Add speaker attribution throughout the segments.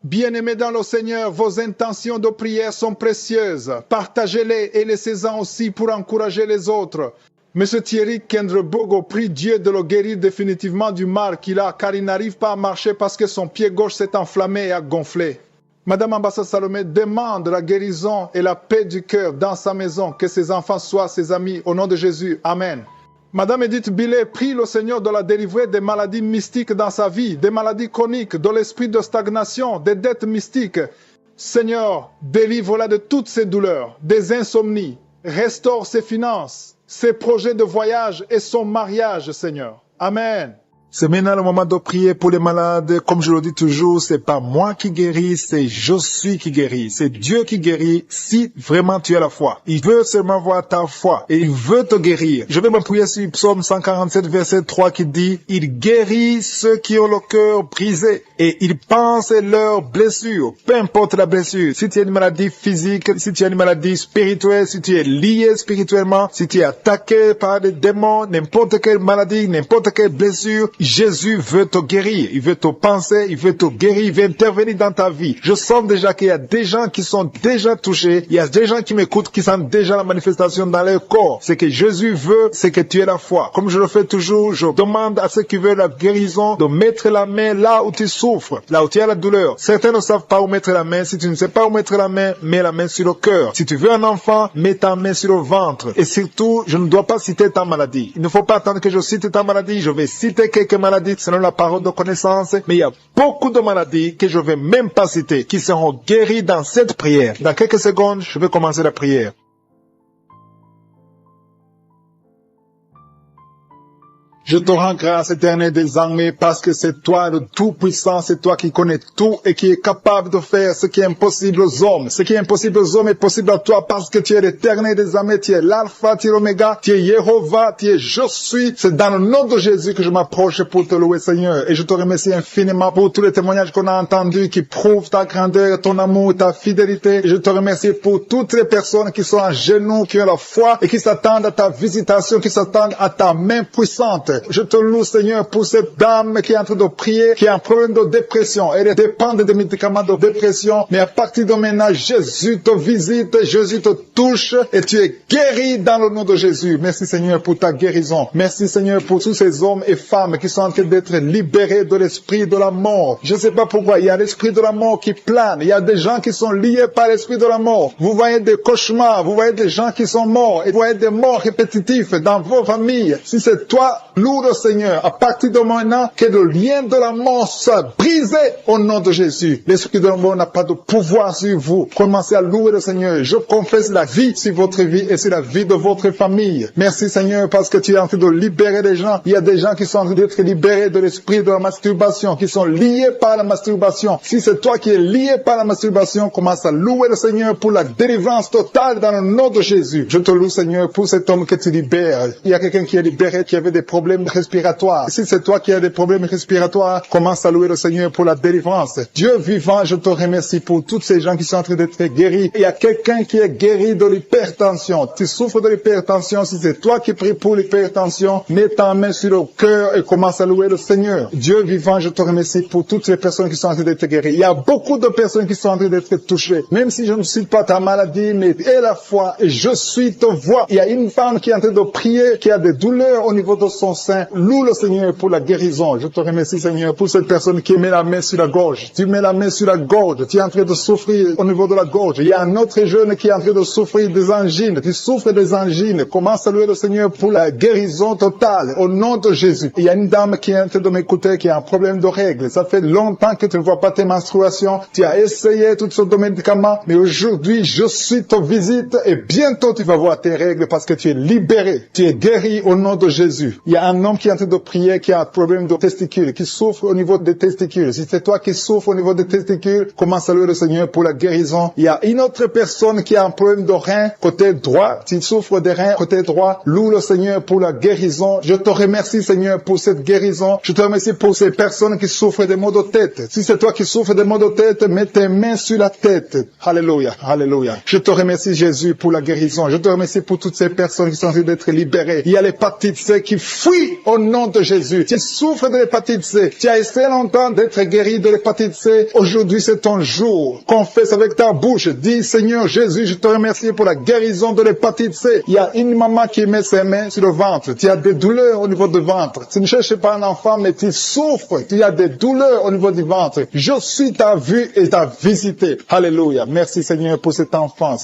Speaker 1: Bien-aimés dans le Seigneur, vos intentions de prière sont précieuses. Partagez-les et laissez-en aussi pour encourager les autres. Monsieur Thierry Kendrebogo prie Dieu de le guérir définitivement du mal qu'il a, car il n'arrive pas à marcher parce que son pied gauche s'est enflammé et a gonflé. Madame Ambassa Salomé demande la guérison et la paix du cœur dans sa maison, que ses enfants soient ses amis. Au nom de Jésus, Amen. Madame Edith Billet prie le Seigneur de la délivrer des maladies mystiques dans sa vie, des maladies chroniques, de l'esprit de stagnation, des dettes mystiques. Seigneur, délivre-la de toutes ses douleurs, des insomnies, restaure ses finances, ses projets de voyage et son mariage, Seigneur. Amen.
Speaker 2: C'est maintenant le moment de prier pour les malades. Comme je le dis toujours, c'est pas moi qui guéris, c'est je suis qui guérit. C'est Dieu qui guérit si vraiment tu as la foi. Il veut seulement voir ta foi et il veut te guérir. Je vais m'appuyer sur Psaume 147, verset 3 qui dit « Il guérit ceux qui ont le cœur brisé et il pense leurs blessures. » Peu importe la blessure. Si tu as une maladie physique, si tu as une maladie spirituelle, si tu es lié spirituellement, si tu es attaqué par des démons, n'importe quelle maladie, n'importe quelle blessure, Jésus veut te guérir, il veut te penser, il veut te guérir, il veut intervenir dans ta vie. Je sens déjà qu'il y a des gens qui sont déjà touchés, il y a des gens qui m'écoutent, qui sentent déjà la manifestation dans leur corps. Ce que Jésus veut, c'est que tu aies la foi. Comme je le fais toujours, je demande à ceux qui veulent la guérison de mettre la main là où tu souffres, là où tu as la douleur. Certains ne savent pas où mettre la main. Si tu ne sais pas où mettre la main, mets la main sur le cœur. Si tu veux un enfant, mets ta main sur le ventre. Et surtout, je ne dois pas citer ta maladie. Il ne faut pas attendre que je cite ta maladie. Je vais citer quelques maladies selon la parole de connaissance, mais il y a beaucoup de maladies que je ne vais même pas citer, qui seront guéries dans cette prière. Dans quelques secondes, je vais commencer la prière. Je te rends grâce, Éternel des armées, parce que c'est toi le Tout-Puissant, c'est toi qui connais tout et qui est capable de faire ce qui est impossible aux hommes. Ce qui est impossible aux hommes est possible à toi parce que tu es l'Éternel des armées, tu es l'Alpha, tu es l'Oméga, tu es Jéhovah, tu es Je suis. C'est dans le nom de Jésus que je m'approche pour te louer, Seigneur. Et je te remercie infiniment pour tous les témoignages qu'on a entendus qui prouvent ta grandeur, ton amour, ta fidélité. Et je te remercie pour toutes les personnes qui sont à genoux, qui ont la foi et qui s'attendent à ta visitation, qui s'attendent à ta main puissante. Je te loue, Seigneur, pour cette dame qui est en train de prier, qui a un problème de dépression. Elle dépend des médicaments de dépression. Mais à partir de maintenant, Jésus te visite, Jésus te touche et tu es guéri dans le nom de Jésus. Merci, Seigneur, pour ta guérison. Merci, Seigneur, pour tous ces hommes et femmes qui sont en train d'être libérés de l'esprit de la mort. Je ne sais pas pourquoi, il y a l'esprit de la mort qui plane. Il y a des gens qui sont liés par l'esprit de la mort. Vous voyez des cauchemars, vous voyez des gens qui sont morts et vous voyez des morts répétitifs dans vos familles. Si c'est toi, loue le Seigneur, à partir de maintenant, que le lien de la mort soit brisé au nom de Jésus. L'esprit de la mort n'a pas de pouvoir sur vous. Commencez à louer le Seigneur. Je confesse la vie sur votre vie et sur la vie de votre famille. Merci Seigneur parce que tu es en train de libérer les gens. Il y a des gens qui sont en train d'être libérés de l'esprit de la masturbation, qui sont liés par la masturbation. Si c'est toi qui es lié par la masturbation, commence à louer le Seigneur pour la délivrance totale dans le nom de Jésus. Je te loue Seigneur pour cet homme que tu libères. Il y a quelqu'un qui est libéré, qui avait des problèmes respiratoires. Si c'est toi qui as des problèmes respiratoires, commence à louer le Seigneur pour la délivrance. Dieu vivant, je te remercie pour tous ces gens qui sont en train d'être guéris. Il y a quelqu'un qui est guéri de l'hypertension. Tu souffres de l'hypertension. Si c'est toi qui pries pour l'hypertension, mets ta main sur le cœur et commence à louer le Seigneur. Dieu vivant, je te remercie pour toutes les personnes qui sont en train d'être guéries. Il y a beaucoup de personnes qui sont en train d'être touchées. Même si je ne cite pas ta maladie, mais aie la foi et je suis te voix. Il y a une femme qui est en train de prier, qui a des douleurs au niveau de son sein. Loue le Seigneur pour la guérison. Je te remercie Seigneur pour cette personne qui met la main sur la gorge. Tu mets la main sur la gorge. Tu es en train de souffrir au niveau de la gorge. Il y a un autre jeune qui est en train de souffrir des angines. Tu souffres des angines. Commence à louer le Seigneur pour la guérison totale au nom de Jésus. Il y a une dame qui est en train de m'écouter qui a un problème de règles. Ça fait longtemps que tu ne vois pas tes menstruations. Tu as essayé toutes sortes de médicaments, mais aujourd'hui je suis te visite et bientôt tu vas voir tes règles parce que tu es libéré. Tu es guéri au nom de Jésus. Il y a un homme qui est en train de prier, qui a un problème de testicules, qui souffre au niveau des testicules. Si c'est toi qui souffres au niveau des testicules, commence à louer le Seigneur pour la guérison. Il y a une autre personne qui a un problème de rein côté droit. Tu souffres des reins côté droit, loue le Seigneur pour la guérison. Je te remercie Seigneur pour cette guérison. Je te remercie pour ces personnes qui souffrent des maux de tête. Si c'est toi qui souffres des maux de tête, mets tes mains sur la tête. Alléluia, alléluia. Je te remercie Jésus pour la guérison. Je te remercie pour toutes ces personnes qui sont en train d'être libérées. Il y a l'hépatite C qui fuit Oui, au nom de Jésus. Tu souffres de l'hépatite C. Tu as essayé longtemps d'être guéri de l'hépatite C. Aujourd'hui, c'est ton jour. Confesse avec ta bouche. Dis, Seigneur Jésus, je te remercie pour la guérison de l'hépatite C. Il y a une maman qui met ses mains sur le ventre. Tu as des douleurs au niveau du ventre. Tu ne cherches pas un enfant, mais tu souffres. Tu as des douleurs au niveau du ventre. Je suis ta vue et ta visité. Alléluia. Merci Seigneur pour cet enfant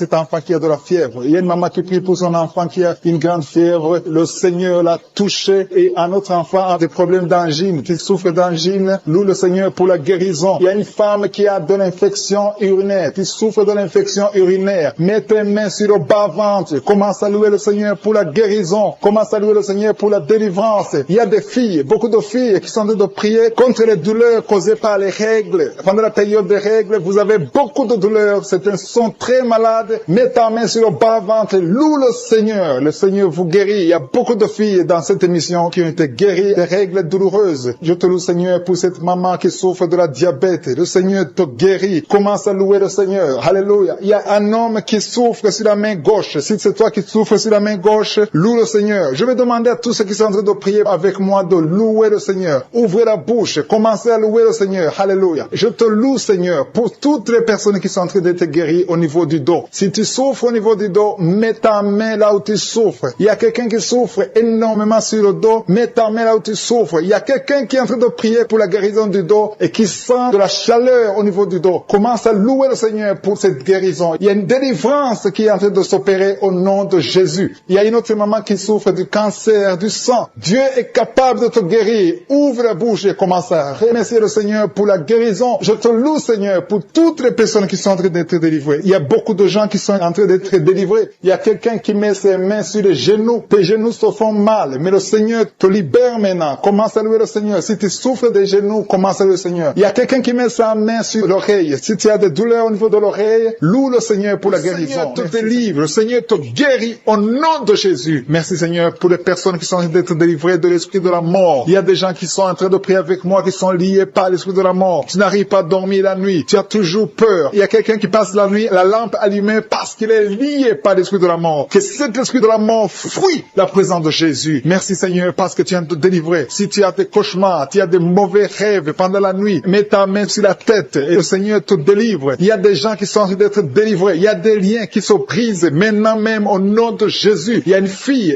Speaker 2: qui a de la fièvre. Il y a une maman qui prie pour son enfant qui a une grande fièvre. Le Seigneur l'a touché et un autre enfant a des problèmes d'angine. Tu souffres d'angine. Loue le Seigneur pour la guérison. Il y a une femme qui a de l'infection urinaire. Tu souffres de l'infection urinaire. Mets tes mains sur le bas-ventre. Commence à louer le Seigneur pour la guérison. Commence à louer le Seigneur pour la délivrance. Il y a des filles, beaucoup de filles qui sont en train de prier contre les douleurs causées par les règles. Pendant la période des règles, vous avez beaucoup de douleurs. Certains sont très malades. Mets ta main sur le bas-ventre. Loue le Seigneur. Le Seigneur vous guérit. Il y a beaucoup de filles dans cette émission qui ont été guéries des règles douloureuses. Je te loue Seigneur pour cette maman qui souffre de la diabète. Le Seigneur te guérit. Commence à louer le Seigneur. Alléluia. Il y a un homme qui souffre sur la main gauche. Si c'est toi qui souffres sur la main gauche, loue le Seigneur. Je vais demander à tous ceux qui sont en train de prier avec moi de louer le Seigneur. Ouvrez la bouche. Commencez à louer le Seigneur. Alléluia. Je te loue Seigneur pour toutes les personnes qui sont en train d'être guéries au niveau du dos. Si tu souffres au niveau du dos, mets ta main là où tu souffres. Il y a quelqu'un qui souffre énormément sur le dos. Mets ta main là où tu souffres. Il y a quelqu'un qui est en train de prier pour la guérison du dos et qui sent de la chaleur au niveau du dos. Commence à louer le Seigneur pour cette guérison. Il y a une délivrance qui est en train de s'opérer au nom de Jésus. Il y a une autre maman qui souffre du cancer, du sang. Dieu est capable de te guérir. Ouvre la bouche et commence à remercier le Seigneur pour la guérison. Je te loue Seigneur pour toutes les personnes qui sont en train d'être délivrées. Il y a beaucoup de gens qui sont en train d'être délivrés. Il y a quelqu'un qui met ses mains sur les genoux. Tes genoux se font mal, mais le Seigneur te libère maintenant. Commence à louer le Seigneur. Si tu souffres des genoux, commence à louer le Seigneur. Il y a quelqu'un qui met sa main sur l'oreille. Si tu as des douleurs au niveau de l'oreille, loue le Seigneur pour la guérison. Le Seigneur te délivre. Le Seigneur te guérit au nom de Jésus. Merci Seigneur pour les personnes qui sont en train d'être délivrées de l'esprit de la mort. Il y a des gens qui sont en train de prier avec moi, qui sont liés par l'esprit de la mort. Tu n'arrives pas à dormir la nuit. Tu as toujours peur. Il y a quelqu'un qui passe la nuit, la lampe allumée parce qu'il est lié par l'esprit de la mort. Que cet esprit de la mort fuit la présence de Jésus. Merci Seigneur parce que tu viens de te délivrer. Si tu as des cauchemars, tu as des mauvais rêves pendant la nuit, mets ta main sur la tête et le Seigneur te délivre. Il y a des gens qui sont en train d'être délivrés. Il y a des liens qui se brisent maintenant même au nom de Jésus. Il y a une fille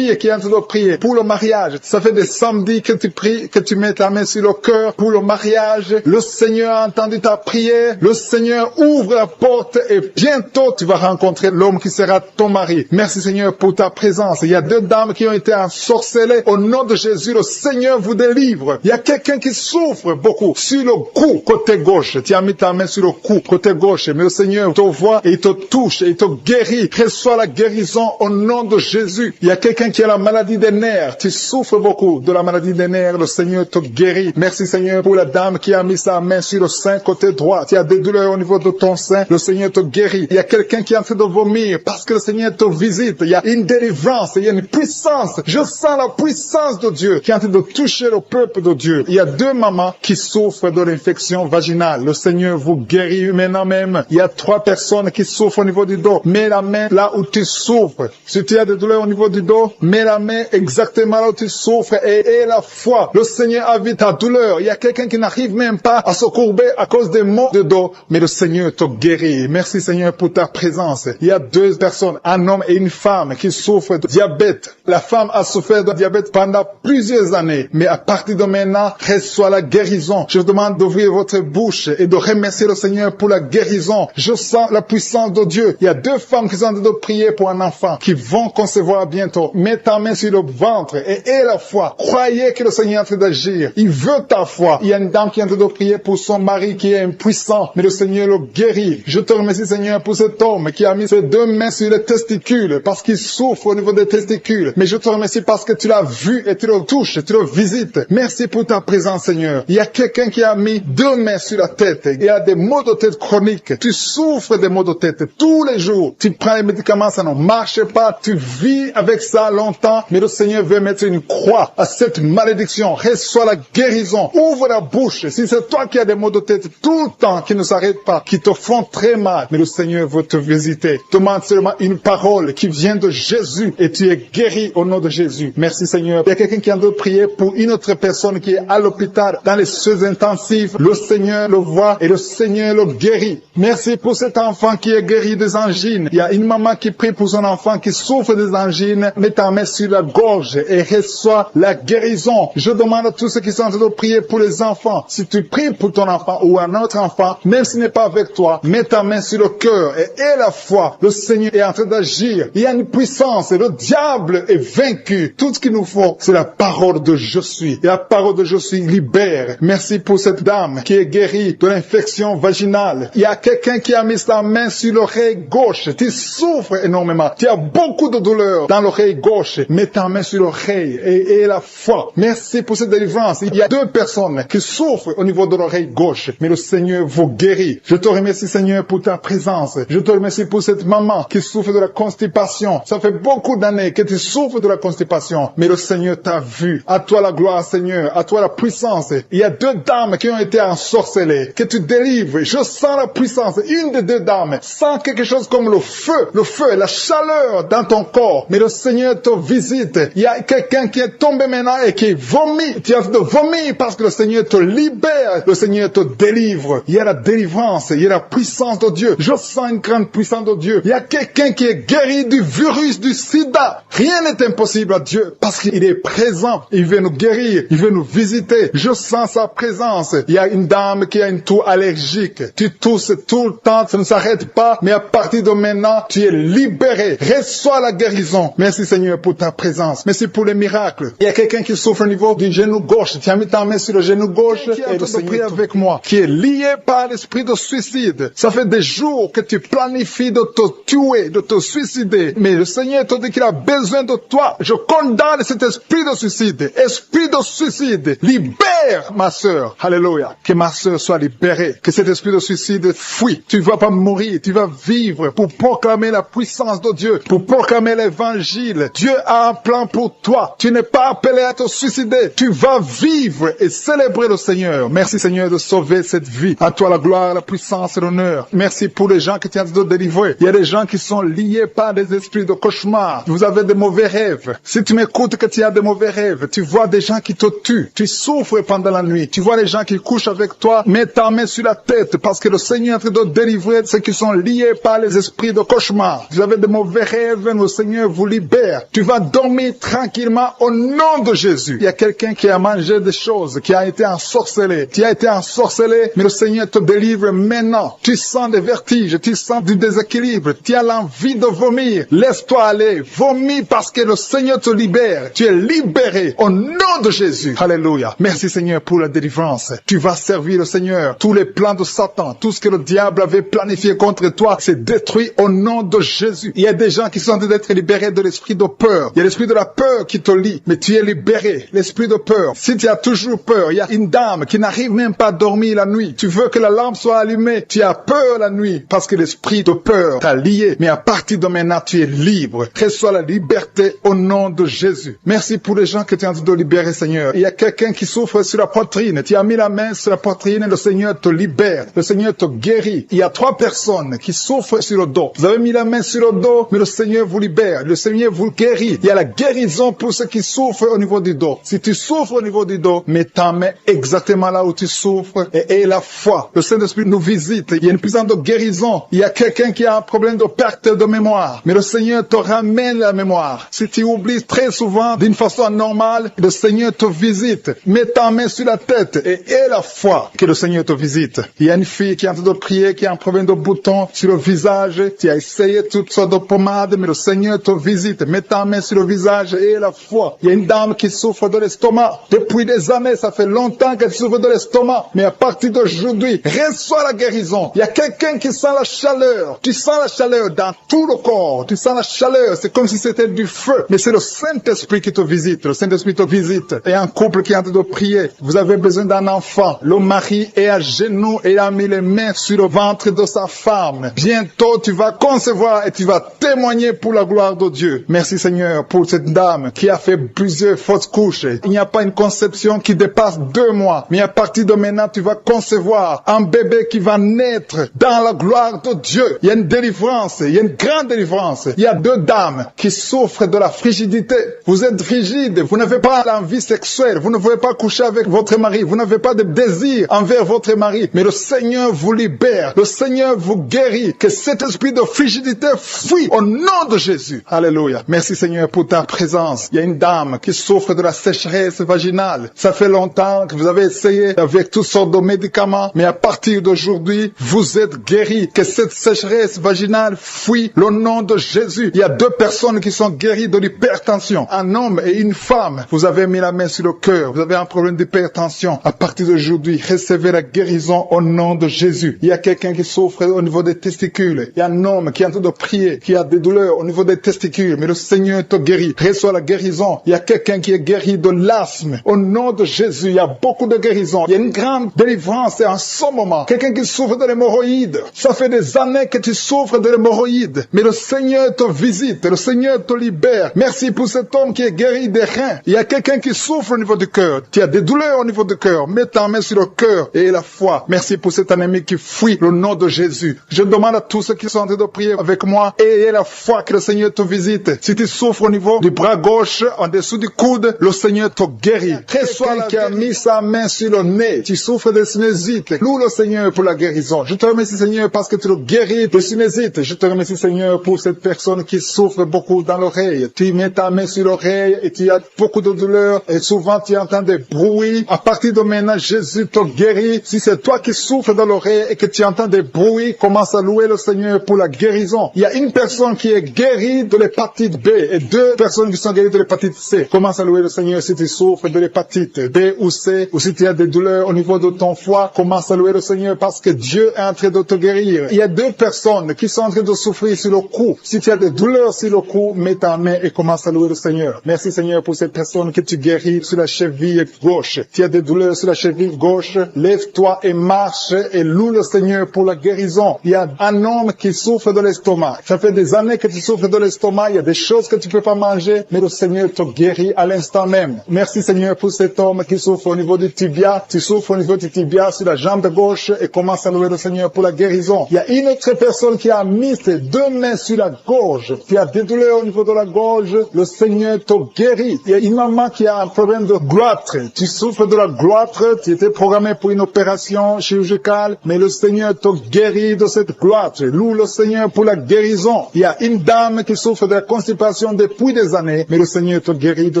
Speaker 2: qui est en train de prier pour le mariage. Ça fait des samedis que tu pries, que tu mets ta main sur le cœur pour le mariage. Le Seigneur a entendu ta prière. Le Seigneur ouvre la porte et bientôt tu vas rencontrer l'homme qui sera ton mari. Merci Seigneur pour ta présence. Il y a deux dames qui ont été ensorcelées. Au nom de Jésus, le Seigneur vous délivre. Il y a quelqu'un qui souffre beaucoup sur le cou, côté gauche. Tu as mis ta main sur le cou, côté gauche. Mais le Seigneur te voit et il te touche et il te guérit. Reçois la guérison au nom de Jésus. Il y a quelqu'un qui a la maladie des nerfs. Tu souffres beaucoup de la maladie des nerfs. Le Seigneur te guérit. Merci Seigneur pour la dame qui a mis sa main sur le sein côté droit. Tu as des douleurs au niveau de ton sein. Le Seigneur te guérit. Il y a quelqu'un qui est en train de vomir parce que le Seigneur te visite. Il y a une délivrance. Il y a une puissance. Je sens la puissance de Dieu qui est en train de toucher le peuple de Dieu. Il y a deux mamans qui souffrent de l'infection vaginale. Le Seigneur vous guérit maintenant même. Il y a 3 personnes qui souffrent au niveau du dos. Mets la main là où tu souffres. Si tu as des douleurs au niveau du dos, mets la main exactement là où tu souffres et aie la foi. Le Seigneur a vu ta douleur. Il y a quelqu'un qui n'arrive même pas à se courber à cause des maux de dos, mais le Seigneur te guérit. Merci Seigneur pour ta présence. Il y a 2 personnes, un homme et une femme qui souffrent de diabète. La femme a souffert de diabète pendant plusieurs années, mais à partir de maintenant, reçoit la guérison. Je vous demande d'ouvrir votre bouche et de remercier le Seigneur pour la guérison. Je sens la puissance de Dieu. Il y a 2 femmes qui sont en train de prier pour un enfant qui vont concevoir bientôt. Mets ta main sur le ventre et aie la foi. Croyez que le Seigneur est en train d'agir. Il veut ta foi. Il y a une dame qui est en train de prier pour son mari qui est impuissant, mais le Seigneur le guérit. Je te remercie Seigneur pour cet homme qui a mis ses 2 mains sur les testicules parce qu'il souffre au niveau des testicules. Mais je te remercie parce que tu l'as vu et tu le touches, tu le visites. Merci pour ta présence Seigneur. Il y a quelqu'un qui a mis 2 mains sur la tête. Il y a des maux de tête chroniques. Tu souffres des maux de tête tous les jours. Tu prends les médicaments, ça ne marche pas. Tu vis avec ça longtemps. Mais le Seigneur veut mettre une croix à cette malédiction. Reçois la guérison. Ouvre la bouche. Si c'est toi qui as des maux de tête tout le temps qui ne s'arrêtent pas, qui te font très mal, mais le Seigneur veut te visiter. Demande seulement une parole qui vient de Jésus et tu es guéri au nom de Jésus. Merci Seigneur. Il y a quelqu'un qui est en train de prier pour une autre personne qui est à l'hôpital, dans les soins intensifs. Le Seigneur le voit et le Seigneur le guérit. Merci pour cet enfant qui est guéri des angines. Il y a une maman qui prie pour son enfant qui souffre des angines. Mets ta main sur la gorge et reçois la guérison. Je demande à tous ceux qui sont en train de prier pour les enfants. Si tu pries pour ton enfant ou un autre enfant, même s'il n'est pas avec toi, mets ta main sur le cœur et aie la foi. Le Seigneur est en train d'agir. Il y a une puissance et le diable est vaincu. Tout ce qu'il nous faut, c'est la parole de je suis. Et la parole de je suis libère. Merci pour cette dame qui est guérie de l'infection vaginale. Il y a quelqu'un qui a mis sa main sur l'oreille gauche. Tu souffres énormément. Tu as beaucoup de douleur dans l'oreille gauche. Mets ta main sur l'oreille et la foi. Merci pour cette délivrance. Il y a 2 personnes qui souffrent au niveau de l'oreille gauche. Mais le Seigneur vous guérit. Je te remercie, Seigneur, pour ta présence. Je te remercie pour cette maman qui souffre de la constipation. Ça fait beaucoup d'années que tu souffres de la constipation. Mais le Seigneur t'a vu. À toi la gloire, Seigneur. À toi la puissance. Il y a 2 dames qui ont été ensorcelées. Que tu délivres. Je sens la puissance. Une des 2 dames sent quelque chose comme le feu, la chaleur dans ton corps. Mais le Seigneur te visite. Il y a quelqu'un qui est tombé maintenant et qui vomit. Tu as de vomir parce que le Seigneur te libère. Le Seigneur te délivre. Il y a la délivrance. Il y a la puissance de Dieu. Je sens une grande puissance de Dieu. Il y a quelqu'un qui est guéri du virus du sida. Rien n'est impossible à Dieu parce qu'il est présent. Il veut nous guérir. Il veut nous visiter. Je sens sa présence. Il y a une dame qui a une toux allergique. Tu tousses tout le temps. Ça ne s'arrête pas. Mais à partir de maintenant, tu es libéré. Reçois la guérison. Merci Seigneur pour ta présence. Merci pour les miracles. Il y a quelqu'un qui souffre au niveau du genou gauche. Tu as mis ta main sur le genou gauche et le Seigneur avec moi, qui est lié par l'esprit de suicide. Ça fait des jours que tu planifies de te tuer, de te suicider. Mais le Seigneur te dit qu'il a besoin de toi. Je condamne cet esprit de suicide. Esprit de suicide. Libère ma sœur. Alléluia. Que ma sœur soit libérée. Que cet esprit de suicide fuit. Tu ne vas pas mourir. Tu vas vivre pour proclamer la puissance de Dieu. Pour proclamer l'évangile. Dieu a un plan pour toi. Tu n'es pas appelé à te suicider. Tu vas vivre et célébrer le Seigneur. Merci Seigneur de sauver cette vie. À toi la gloire, la puissance et l'honneur. Merci pour les gens que tu as de délivrer. Il y a des gens qui sont liés par des esprits de cauchemar. Vous avez des mauvais rêves. Si tu m'écoutes que tu as des mauvais rêves, tu vois des gens qui te tuent. Tu souffres pendant la nuit. Tu vois les gens qui couchent avec toi. Mets ta main sur la tête parce que le Seigneur est en train de délivrer ceux qui sont liés par les esprits de cauchemar. Vous avez des mauvais rêves, le Seigneur vous libère. Tu vas dormir tranquillement au nom de Jésus. Il y a quelqu'un qui a mangé des choses, qui a été ensorcelé. Tu as été ensorcelé, mais le Seigneur te délivre maintenant. Tu sens des vertiges, tu sens du déséquilibre, tu as l'envie de vomir. Laisse-toi aller, vomis parce que le Seigneur te libère. Tu es libéré au nom de Jésus. Alléluia. Merci Seigneur pour la délivrance. Tu vas servir le Seigneur. Tous les plans de Satan, tout ce que le diable avait planifié contre toi, c'est détruit au nom de Jésus. Il y a des gens qui sont en train d'être libérés de l'esprit de peur. Il y a l'esprit de la peur qui te lie, mais tu es libéré. L'esprit de peur. Si tu as toujours peur, il y a une dame qui n'arrive même pas à dormir la nuit. Tu veux que la lampe soit allumée. Tu as peur la nuit parce que l'esprit de peur t'a lié. Mais à partir de maintenant, tu es libre. Reçois la liberté au nom de Jésus. Merci pour les gens que tu es en train de libérer, Seigneur. Il y a quelqu'un qui souffre sur la poitrine. Tu as mis la main sur la poitrine et le Seigneur te libère. Le Seigneur te guérit. Il y a 3 personnes qui souffrent sur le dos. Vous avez mis la main sur le dos, mais le Seigneur vous libère. Le Seigneur vous guérit. Il y a la guérison pour ceux qui souffrent au niveau du dos. Si tu souffres au niveau du dos, mets ta main exactement là où tu souffres et aie la foi. Le Saint-Esprit nous visite. Il y a une puissance de guérison. Il y a quelqu'un qui a un problème de perte de mémoire. Mais le Seigneur te ramène la mémoire. Si tu oublies très souvent d'une façon anormale, le Seigneur te visite. Mets ta main sur la tête et aie la foi que le Seigneur te visite. Il y a une fille qui est en train de prier, qui a un problème de bouton sur le visage. Tu as essayé toutes sortes de pommades, mais le Seigneur te visite. Mets ta main sur le visage et aie la foi. Il y a une dame qui souffre de l'estomac. Depuis des années, ça fait longtemps qu'elle souffre de l'estomac. Mais à partir d'aujourd'hui, reçois la guérison. Il y a quelqu'un qui sent la chaleur. Tu sens la chaleur dans tout le corps. Tu sens la chaleur. C'est comme si c'était du feu. Mais c'est le Saint-Esprit qui te visite. Le Saint-Esprit te visite. Et un couple qui est en train de prier. Vous avez besoin d'un enfant. Le mari est à genoux et a mis les mains sur le ventre de sa femme. Bientôt, tu vas concevoir et tu vas témoigner pour la gloire de Dieu. Merci Seigneur pour cette dame qui a fait plusieurs fausses couches. Il n'y a pas une conception qui dépasse 2 mois. Mais à partir de maintenant, tu vas concevoir un bébé qui va naître dans la gloire de Dieu. Il y a une délivrance. Il y a une grande délivrance. Il y a 2 dames qui souffrent de la frigidité. Vous vous êtes rigide, vous n'avez pas l'envie sexuelle, vous ne voulez pas coucher avec votre mari, vous n'avez pas de désir envers votre mari, mais le Seigneur vous libère, le Seigneur vous guérit, que cet esprit de frigidité fuit au nom de Jésus. Alléluia. Merci Seigneur pour ta présence. Il y a une dame qui souffre de la sécheresse vaginale. Ça fait longtemps que vous avez essayé avec toutes sortes de médicaments, mais à partir d'aujourd'hui, vous êtes guéris, que cette sécheresse vaginale fuit au nom de Jésus. Il y a 2 personnes qui sont guéries de l'hypertension, un homme et une femme. Vous avez mis la main sur le cœur, vous avez un problème d'hypertension. À partir d'aujourd'hui, recevez la guérison au nom de Jésus. Il y a quelqu'un qui souffre au niveau des testicules. Il y a un homme qui est en train de prier, qui a des douleurs au niveau des testicules, mais le Seigneur te guérit. Reçois la guérison. Il y a quelqu'un qui est guéri de l'asthme. Au nom de Jésus, il y a beaucoup de guérisons. Il y a une grande délivrance en ce moment. Quelqu'un qui souffre de l'hémorroïde. Ça fait des années que tu souffres de l'hémorroïde, mais le Seigneur te visite, le Seigneur te libère. Merci pour cet homme qui est guéri des reins. Il y a quelqu'un qui souffre au niveau du cœur. Tu as des douleurs au niveau du cœur. Mets ta main sur le cœur et la foi. Merci pour cet ennemi qui fuit le nom de Jésus. Je demande à tous ceux qui sont en train de prier avec moi, ayez la foi que le Seigneur te visite. Si tu souffres au niveau du bras gauche, en dessous du coude, le Seigneur te guérit. Reçois qui a mis sa main sur le nez. Tu souffres de sinusite. Loue le Seigneur pour la guérison. Je te remercie Seigneur parce que tu le guéris de sinusite. Je te remercie Seigneur pour cette personne qui souffre beaucoup dans l'oreille. Tu mets ta main sur l'oreille et tu as beaucoup de douleur et souvent tu entends des bruits. À partir de maintenant, Jésus te guérit. Si c'est toi qui souffres dans l'oreille et que tu entends des bruits, commence à louer le Seigneur pour la guérison. Il y a une personne qui est guérie de l'hépatite B et 2 personnes qui sont guéries de l'hépatite C. Commence à louer le Seigneur si tu souffres de l'hépatite B ou C, ou si tu as des douleurs au niveau de ton foie, commence à louer le Seigneur parce que Dieu est en train de te guérir. Il y a 2 personnes qui sont en train de souffrir sur le cou. Si tu as des douleurs sur le cou, mets ta main et commence à louer le Seigneur. Merci Seigneur pour cette personne que tu guéris sur la cheville gauche. Tu as des douleurs sur la cheville gauche, lève-toi et marche et loue le Seigneur pour la guérison. Il y a un homme qui souffre de l'estomac. Ça fait des années que tu souffres de l'estomac, il y a des choses que tu peux pas manger, mais le Seigneur te guérit à l'instant même. Merci Seigneur pour cet homme qui souffre au niveau du tibia. Tu souffres au niveau du tibia sur la jambe gauche et commence à louer le Seigneur pour la guérison. Il y a une autre personne qui a mis ses 2 mains sur la gorge. Tu as des douleurs au niveau de la gorge, le Seigneur te guérit. Il y a une maman qui a un problème de gloître. Tu souffres de la gloître, tu étais programmé pour une opération chirurgicale, mais le Seigneur te guérit de cette gloître. Loue le Seigneur pour la guérison. Il y a une dame qui souffre de la constipation depuis des années, mais le Seigneur te guérit de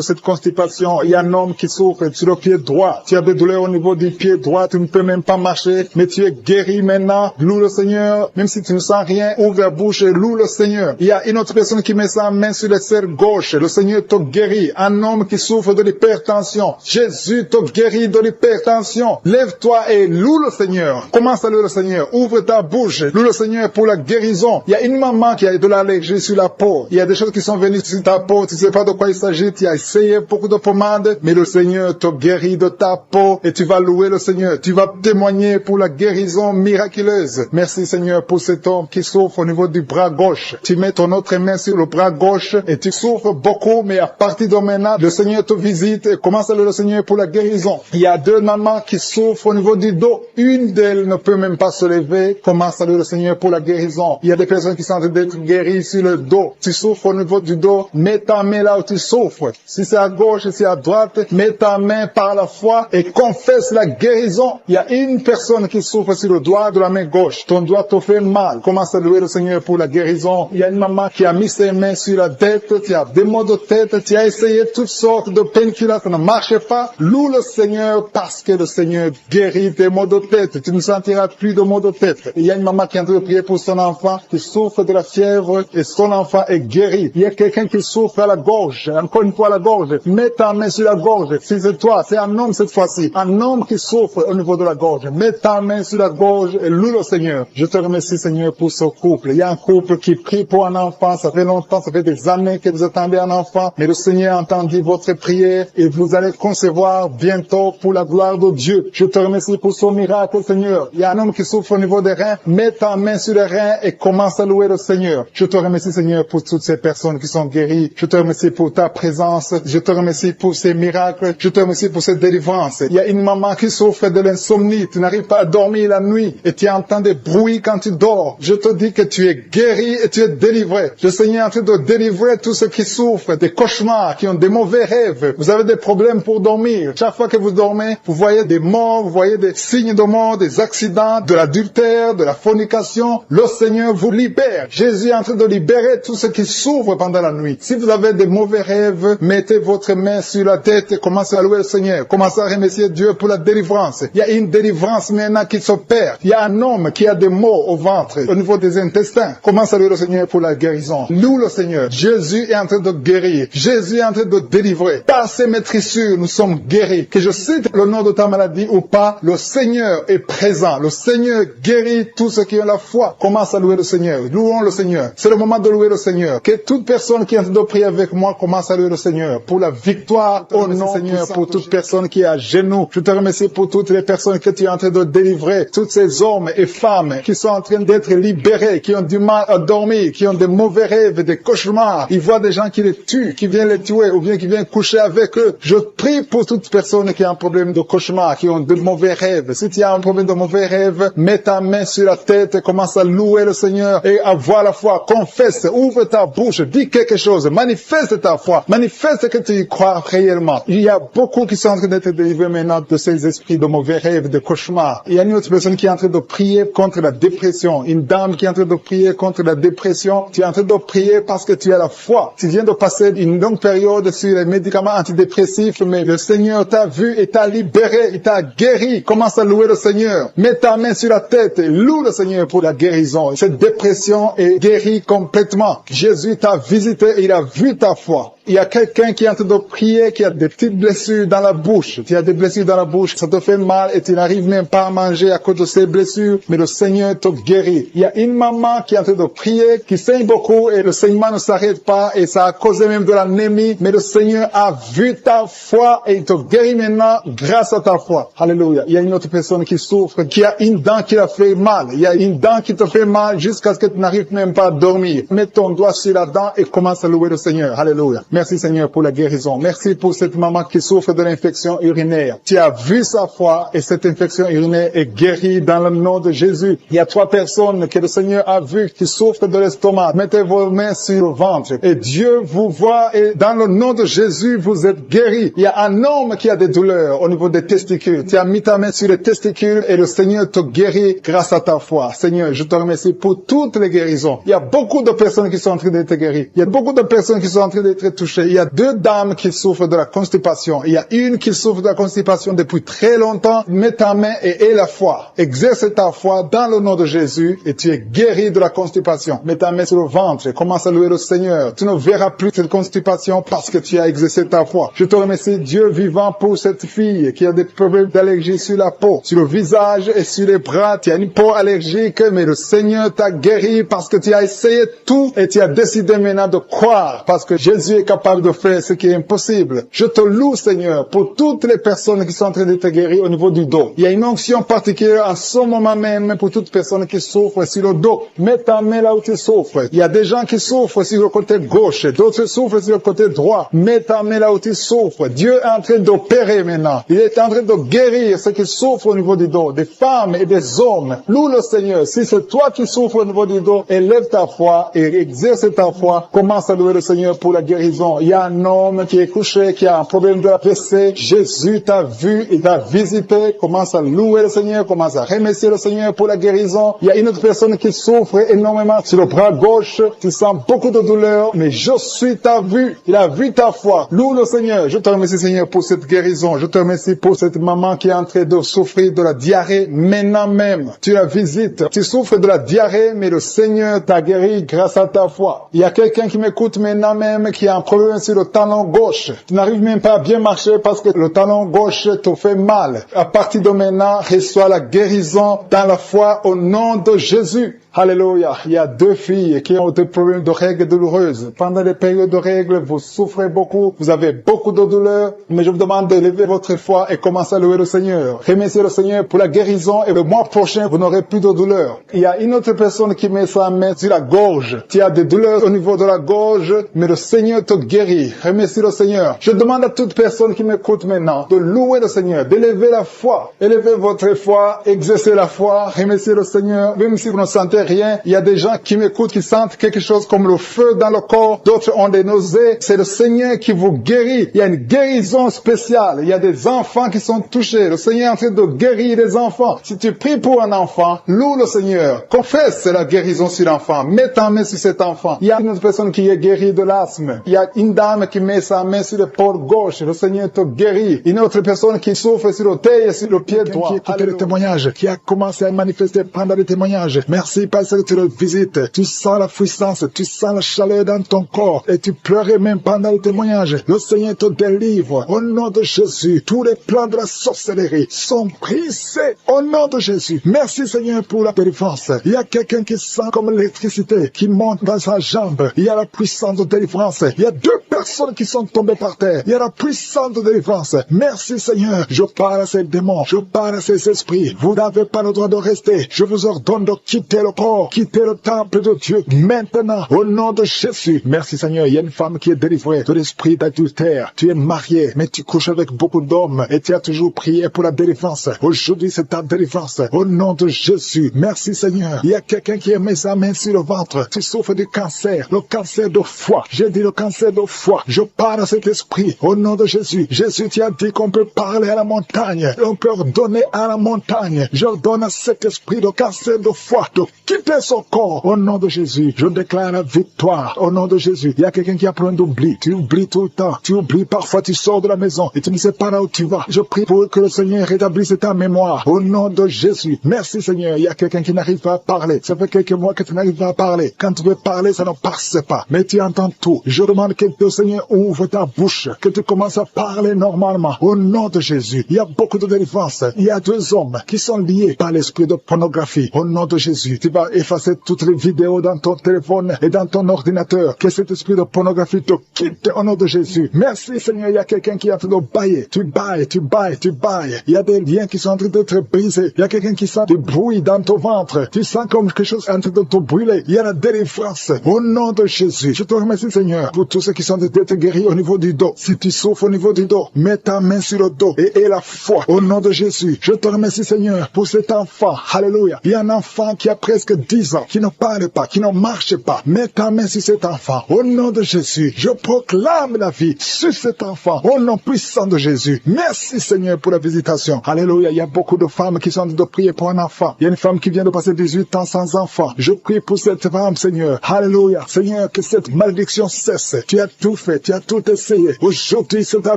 Speaker 2: cette constipation. Il y a un homme qui souffre sur le pied droit. Tu as des douleurs au niveau du pied droit, tu ne peux même pas marcher, mais tu es guéri maintenant. Loue le Seigneur, même si tu ne sens rien, ouvre la bouche et loue le Seigneur. Il y a une autre personne qui met sa main sur le serre gauche. Le Seigneur te guérit. Un homme qui souffre de l'hypertension. Jésus te guérit de l'hypertension. Lève-toi et loue le Seigneur. Commence à louer le Seigneur. Ouvre ta bouche. Loue le Seigneur pour la guérison. Il y a une maman qui a de l'allergie sur la peau. Il y a des choses qui sont venues sur ta peau. Tu ne sais pas de quoi il s'agit. Tu as essayé beaucoup de pommades, mais le Seigneur te guérit de ta peau et tu vas louer le Seigneur. Tu vas témoigner pour la guérison miraculeuse. Merci Seigneur pour cet homme qui souffre au niveau du bras gauche. Tu mets ton autre main sur le bras gauche et tu souffres beaucoup, mais à partir de maintenant, le Seigneur te visite et commence à louer le Seigneur pour la guérison. Il y a 2 mamans qui souffrent au niveau du dos. Une d'elles ne peut même pas se lever. Commence à louer le Seigneur pour la guérison. Il y a des personnes qui sont en train d'être guéries sur le dos. Tu souffres au niveau du dos. Mets ta main là où tu souffres. Si c'est à gauche, si c'est à droite, mets ta main par la foi et confesse la guérison. Il y a une personne qui souffre sur le doigt de la main gauche. Ton doigt te fait mal. Commence à louer le Seigneur pour la guérison. Il y a une maman qui a mis ses mains sur la tête. Tu as des maux de tête. Tu as essayé toutes sortes de painkillers. Ça ne marchait pas. Loue le Seigneur parce que le Seigneur guérit tes maux de tête. Tu ne sentiras plus de maux de tête. Il y a une maman qui est en train de prier pour son enfant qui souffre de la fièvre et son enfant est guéri. Il y a quelqu'un qui souffre à la gorge. Encore une fois à la gorge. Mets ta main sur la gorge. Si c'est toi, c'est un homme cette fois-ci. Un homme qui souffre au niveau de la gorge. Mets ta main sur la gorge et loue le Seigneur. Je te remercie Seigneur pour ce couple. Il y a un couple qui prie pour un enfant. Ça fait longtemps, ça fait des années que vous attendez un enfant. Mais le Seigneur a entendu votre prière et vous allez concevoir bientôt pour la gloire de Dieu. Je te remercie pour ce miracle Seigneur. Il y a un homme qui souffre au niveau des reins. Mets ta main sur les reins et commence à louer le Seigneur. Je te remercie Seigneur pour toutes ces personnes qui sont guéries. Je te remercie pour ta présence. Je te remercie pour ces miracles. Je te remercie pour cette délivrance. Il y a une maman qui souffre de l'insomnie. Tu n'arrives pas à dormir la nuit et tu entends des bruits quand tu dors. Je te dis que tu es guéri et tu es délivré. Le Seigneur est en train de délivrer tous ceux qui souffrent des cauchemars cauchemars, qui ont des mauvais rêves. Vous avez des problèmes pour dormir. Chaque fois que vous dormez, vous voyez des morts, vous voyez des signes de mort, des accidents, de l'adultère, de la fornication. Le Seigneur vous libère. Jésus est en train de libérer tous ceux qui souffrent pendant la nuit. Si vous avez des mauvais rêves, mettez votre main sur la tête et commencez à louer le Seigneur. Commencez à remercier Dieu pour la délivrance. Il y a une délivrance maintenant qui s'opère. Il y a un homme qui a des maux au ventre, au niveau des intestins. Commencez à louer le Seigneur pour la guérison. Loue le Seigneur. Jésus est en train de guérir. Jésus est en train de délivrer. Par ses maîtrissures, nous sommes guéris. Que je cite le nom de ta maladie ou pas, le Seigneur est présent. Le Seigneur guérit tous ceux qui ont la foi. Commence à louer le Seigneur. Louons le Seigneur. C'est le moment de louer le Seigneur. Que toute personne qui est en train de prier avec moi commence à louer le Seigneur. Pour la victoire au nom du Seigneur, pour toute personne qui est à genoux. Je te remercie pour toutes les personnes que tu es en train de délivrer. Tous ces hommes et femmes qui sont en train d'être libérés, qui ont du mal à dormir, qui ont des mauvais rêves, des cauchemars. Ils voient des gens qui les tuent, qui viennent les tuer ou bien qui viennent coucher avec eux. Je prie pour toute personne qui a un problème de cauchemar, qui ont de mauvais rêves. Si tu as un problème de mauvais rêves, mets ta main sur la tête et commence à louer le Seigneur et avoir la foi. Confesse, ouvre ta bouche, dis quelque chose, manifeste ta foi, manifeste que tu y crois réellement. Il y a beaucoup qui sont en train d'être délivrés maintenant de ces esprits de mauvais rêves, de cauchemars. Il y a une autre personne qui est en train de prier contre la dépression. Une dame qui est en train de prier contre la dépression. Tu es en train de prier parce que tu as la foi. Tu viens de passer une longue période sur les médicaments antidépressifs, mais le Seigneur t'a vu et t'a libéré, il t'a guéri. Commence à louer le Seigneur. Mets ta main sur la tête et loue le Seigneur pour la guérison. Cette dépression est guérie complètement. Jésus t'a visité et il a vu ta foi. Il y a quelqu'un qui est en train de prier, qui a des petites blessures dans la bouche. Tu as des blessures dans la bouche, ça te fait mal et tu n'arrives même pas à manger à cause de ces blessures, mais le Seigneur te guérit. Il y a une maman qui est en train de prier, qui saigne beaucoup et le saignement ne s'arrête pas et ça a causé même de l'anémie, mais le Seigneur a vu ta foi et il te guérit maintenant grâce à ta foi. Alléluia. Il y a une autre personne qui souffre, qui a une dent qui l'a fait mal. Il y a une dent qui te fait mal jusqu'à ce que tu n'arrives même pas à dormir. Mets ton doigt sur la dent et commence à louer le Seigneur. Alléluia. Merci Seigneur pour la guérison. Merci pour cette maman qui souffre de l'infection urinaire. Tu as vu sa foi et cette infection urinaire est guérie dans le nom de Jésus. Il y a 3 personnes que le Seigneur a vues qui souffrent de l'estomac. Mettez vos mains sur le ventre et Dieu vous voit et dans le nom de Jésus vous êtes guéris. Il y a un homme qui a des douleurs au niveau des testicules. Tu as mis ta main sur les testicules et le Seigneur te guérit grâce à ta foi. Seigneur, je te remercie pour toutes les guérisons. Il y a beaucoup de personnes qui sont en train d'être guéries. Il y a beaucoup de personnes qui sont en train d'être touchées. Il y a 2 dames qui souffrent de la constipation. Il y a une qui souffre de la constipation depuis très longtemps. Mets ta main et aie la foi. Exerce ta foi dans le nom de Jésus et tu es guéri de la constipation. Mets ta main sur le ventre et commence à louer le Seigneur. Tu ne verras plus cette constipation parce que tu as exercé ta foi. Je te remercie Dieu vivant pour cette fille qui a des problèmes d'allergie sur la peau, sur le visage et sur les bras. Tu as une peau allergique, mais le Seigneur t'a guéri parce que tu as essayé tout et tu as décidé maintenant de croire parce que Jésus est capable de faire ce qui est impossible. Je te loue, Seigneur, pour toutes les personnes qui sont en train d'être guéries au niveau du dos. Il y a une onction particulière en ce moment même pour toutes personnes qui souffrent sur le dos. Mets ta main là où tu souffres. Il y a des gens qui souffrent sur le côté gauche, d'autres souffrent sur le côté droit. Mets ta main là où tu souffres. Dieu est en train d'opérer maintenant. Il est en train de guérir ceux qui souffrent au niveau du dos, des femmes et des hommes. Loue le Seigneur. Si c'est toi qui souffres au niveau du dos, élève ta foi et exerce ta foi. Commence à louer le Seigneur pour la guérison. Il y a un homme qui est couché, qui a un problème de la PC. Jésus t'a vu, il t'a visité. Commence à louer le Seigneur, commence à remercier le Seigneur pour la guérison. Il y a une autre personne qui souffre énormément sur le bras gauche. Tu sens beaucoup de douleur, mais je suis ta vue. Il a vu ta foi. Loue le Seigneur. Je te remercie, Seigneur, pour cette guérison. Je te remercie pour cette maman qui est en train de souffrir de la diarrhée maintenant même. Tu la visites. Tu souffres de la diarrhée, mais le Seigneur t'a guéri grâce à ta foi. Il y a quelqu'un qui m'écoute maintenant même qui a un problème sur le talon gauche. Tu n'arrives même pas à bien marcher parce que le talon gauche te fait mal. À partir de maintenant, reçois la guérison dans la foi au nom de Jésus. Alléluia. Il y a 2 filles qui ont des problèmes de règles douloureuses. Pendant les périodes de règles, vous souffrez beaucoup, vous avez beaucoup de douleurs, mais je vous demande de lever votre foi et commencer à louer le Seigneur. Remerciez le Seigneur pour la guérison et le mois prochain, vous n'aurez plus de douleurs. Il y a une autre personne qui met sa main sur la gorge. Tu as des douleurs au niveau de la gorge, mais le Seigneur te guérit. Remercie le Seigneur. Je demande à toute personne qui m'écoute maintenant de louer le Seigneur, d'élever la foi. Élevez votre foi, exercez la foi, remerciez le Seigneur, même si vous ne sentez rien. Il y a des gens qui m'écoutent, qui sentent quelque chose comme le feu dans le corps. D'autres ont des nausées. posez, c'est le Seigneur qui vous guérit. Il y a une guérison spéciale. Il y a des enfants qui sont touchés. Le Seigneur est en train de guérir les enfants. Si tu pries pour un enfant, loue le Seigneur. Confesse la guérison sur l'enfant. Mets ta main sur cet enfant. Il y a une autre personne qui est guérie de l'asthme. Il y a une dame qui met sa main sur l'épaule gauche. Le Seigneur te guérit. Une autre personne qui souffre sur l'orteil et sur le pied droit. Qui écoute le témoignage, qui a commencé à manifester pendant le témoignage. Merci parce que tu le visites. Tu sens la puissance, tu sens la chaleur dans ton corps et tu pleurais même pendant le témoignage. Le Seigneur te délivre. Au nom de Jésus, tous les plans de la sorcellerie sont brisés. Au nom de Jésus. Merci Seigneur pour la délivrance. Il y a quelqu'un qui sent comme l'électricité qui monte dans sa jambe. Il y a la puissance de délivrance. Il y a 2 personnes qui sont tombées par terre. Il y a la puissance de délivrance. Merci Seigneur. Je parle à ces démons. Je parle à ces esprits. Vous n'avez pas le droit de rester. Je vous ordonne de quitter le corps, quitter le temple de Dieu maintenant, au nom de Jésus. Merci Seigneur. Il y a une femme qui est délivrée de l'esprit d'adultère. Tu es marié, mais tu couches avec beaucoup d'hommes et tu as toujours prié pour la délivrance. Aujourd'hui, c'est ta délivrance. Au nom de Jésus. Merci Seigneur. Il y a quelqu'un qui a mis sa main sur le ventre. Tu souffres du cancer, le cancer de foie. J'ai dit le cancer de foie. Je parle à cet esprit. Au nom de Jésus. Jésus, tu as dit qu'on peut parler à la montagne. On peut ordonner à la montagne. J'ordonne à cet esprit de cancer de foie de quitter son corps. Au nom de Jésus. Je déclare la victoire. Au nom de Jésus. Il y a quelqu'un qui a plein d'oubli. Tu oublies tout le temps. Tu oublies parfois, tu sors de la maison et tu ne sais pas là où tu vas. Je prie pour que le Seigneur rétablisse ta mémoire. Au nom de Jésus. Merci Seigneur. Il y a quelqu'un qui n'arrive pas à parler. Ça fait quelques mois que tu n'arrives pas à parler. Quand tu veux parler, ça ne passe pas. Mais tu entends tout. Je demande que le Seigneur ouvre ta bouche. Que tu commences à parler normalement. Au nom de Jésus. Il y a beaucoup de délivrance. Il y a 2 hommes qui sont liés par l'esprit de pornographie. Au nom de Jésus. Tu vas effacer toutes les vidéos dans ton téléphone et dans ton ordinateur. Que cet esprit de pornographie te quitte au nom de Jésus. Merci Seigneur. Il y a quelqu'un qui est en train de bailler. Tu bailles, tu bailles, tu bailles. Il y a des liens qui sont en train d'être brisés. Il y a quelqu'un qui sent du bruit dans ton ventre. Tu sens comme quelque chose en train de te brûler. Il y a la délivrance. Au nom de Jésus. Je te remercie Seigneur pour tous ceux qui sont d'être guéris au niveau du dos. Si tu souffres au niveau du dos, mets ta main sur le dos et aie la foi. Au nom de Jésus. Je te remercie Seigneur pour cet enfant. Alléluia. Il y a un enfant qui a presque 10 ans, qui ne parle pas, qui ne marche pas. Mets ta main sur cet enfant. Au nom de Jésus. Je proclame la vie sur cet enfant. Au nom puissant de Jésus. Merci Seigneur pour la visitation. Alléluia. Il y a beaucoup de femmes qui sont en train de prier pour un enfant. Il y a une femme qui vient de passer 18 ans sans enfant. Je prie pour cette femme Seigneur. Alléluia. Seigneur, que cette malédiction cesse. Tu as tout fait. Tu as tout essayé. Aujourd'hui, c'est ta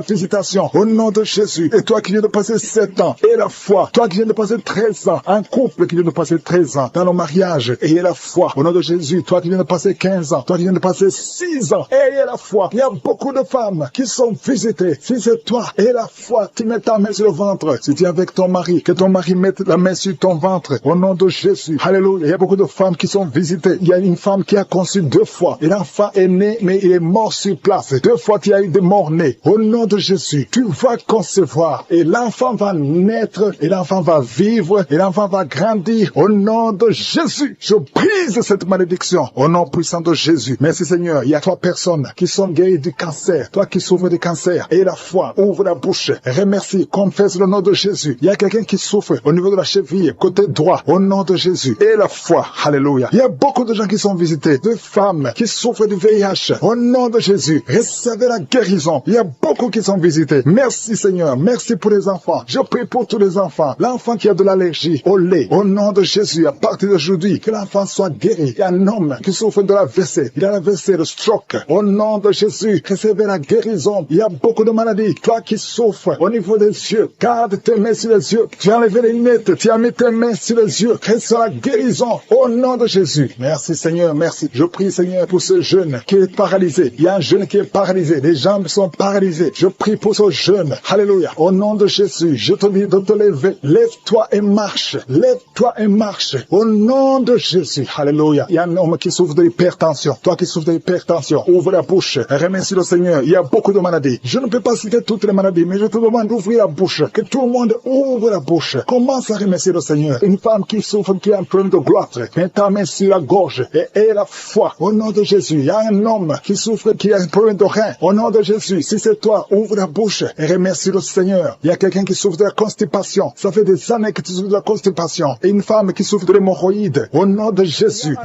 Speaker 2: visitation. Au nom de Jésus. Et toi qui viens de passer 7 ans. Et la foi. Toi qui viens de passer 13 ans. Un couple qui vient de passer 13 ans dans le mariage. Et la foi. Au nom de Jésus. Toi qui viens de passer 15 ans. Toi qui viens de passer 6 ans. Et la foi. Il y a beaucoup de femmes qui sont visitées. Si c'est toi et la foi, tu mets ta main sur le ventre. Si tu es avec ton mari, que ton mari mette la main sur ton ventre. Au nom de Jésus. Alléluia. Il y a beaucoup de femmes qui sont visitées. Il y a une femme qui a conçu 2 fois. Et l'enfant est né, mais il est mort sur place. 2 fois, tu as eu des morts nés. Au nom de Jésus, tu vas concevoir. Et l'enfant va naître. Et l'enfant va vivre. Et l'enfant va grandir. Au nom de Jésus, je brise cette malédiction. Au nom puissant de Jésus. Merci Seigneur. Il y a 3 personnes qui sont guéries du cancer. Toi qui souffres du cancer. Et la foi. Ouvre la bouche. Remercie. Confesse le nom de Jésus. Il y a quelqu'un qui souffre au niveau de la cheville, côté droit. Au nom de Jésus. Et la foi. Alléluia. Il y a beaucoup de gens qui sont visités. De femmes qui souffrent du VIH. Au nom de Jésus. Recevez la guérison. Il y a beaucoup qui sont visités. Merci Seigneur. Merci pour les enfants. Je prie pour tous les enfants. L'enfant qui a de l'allergie au lait. Au nom de Jésus. À partir d'aujourd'hui, que l'enfant soit guéri. Il y a un homme qui souffre de la WC. Il a la WC, le stroke. Au nom de Jésus. Recevez la guérison. Il y a beaucoup de maladies. Toi qui souffres au niveau des yeux. Garde tes mains sur les yeux. Tu as enlevé les lunettes. Tu as mis tes mains sur les yeux. Reçois la guérison. Au nom de Jésus. Merci Seigneur. Merci. Je prie Seigneur pour ce jeune qui est paralysé. Il y a un jeune qui est paralysé. Les jambes sont paralysées. Je prie pour ce jeune. Alléluia. Au nom de Jésus. Je te dis de te lever. Lève-toi et marche. Lève-toi et marche. Au nom de Jésus. Alléluia. Il y a un homme qui souffre de l'hypertension. Toi qui souffres de l'hypertension. Ouvre la bouche. Remercie le Seigneur. Il y a beaucoup de maladies. Je ne peux pas citer toutes les maladies, mais je te demande d'ouvrir la bouche. Que tout le monde ouvre la bouche. Commence à remercier le Seigneur. Une femme qui souffre, qui a un problème de gloître. Mets ta main sur la gorge et aie la foi. Au nom de Jésus. Il y a un homme qui souffre, qui a un problème de rein. Au nom de Jésus. Si c'est toi, ouvre la bouche et remercie le Seigneur. Il y a quelqu'un qui souffre de la constipation. Ça fait des années que tu souffres de la constipation. Et une femme qui souffre de l'hémorroïde. Au nom de Jésus,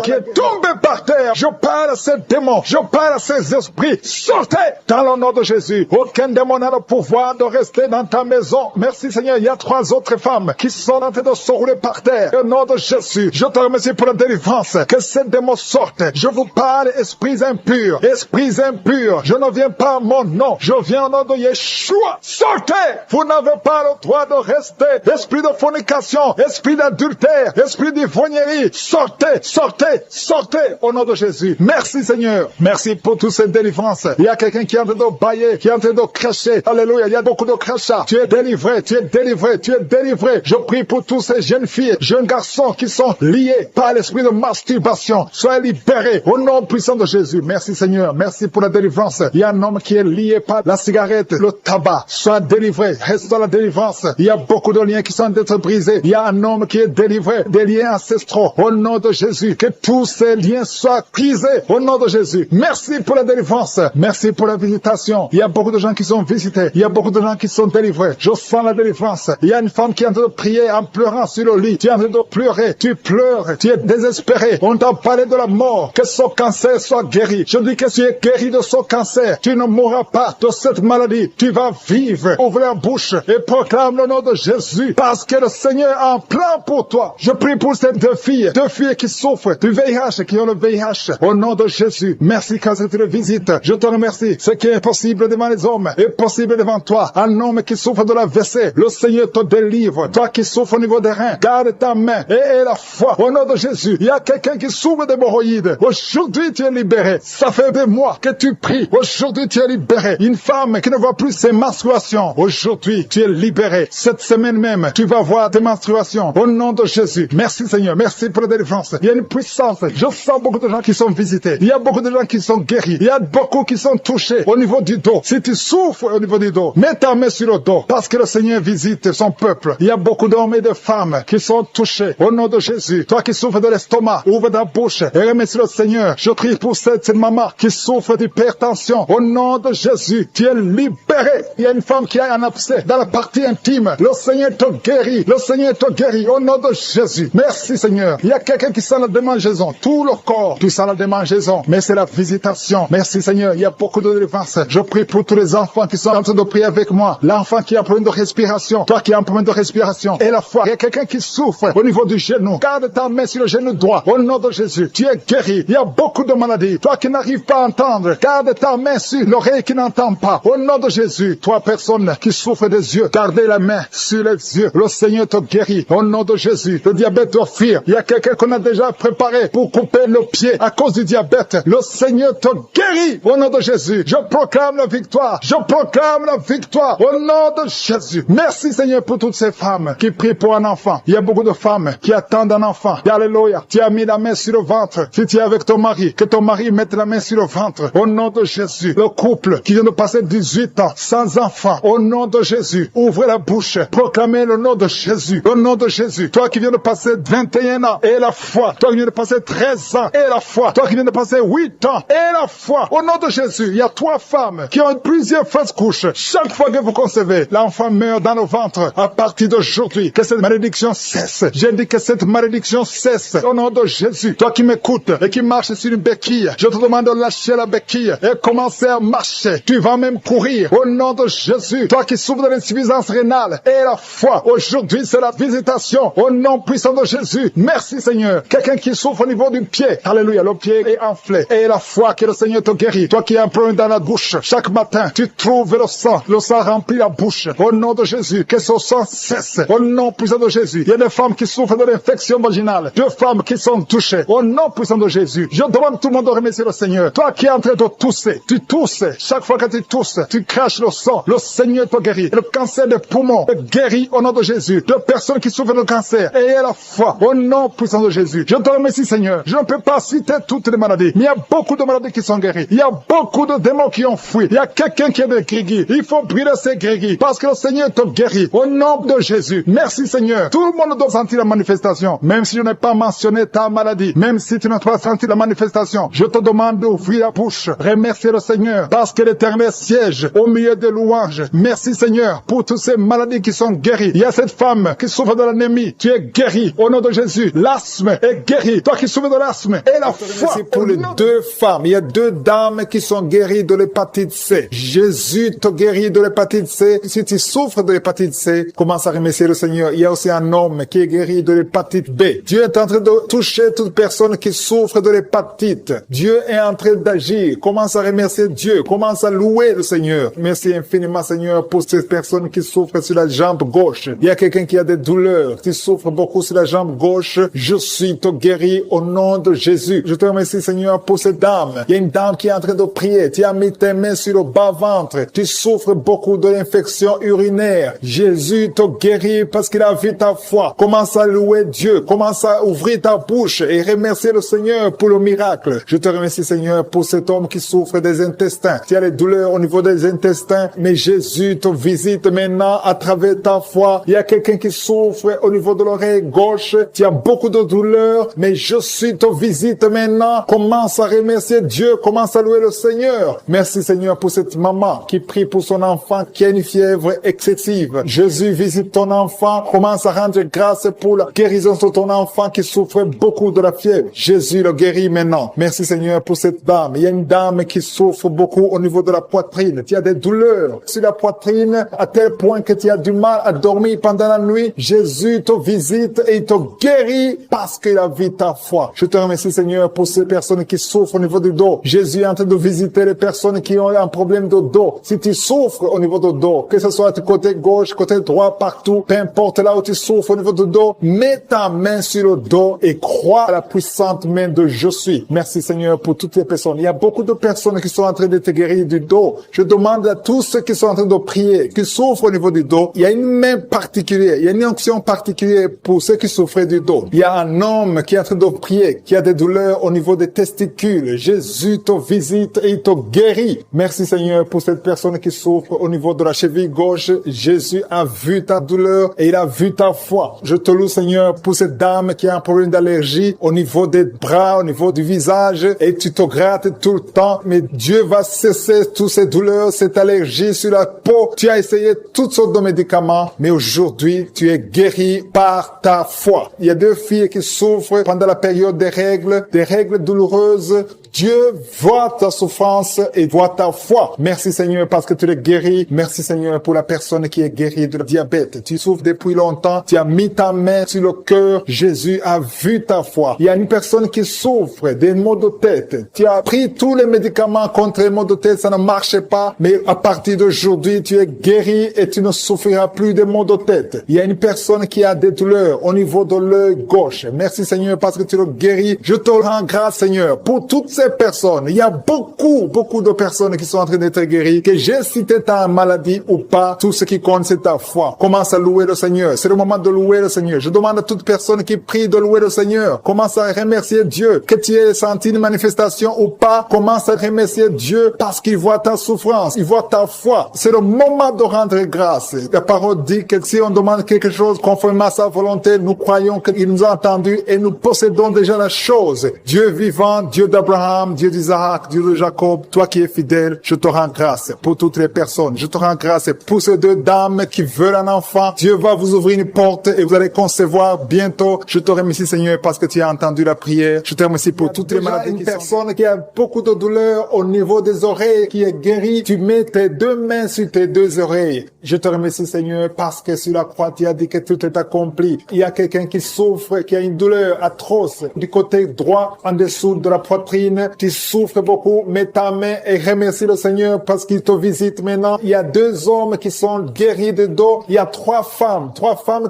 Speaker 2: qui est tombé par terre, je parle à ces démons, je parle à ces esprits, sortez dans le nom de Jésus. Aucun démon n'a le pouvoir de rester dans ta maison. Merci Seigneur, il y a 3 autres femmes qui sont en train de se rouler par terre. Au nom de Jésus, je te remercie pour la délivrance, que ces démons sortent. Je vous parle, esprits impurs, je ne viens pas à mon nom, je viens au nom de Yeshua. Sortez, vous n'avez pas le droit de rester. Esprit de fornication, esprit d'adultère, esprit d'ivrognerie, sortez, sortez, sortez au nom de Jésus. Merci Seigneur, merci pour toutes ces délivrances. Il y a quelqu'un qui est en train de bailler, qui est en train de cracher. Alléluia, il y a beaucoup de crachats. Tu es délivré, tu es délivré, tu es délivré. Je prie pour tous ces jeunes filles, jeunes garçons qui sont liés par l'esprit de masturbation. Soyez libérés au nom puissant de Jésus. Merci Seigneur, merci pour la délivrance. Il y a un homme qui est lié par la cigarette, le tabac. Sois délivré, reste dans la délivrance. Il y a beaucoup de liens qui sont d'être brisés. Il y a un homme qui est délivré des liens ancestraux. Au nom de Jésus, que tous ces liens soient brisés. Au nom de Jésus. Merci pour la délivrance. Merci pour la visitation. Il y a beaucoup de gens qui sont visités. Il y a beaucoup de gens qui sont délivrés. Je sens la délivrance. Il y a une femme qui est en train de prier en pleurant sur le lit. Tu es en train de pleurer. Tu pleures. Tu es désespéré. On t'a parlé de la mort. Que son cancer soit guéri. Je dis que tu es guéri de son cancer. Tu ne mourras pas de cette maladie. Tu vas vivre. Ouvre la bouche et proclame le nom de Jésus. Parce que le Seigneur a un plan pour toi. Je prie pour ces deux filles qui souffrent du VIH, qui ont le VIH. Au nom de Jésus. Merci quand tu le visites. Je te remercie. Ce qui est impossible devant les hommes est possible devant toi. Un homme qui souffre de la WC, le Seigneur te délivre. Toi qui souffres au niveau des reins, garde ta main et la foi. Au nom de Jésus. Il y a quelqu'un qui souffre d'hémorroïdes. Aujourd'hui, tu es libéré. Ça fait des mois que tu pries. Aujourd'hui, tu es libéré. Une femme qui ne voit plus ses menstruations. Aujourd'hui, tu es libéré. Cette semaine même, tu vas voir tes menstruations. Au nom de Jésus. Merci Seigneur. Merci pour la délivrance. Il y a une puissance. Je sens beaucoup de gens qui sont visités. Il y a beaucoup de gens qui sont guéris. Il y a beaucoup qui sont touchés au niveau du dos. Si tu souffres au niveau du dos, mets ta main sur le dos. Parce que le Seigneur visite son peuple. Il y a beaucoup d'hommes et de femmes qui sont touchés. Au nom de Jésus. Toi qui souffres de l'estomac, ouvre ta bouche et remercie le Seigneur. Je prie pour cette maman qui souffre d'hypertension. Au nom de Jésus, tu es libéré. Il y a une femme qui a un abcès dans la partie intime. Le Seigneur te guérit. Le Seigneur te guérit. Au nom de Jésus. Merci Seigneur. Il y a quelqu'un qui sent la démangeaison. Tout le corps, tu sens la démangeaison. Mais c'est la visitation. Merci Seigneur. Il y a beaucoup de délivrance. Je prie pour tous les enfants qui sont en train de prier avec moi. L'enfant qui a un problème de respiration. Toi qui as un problème de respiration. Et la foi. Il y a quelqu'un qui souffre au niveau du genou. Garde ta main sur le genou droit. Au nom de Jésus. Tu es guéri. Il y a beaucoup de maladies. Toi qui n'arrives pas à entendre. Garde ta main sur l'oreille qui n'entend pas. Au nom de Jésus. Toi personne qui souffre des yeux. Gardez la main sur les yeux. Le Seigneur te guérit. Au nom de Jésus. Le diabète doit fuir. Il y a quelqu'un qu'on a déjà préparé pour couper le pied à cause du diabète. Le Seigneur te guérit. Au nom de Jésus. Je proclame la victoire. Je proclame la victoire. Au nom de Jésus. Merci Seigneur pour toutes ces femmes qui prient pour un enfant. Il y a beaucoup de femmes qui attendent un enfant. Alléluia. Tu as mis la main sur le ventre. Si tu es avec ton mari, que ton mari mette la main sur le ventre. Au nom de Jésus. Le couple qui vient de passer 18 ans sans enfant. Au nom de Jésus. Ouvrez la bouche. Proclamez le nom de Jésus. Le nom de Jésus. Toi qui viens de passer 21 ans et la foi. Toi qui viens de passer 13 ans et la foi. Toi qui viens de passer 8 ans et la foi. Au nom de Jésus. Il y a 3 femmes qui ont plusieurs fausses couches. Chaque fois que vous concevez, l'enfant meurt dans le ventre. À partir d'aujourd'hui, que cette malédiction cesse. J'ai dit que cette malédiction cesse. Au nom de Jésus. Toi qui m'écoutes et qui marches sur une béquille, je te demande de lâcher la béquille et commencer à marcher. Tu vas même courir. Au nom de Jésus. Toi qui souffres de l'insuffisance rénale et la foi. Aujourd'hui, c'est la visitation. Au nom puissant de Jésus. Merci Seigneur. Quelqu'un qui souffre au niveau du pied. Alléluia. Le pied est enflé. Et la foi que le Seigneur te guérit. Toi qui as un problème dans la bouche. Chaque matin, tu trouves le sang. Le sang remplit la bouche. Au nom de Jésus. Que ce sang cesse. Au nom puissant de Jésus. Il y a des femmes qui souffrent de l'infection vaginale. 2 femmes qui sont touchées. Au nom puissant de Jésus. Je demande tout le monde de remercier le Seigneur. Toi qui es en train de tousser. Tu tousses. Chaque fois que tu tousses, tu craches le sang. Le Seigneur te guérit. Le cancer des poumons est guéri au nom de Jésus. 2 personnes qui souffrent de cancer. Ayez la foi. Au nom puissant de Jésus. Je te remercie Seigneur. Je ne peux pas citer toutes les maladies. Mais il y a beaucoup de maladies qui sont guéries. Il y a beaucoup de démons qui ont fui. Il y a quelqu'un qui est des grégis. Il faut brûler ces grégis. Parce que le Seigneur te guérit. Au nom de Jésus. Merci Seigneur. Tout le monde doit sentir la manifestation. Même si je n'ai pas mentionné ta maladie. Même si tu n'as pas senti la manifestation. Je te demande d'ouvrir la bouche. Remercier le Seigneur. Parce que l'Éternel siège au milieu des louanges. Merci Seigneur pour toutes ces maladies qui sont guéries. Il y a cette femme qui souffre de l'anémie. Tu es guérie. Au nom de Jésus. Jésus, l'asthme est guéri. Toi qui souffres de l'asthme, et la foi.
Speaker 3: Merci pour les deux femmes. Il y a deux dames qui sont guéries de l'hépatite C. Jésus te guérit de l'hépatite C. Si tu souffres de l'hépatite C, commence à remercier le Seigneur. Il y a aussi un homme qui est guéri de l'hépatite B. Dieu est en train de toucher toute personne qui souffre de l'hépatite. Dieu est en train d'agir. Commence à remercier Dieu. Commence à louer le Seigneur. Merci infiniment, Seigneur, pour ces personnes qui souffrent sur la jambe gauche. Il y a quelqu'un qui a des douleurs, qui souffre beaucoup sur la jambe gauche. Je suis te guéri au nom de Jésus. Je te remercie, Seigneur, pour cette dame. Il y a une dame qui est en train de prier. Tu as mis tes mains sur le bas-ventre. Tu souffres beaucoup de l'infection urinaire. Jésus te guérit parce qu'il a vu ta foi. Commence à louer Dieu. Commence à ouvrir ta bouche et remercier le Seigneur pour le miracle. Je te remercie, Seigneur, pour cet homme qui souffre des intestins. Tu as les douleurs au niveau des intestins, mais Jésus te visite maintenant à travers ta foi. Il y a quelqu'un qui souffre au niveau de l'oreille gauche. Tu as beaucoup de douleurs, mais je suis te visite maintenant. Commence à remercier Dieu. Commence à louer le Seigneur. Merci, Seigneur, pour cette maman qui prie pour son enfant qui a une fièvre excessive. Jésus visite ton enfant. Commence à rendre grâce pour la guérison de ton enfant qui souffre beaucoup de la fièvre. Jésus le guérit maintenant. Merci, Seigneur, pour cette dame. Il y a une dame qui souffre beaucoup au niveau de la poitrine. Tu as des douleurs sur la poitrine à tel point que tu as du mal à dormir pendant la nuit. Jésus te visite et il te guérit parce qu'il a vu ta foi. Je te remercie, Seigneur, pour ces personnes qui souffrent au niveau du dos. Jésus est en train de visiter les personnes qui ont un problème de dos. Si tu souffres au niveau du dos, que ce soit du côté gauche, côté droit, partout, peu importe là où tu souffres au niveau du dos, mets ta main sur le dos et crois à la puissante main de Je suis. Merci, Seigneur, pour toutes les personnes. Il y a beaucoup de personnes qui sont en train de te guérir du dos. Je demande à tous ceux qui sont en train de prier, qui souffrent au niveau du dos, il y a une main particulière, il y a une onction particulière pour ceux qui souffrent du dos. Il y a un homme qui est en train de prier, qui a des douleurs au niveau des testicules. Jésus te visite et il te guérit. Merci, Seigneur, pour cette personne qui souffre au niveau de la cheville gauche. Jésus a vu ta douleur et il a vu ta foi. Je te loue, Seigneur, pour cette dame qui a un problème d'allergie au niveau des bras, au niveau du visage, et tu te grattes tout le temps, mais Dieu va cesser toutes ces douleurs, cette allergie sur la peau. Tu as essayé toutes sortes de médicaments, mais aujourd'hui, tu es guéri par ta foi. Il y a deux filles qui souffrent pendant la période des règles douloureuses. Dieu voit ta souffrance et voit ta foi. Merci, Seigneur, parce que tu es guéri. Merci, Seigneur, pour la personne qui est guérie de diabète. Tu souffres depuis longtemps. Tu as mis ta main sur le cœur. Jésus a vu ta foi. Il y a une personne qui souffre des maux de tête. Tu as pris tous les médicaments contre les maux de tête. Ça ne marchait pas. Mais à partir d'aujourd'hui, tu es guéri et tu ne souffriras plus des maux de tête. Il y a une personne qui a des douleurs au niveau de l'œil gauche. Merci, Seigneur, parce que tu le guéris. Je te rends grâce, Seigneur, pour toutes ces personnes. Il y a beaucoup de personnes qui sont en train d'être guéries, que j'ai cité ta maladie ou pas, tout ce qui compte, c'est ta foi. Commence à louer le Seigneur. C'est le moment de louer le Seigneur. Je demande à toute personne qui prie de louer le Seigneur. Commence à remercier Dieu. Que tu aies senti une manifestation ou pas, commence à remercier Dieu parce qu'il voit ta souffrance, il voit ta foi. C'est le moment de rendre grâce. La parole dit que si on demande quelque chose conformément à sa volonté, nous croyons qu'il nous a entendus et nous possédons déjà la chose. Dieu vivant, Dieu d'Abraham, Dieu d'Isaac, Dieu de Jacob, toi qui es fidèle, je te rends grâce pour toutes les personnes. Je te rends grâce pour ces deux dames qui veulent un enfant. Dieu va vous ouvrir une porte et vous allez concevoir bientôt. Je te remercie, Seigneur, parce que tu as entendu la prière. Je te remercie pour toutes les maladies. Une personne qui a beaucoup de douleur au niveau des oreilles, qui est guérie, tu mets tes deux mains sur tes deux oreilles. Je te remercie, Seigneur, parce que sur la croix, tu as dit que tout est accompli. Il y a quelqu'un qui souffre, qui a une douleur atroce du côté droit, en dessous de la poitrine. Tu souffres beaucoup, mets ta main et remercie le Seigneur parce qu'il te visite maintenant. Il y a deux hommes qui sont guéris de dos. Il y a trois femmes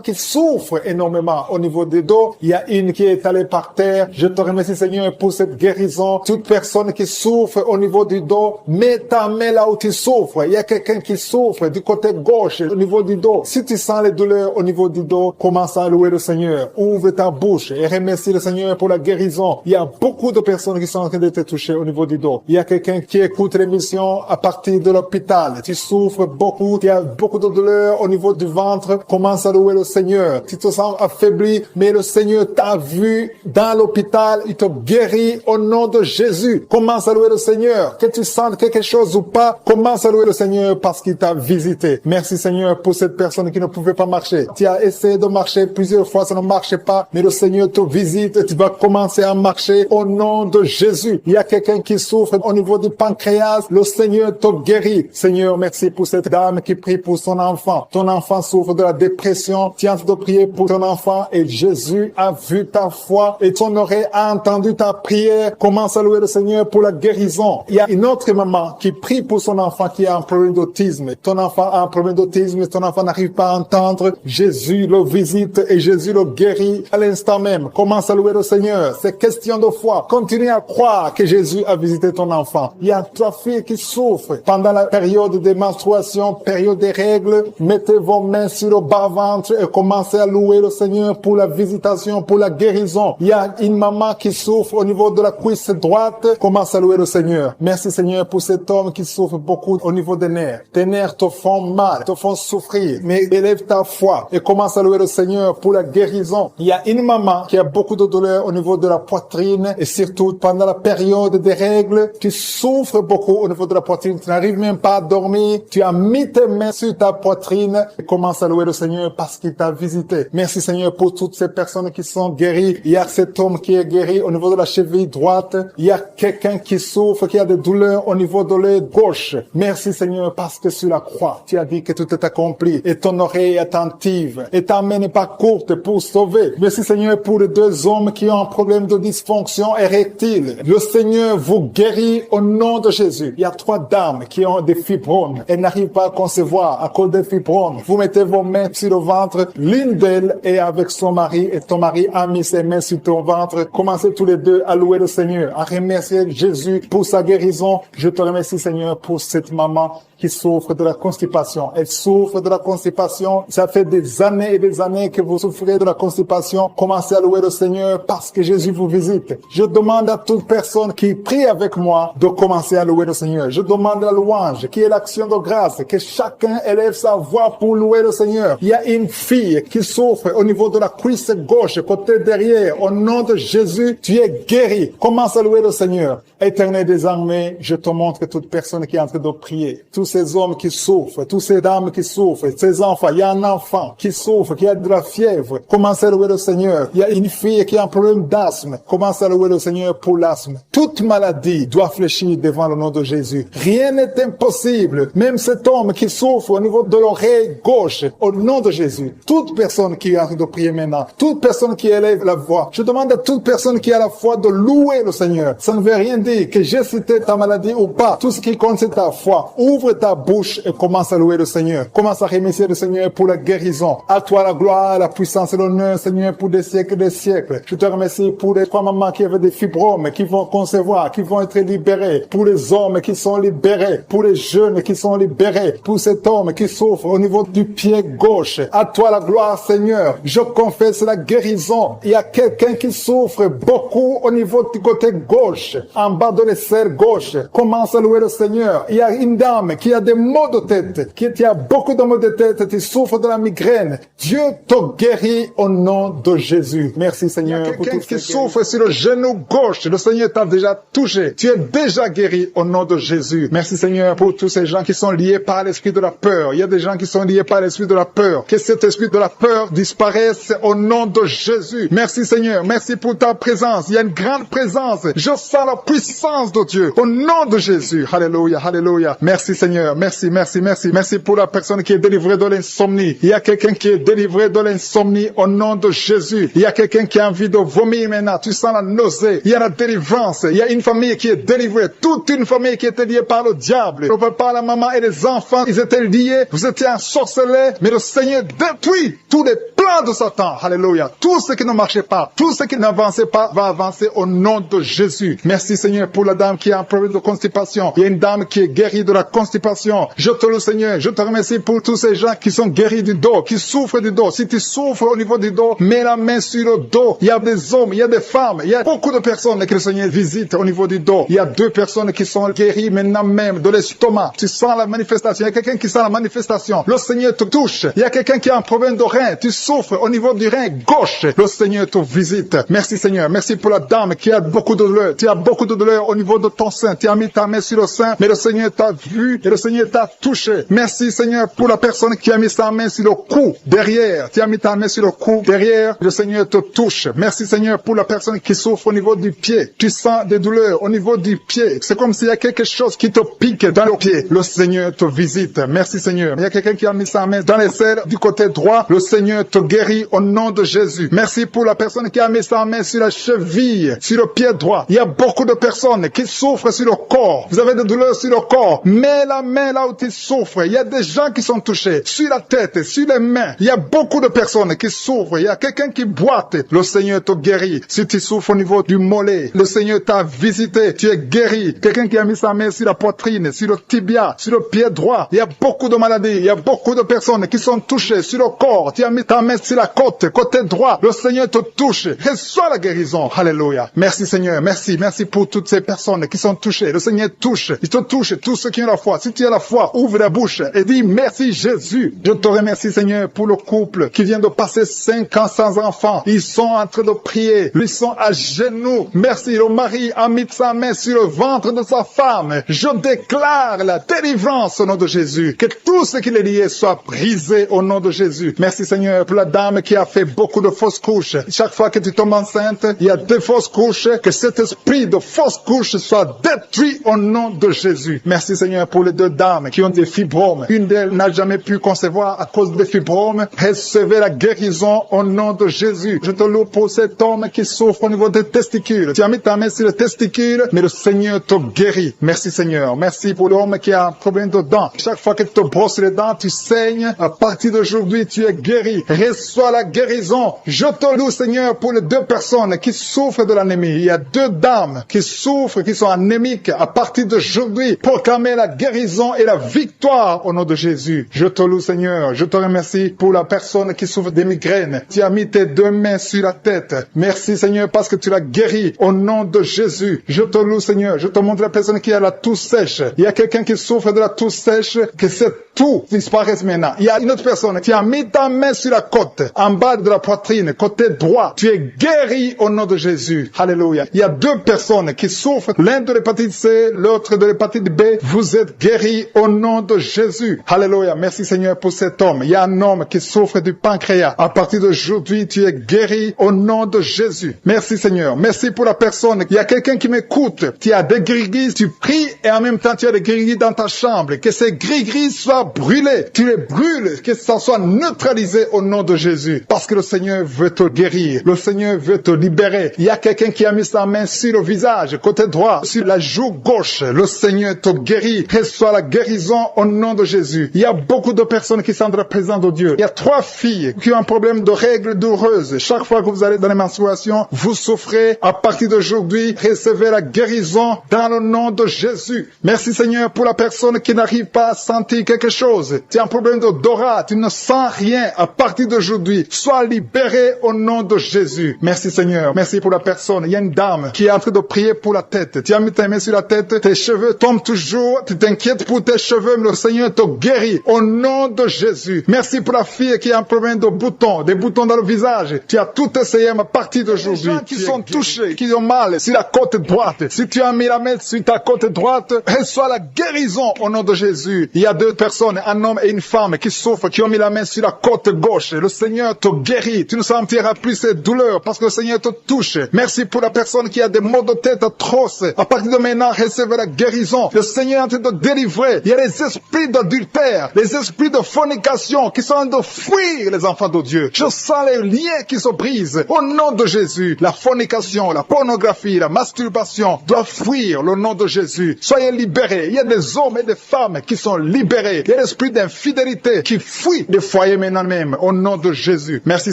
Speaker 3: qui souffrent énormément au niveau des dos. Il y a une qui est allée par terre. Je te remercie, Seigneur, pour cette guérison. Toute personne qui souffre au niveau du dos, mets ta main là où tu souffres. Il y a quelqu'un qui souffre du côté gauche, au niveau du dos. Si tu sens les douleurs au niveau du dos, commence à louer le Seigneur. Ouvre ta bouche et remercie le Seigneur pour la guérison. Il y a beaucoup de personnes qui sont en train train d'être touché au niveau du dos. Il y a quelqu'un qui écoute l'émission à partir de l'hôpital. Tu souffres beaucoup, tu as beaucoup de douleurs au niveau du ventre. Commence à louer le Seigneur. Tu te sens affaibli, mais le Seigneur t'a vu dans l'hôpital. Il te guérit au nom de Jésus. Commence à louer le Seigneur. Que tu sentes quelque chose ou pas, commence à louer le Seigneur parce qu'il t'a visité. Merci Seigneur pour cette personne qui ne pouvait pas marcher. Tu as essayé de marcher plusieurs fois, ça ne marchait pas, mais le Seigneur te visite et tu vas commencer à marcher au nom de Jésus. Il y a quelqu'un qui souffre au niveau du pancréas, le Seigneur te guérit. Seigneur, merci pour cette dame qui prie pour son enfant. Ton enfant souffre de la dépression, tu es en train de prier pour ton enfant et Jésus a vu ta foi et ton oreille a entendu ta prière. Commence à louer le Seigneur pour la guérison. Il y a une autre maman qui prie pour son enfant qui a un problème d'autisme. Ton enfant a un problème d'autisme, ton enfant n'arrive pas à entendre. Jésus le visite et Jésus le guérit à l'instant même. Commence à louer le Seigneur. C'est question de foi. Continue à croire que Jésus a visité ton enfant. Il y a 3 filles qui souffrent pendant la période des menstruations, période des règles. Mettez vos mains sur le bas-ventre et commencez à louer le Seigneur pour la visitation, pour la guérison. Il y a une maman qui souffre au niveau de la cuisse droite. Commence à louer le Seigneur. Merci Seigneur pour cet homme qui souffre beaucoup au niveau des nerfs. Tes nerfs te font mal, te font souffrir. Mais élève ta foi et commence à louer le Seigneur pour la guérison. Il y a une maman qui a beaucoup de douleur au niveau de la poitrine et surtout pendant la période des règles, tu souffres beaucoup au niveau de la poitrine, tu n'arrives même pas à dormir, tu as mis tes mains sur ta poitrine et commence à louer le Seigneur parce qu'il t'a visité. Merci Seigneur pour toutes ces personnes qui sont guéries. Il y a cet homme qui est guéri au niveau de la cheville droite. Il y a quelqu'un qui souffre, qui a des douleurs au niveau de l'œil gauche. Merci Seigneur parce que sur la croix, tu as dit que tout est accompli et ton oreille est attentive et ta main n'est pas courte pour sauver. Merci Seigneur pour les 2 hommes qui ont un problème de dysfonction érectile. Le Seigneur vous guérit au nom de Jésus. Il y a 3 dames qui ont des fibromes. Elles n'arrivent pas à concevoir à cause des fibromes. Vous mettez vos mains sur le ventre. L'une d'elles est avec son mari et ton mari a mis ses mains sur ton ventre. Commencez tous les 2 à louer le Seigneur, à remercier Jésus pour sa guérison. Je te remercie Seigneur pour cette maman qui souffre de la constipation. Elle souffre de la constipation. Ça fait des années et des années que vous souffrez de la constipation. Commencez à louer le Seigneur parce que Jésus vous visite. Je demande à toute personne qui prie avec moi de commencer à louer le Seigneur. Je demande la louange, qui est l'action de grâce, que chacun élève sa voix pour louer le Seigneur. Il y a une fille qui souffre au niveau de la cuisse gauche, côté derrière. Au nom de Jésus, tu es guéri. Commence à louer le Seigneur. Éternel des armées, je te montre toute personne qui est en train de prier. Tous ces hommes qui souffrent, toutes ces dames qui souffrent, ces enfants. Il y a un enfant qui souffre, qui a de la fièvre. Commence à louer le Seigneur. Il y a une fille qui a un problème d'asthme. Commence à louer le Seigneur pour l'asthme. Toute maladie doit fléchir devant le nom de Jésus. Rien n'est impossible. Même cet homme qui souffre au niveau de l'oreille gauche, au nom de Jésus. Toute personne qui est en train de prier maintenant, toute personne qui élève la voix, je demande à toute personne qui a la foi de louer le Seigneur. Ça ne veut rien dire que j'ai cité ta maladie ou pas. Tout ce qui compte, c'est ta foi. Ouvre ta bouche et commence à louer le Seigneur. Commence à remercier le Seigneur pour la guérison. À toi la gloire, la puissance et l'honneur, Seigneur, pour des siècles et des siècles. Je te remercie pour les 3 mamans qui avaient des fibromes, qui vont concevoir, qui vont être libérés. Pour les hommes qui sont libérés. Pour les jeunes qui sont libérés. Pour cet homme qui souffre au niveau du pied gauche. À toi la gloire, Seigneur. Je confesse la guérison. Il y a quelqu'un qui souffre beaucoup au niveau du côté gauche. En bas de l'aisselle gauche. Commence à louer le Seigneur. Il y a une dame qui a des maux de tête, qui a beaucoup de maux de tête, qui souffre de la migraine. Dieu te guérit au nom de Jésus. Merci Seigneur.
Speaker 2: Il y a quelqu'un qui souffre sur le genou gauche. Le Seigneur t'a déjà touché. Tu es déjà guéri au nom de Jésus.
Speaker 3: Merci Seigneur pour tous ces gens qui sont liés par l'esprit de la peur. Il y a des gens qui sont liés par l'esprit de la peur. Que cet esprit de la peur disparaisse au nom de Jésus. Merci Seigneur. Merci pour ta présence. Il y a une grande présence. Je sens la puissance de Dieu au nom de Jésus. Alléluia, alléluia. Merci Seigneur. Merci, merci, merci. Merci pour la personne qui est délivrée de l'insomnie. Il y a quelqu'un qui est délivré de l'insomnie au nom de Jésus. Il y a quelqu'un qui a envie de vomir maintenant. Tu sens la nausée. Il y a la délivrance. Il y a une famille qui est délivrée. Toute une famille qui était liée par le diable. Le papa, la maman et les enfants, ils étaient liés. Vous étiez ensorcelés. Mais le Seigneur détruit tous les plans de Satan. Alléluia. Tout ce qui ne marchait pas, tout ce qui n'avançait pas, va avancer au nom de Jésus. Merci Seigneur pour la dame qui a un problème de constipation. Il y a une dame qui est guérie de la constipation. Je te loue Seigneur. Je te remercie pour tous ces gens qui sont guéris du dos, qui souffrent du dos. Si tu souffres au niveau du dos, mets la main sur le dos. Il y a des hommes, il y a des femmes, il y a beaucoup de personnes que le Seigneur
Speaker 2: Seigneur, visite au niveau du dos. Il y a 2 personnes qui sont guéries maintenant même de l'estomac. Tu sens la manifestation. Il y a quelqu'un qui sent la manifestation. Le Seigneur te touche. Il y a quelqu'un qui a un problème de rein. Tu souffres au niveau du rein gauche. Le Seigneur te visite. Merci Seigneur. Merci pour la dame qui a beaucoup de douleur. Tu as beaucoup de douleur au niveau de ton sein. Tu as mis ta main sur le sein, mais le Seigneur t'a vu et le Seigneur t'a touché. Merci Seigneur pour la personne qui a mis sa main sur le cou derrière. Tu as mis ta main sur le cou derrière. Le Seigneur te touche. Merci Seigneur pour la personne qui souffre au niveau du pied. Tu sens des douleurs au niveau du pied. C'est comme s'il y a quelque chose qui te pique dans le pied. Le Seigneur te visite. Merci Seigneur. Il y a quelqu'un qui a mis sa main dans les selles du côté droit. Le Seigneur te guérit au nom de Jésus. Merci pour la personne qui a mis sa main sur la cheville, sur le pied droit. Il y a beaucoup de personnes qui souffrent sur le corps. Vous avez des douleurs sur le corps. Mets la main là où tu souffres. Il y a des gens qui sont touchés. Sur la tête, sur les mains. Il y a beaucoup de personnes qui souffrent. Il y a quelqu'un qui boite. Le Seigneur te guérit. Si tu souffres au niveau du mollet, le Seigneur t'a visité. Tu es guéri. Quelqu'un qui a mis sa main sur la poitrine, sur le tibia, sur le pied droit. Il y a beaucoup de maladies. Il y a beaucoup de personnes qui sont touchées sur le corps. Tu as mis ta main sur la côte, côté droit. Le Seigneur te touche. Reçois la guérison. Alléluia. Merci Seigneur. Merci. Merci pour toutes ces personnes qui sont touchées. Le Seigneur touche. Il te touche. Tous ceux qui ont la foi. Si tu as la foi, ouvre la bouche et dis merci Jésus. Je te remercie Seigneur pour le couple qui vient de passer 5 ans sans enfant. Ils sont en train de prier. Ils sont à genoux. Merci. Le mari a mis sa main sur le ventre de sa femme. Je déclare la délivrance au nom de Jésus. Que tout ce qui est lié soit brisé au nom de Jésus. Merci Seigneur pour la dame qui a fait beaucoup de fausses couches. Chaque fois que tu tombes enceinte, il y a 2 fausses couches. Que cet esprit de fausses couches soit détruit au nom de Jésus. Merci Seigneur pour les 2 dames qui ont des fibromes. Une d'elles n'a jamais pu concevoir à cause des fibromes. Recevez la guérison au nom de Jésus. Je te loue pour cet homme qui souffre au niveau des testicules. Tu as mis ta main sur les testicules, mais le Seigneur te guérit. Merci Seigneur. Merci pour l'homme qui a un problème de dents. Chaque fois que tu te brosses les dents, tu saignes. À partir d'aujourd'hui, tu es guéri. Reçois la guérison. Je te loue Seigneur pour les 2 personnes qui souffrent de l'anémie. Il y a 2 dames qui souffrent, qui sont anémiques. À partir d'aujourd'hui, proclamez la guérison et la victoire au nom de Jésus. Je te loue Seigneur. Je te remercie pour la personne qui souffre des migraines. Tu as mis tes 2 mains sur la tête. Merci Seigneur parce que tu l'as guéri au nom de Jésus. Je te loue Seigneur. Je te montre la personne qui a la toux sèche. Il y a quelqu'un qui souffre de la toux sèche, que cette toux disparaisse maintenant. Il y a une autre personne qui a mis ta main sur la côte, en bas de la poitrine, côté droit. Tu es guéri au nom de Jésus. Alléluia. Il y a 2 personnes qui souffrent, l'un de l'hépatite C, l'autre de l'hépatite B. Vous êtes guéris au nom de Jésus. Alléluia. Merci Seigneur pour cet homme. Il y a un homme qui souffre du pancréas. À partir d'aujourd'hui, tu es guéri au nom de Jésus. Merci Seigneur. Merci pour la personne. Il y a quelqu'un qui m'écoute. Tu as des gris-gris, tu pries et en même temps tu as des gris-gris dans ta chambre. Que ces gris-gris soient brûlés. Tu les brûles. Que ça soit neutralisé au nom de Jésus. Parce que le Seigneur veut te guérir. Le Seigneur veut te libérer. Il y a quelqu'un qui a mis sa main sur le visage, côté droit, sur la joue gauche. Le Seigneur te guérit. Reçois la guérison au nom de Jésus. Il y a beaucoup de personnes qui sont dans la présence de Dieu. Il y a 3 filles qui ont un problème de règles douloureuses. Chaque fois que vous allez dans les menstruations, vous souffrez. À partir d'aujourd'hui, recevez la guérison dans le nom de Jésus. Merci Seigneur pour la personne qui n'arrive pas à sentir quelque chose. Tu as un problème d'odorat, tu ne sens rien. À partir d'aujourd'hui, sois libéré au nom de Jésus. Merci Seigneur. Merci pour la personne. Il y a une dame qui est en train de prier pour la tête. Tu as mis ta main sur la tête, tes cheveux tombent toujours. Tu t'inquiètes pour tes cheveux, mais le Seigneur te guérit au nom de Jésus. Merci pour la fille qui a un problème de boutons, des boutons dans le visage. Tu as tout essayé à partir d'aujourd'hui. Les gens qui sont touchés, qui ont mal sur la côte droite. Si tu as mis la main sur ta côte droite, reçois la guérison au nom de Jésus. Il y a 2 personnes, un homme et une femme qui souffrent, qui ont mis la main sur la côte gauche. Le Seigneur te guérit. Tu ne sentiras plus ces douleurs parce que le Seigneur te touche. Merci pour la personne qui a des maux de tête atroces. À partir de maintenant, recevez la guérison. Le Seigneur est en train de délivrer. Il y a les esprits d'adultère, les esprits de fornication qui sont en train de fuir les enfants de Dieu. Je sens les liens qui se brisent au nom de Jésus. La fornication, la pornographie, la masturbation doivent fuir le nom de Jésus. Soyez libérés. Il y a des hommes et des femmes qui sont libérés. Il y a l'esprit d'infidélité qui fuit des foyers maintenant même au nom de Jésus. Merci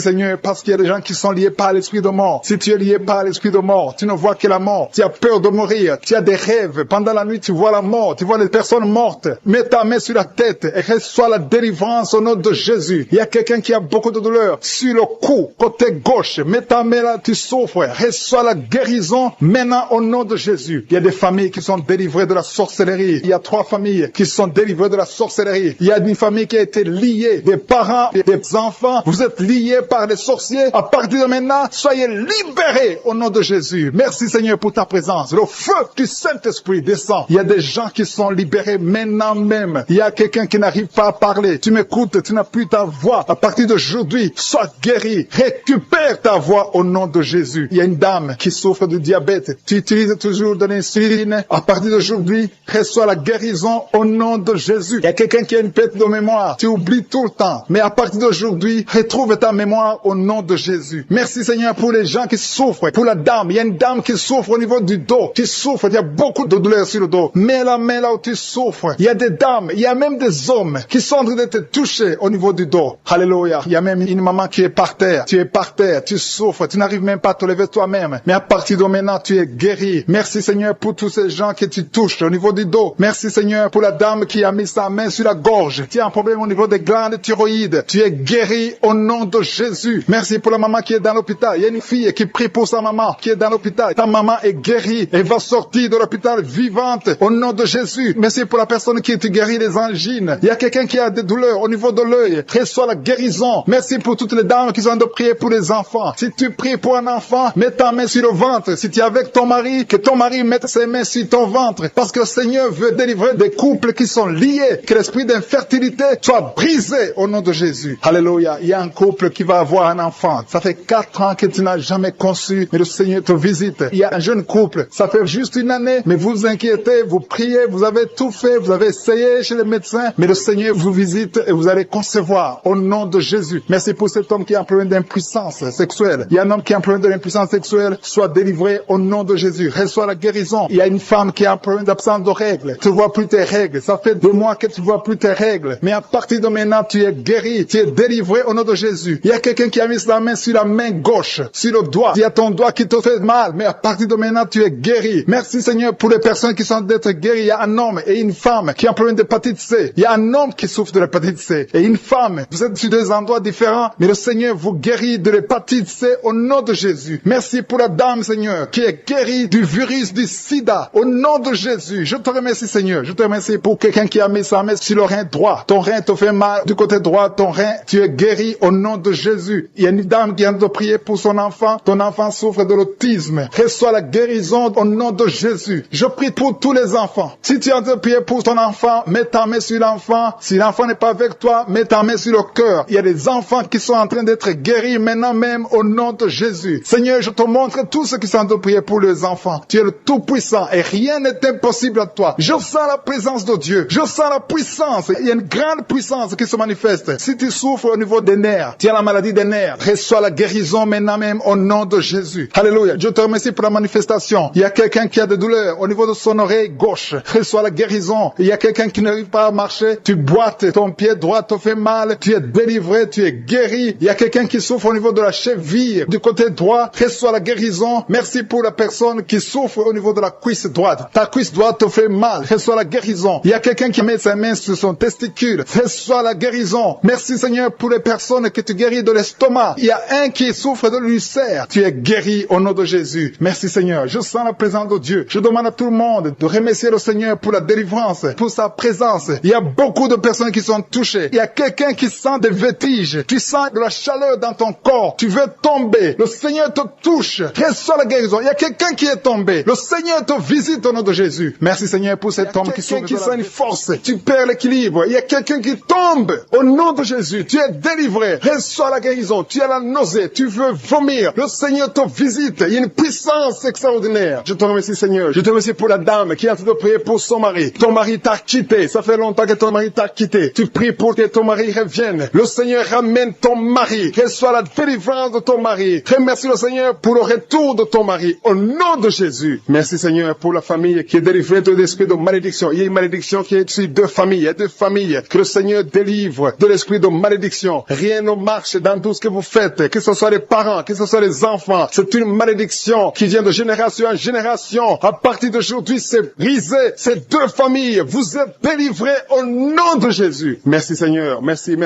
Speaker 2: Seigneur parce qu'il y a des gens qui sont liés par l'esprit de mort. Si tu es lié par l'esprit de mort, tu ne vois que la mort. Tu as peur de mourir. Tu as des rêves. Pendant la nuit, tu vois la mort. Tu vois les personnes mortes. Mets ta main sur la tête et reçois la délivrance au nom de Jésus. Il y a quelqu'un qui a beaucoup de douleur sur le cou, côté gauche. Mets ta main là, tu souffres. Reçois la guérison guérison maintenant au nom de Jésus. Il y a des familles qui sont délivrées de la sorcellerie. Il y a 3 familles qui sont délivrées de la sorcellerie. Il y a une famille qui a été liée, des parents et des enfants. Vous êtes liés par les sorciers. À partir de maintenant, soyez libérés au nom de Jésus. Merci Seigneur pour ta présence. Le feu du Saint-Esprit descend. Il y a des gens qui sont libérés maintenant même. Il y a quelqu'un qui n'arrive pas à parler. Tu m'écoutes, tu n'as plus ta voix. À partir d'aujourd'hui, sois guéri. Récupère ta voix au nom de Jésus. Il y a une dame qui souffre de diabète. Tu utilises toujours de l'insuline. À partir d'aujourd'hui, reçois la guérison au nom de Jésus. Il y a quelqu'un qui a une perte de mémoire. Tu oublies tout le temps. Mais à partir d'aujourd'hui, retrouve ta mémoire au nom de Jésus. Merci Seigneur pour les gens qui souffrent. Pour la dame, il y a une dame qui souffre au niveau du dos. Qui souffre, il y a beaucoup de douleurs sur le dos. Mets la main là où tu souffres. Il y a des dames, il y a même des hommes qui sont en train de te toucher au niveau du dos. Alléluia. Il y a même une maman qui est par terre. Tu es par terre, tu souffres, tu n'arrives même pas à te lever toi-même. Mais à partir de maintenant, tu es guéri. Merci Seigneur pour tous ces gens que tu touches au niveau du dos. Merci Seigneur pour la dame qui a mis sa main sur la gorge. Tu as un problème au niveau des glandes thyroïdes. Tu es guéri au nom de Jésus. Merci pour la maman qui est dans l'hôpital. Il y a une fille qui prie pour sa maman qui est dans l'hôpital. Ta maman est guérie et va sortir de l'hôpital vivante au nom de Jésus. Merci pour la personne qui te guérit des angines. Il y a quelqu'un qui a des douleurs au niveau de l'œil. Reçois la guérison. Merci pour toutes les dames qui sont de prier pour les enfants. Si tu pries pour un enfant, mets ta main sur le ventre. Si tu es avec ton mari, que ton mari mette ses mains sur ton ventre. Parce que le Seigneur veut délivrer des couples qui sont liés. Que l'esprit d'infertilité soit brisé au nom de Jésus. Alléluia. Il y a un couple qui va avoir un enfant. Ça fait 4 ans que tu n'as jamais conçu, mais le Seigneur te visite. Il y a un jeune couple. Ça fait juste une année, mais vous inquiétez, vous priez, vous avez tout fait, vous avez essayé chez les médecins, mais le Seigneur vous visite et vous allez concevoir au nom de Jésus. Merci pour cet homme qui a un problème d'impuissance sexuelle. Il y a un homme qui a un problème de l'impuissance sexuelle. Sois délivré au nom de Jésus. Reçois la guérison. Il y a une femme qui a un problème d'absence de règles. Tu ne vois plus tes règles. Ça fait 2 mois que tu ne vois plus tes règles. Mais à partir de maintenant, tu es guéri. Tu es délivré au nom de Jésus. Il y a quelqu'un qui a mis la main sur la main gauche, sur le doigt. Il y a ton doigt qui te fait mal. Mais à partir de maintenant, tu es guéri. Merci Seigneur pour les personnes qui sont d'être guéries. Il y a un homme et une femme qui ont un problème d'hépatite C. Il y a un homme qui souffre de l'hépatite C et une femme. Vous êtes sur 2 endroits différents, mais le Seigneur vous guérit de l'hépatite C au nom de Jésus. Merci pour la dame, Seigneur, qui est guérie du virus du sida au nom de Jésus. Je te remercie, Seigneur. Je te remercie pour quelqu'un qui a mis sa main sur le rein droit. Ton rein te fait mal du côté droit, ton rein, tu es guéri au nom de Jésus. Il y a une dame qui vient de prier pour son enfant. Ton enfant souffre de l'autisme. Reçois la guérison au nom de Jésus. Je prie pour tous les enfants. Si tu es en train de prier pour ton enfant, mets ta main sur l'enfant. Si l'enfant n'est pas avec toi, mets ta main sur le cœur. Il y a des enfants qui sont en train d'être guéris maintenant même au nom de Jésus. Seigneur, je te montre tous ceux qui sont en train de prier pour les enfants. Tu es le Tout-Puissant et rien n'est impossible à toi. Je sens la présence de Dieu. Je sens la puissance. Il y a une grande puissance qui se manifeste. Si tu souffres au niveau des nerfs, tu as la maladie des nerfs, reçois la guérison maintenant même au nom de Jésus. Alléluia. Je te remercie pour la manifestation. Il y a quelqu'un qui a des douleurs au niveau de son oreille gauche. Reçois la guérison. Il y a quelqu'un qui n'arrive pas à marcher. Tu boites, ton pied droit te fait mal. Tu es délivré, tu es guéri. Il y a quelqu'un qui souffre au niveau de la cheville du côté droit. Reçois la guérison. Merci pour la personne qui souffre au niveau de la cuisse droite. Ta cuisse droite te fait mal. Reçois la guérison. Il y a quelqu'un qui met sa main sur son testicule. Reçois la guérison. Merci Seigneur pour les personnes que tu guéris de l'estomac. Il y a un qui souffre de l'ulcère. Tu es guéri au nom de Jésus. Merci Seigneur. Je sens la présence de Dieu. Je demande à tout le monde de remercier le Seigneur pour la délivrance, pour sa présence. Il y a beaucoup de personnes qui sont touchées. Il y a quelqu'un qui sent des vertiges. Tu sens de la chaleur dans ton corps. Tu veux tomber. Le Seigneur te touche. Reçois la guérison. Il y a quelqu'un qui est tombé. Le Seigneur te visite au nom de Jésus. Merci Seigneur pour cet homme qui souffre. Qui sent une force. Tu perds l'équilibre. Il y a quelqu'un qui tombe. Au nom de Jésus, tu es délivré. Reçois la guérison. Tu as la nausée. Tu veux vomir. Le Seigneur te visite. Il y a une puissance extraordinaire. Je te remercie Seigneur. Je te remercie pour la dame qui est en train de prier pour son mari. Ton mari t'a quitté. Ça fait longtemps que ton mari t'a quitté. Tu pries pour que ton mari revienne. Le Seigneur ramène ton mari. Reçois la délivrance de ton mari. Remercie le Seigneur pour le retour de ton mari. Au nom de Jésus. Merci Seigneur pour la famille qui est délivrée de l'esprit de malédiction. Il y a une malédiction qui est sur 2 familles. Il y a 2 familles que le Seigneur délivre de l'esprit de malédiction. Rien ne marche dans tout ce que vous faites. Que ce soit les parents, que ce soit les enfants. C'est une malédiction qui vient de génération en génération. À partir d'aujourd'hui, c'est brisé. Ces 2 familles, vous êtes délivrés au nom de Jésus. Merci Seigneur. Merci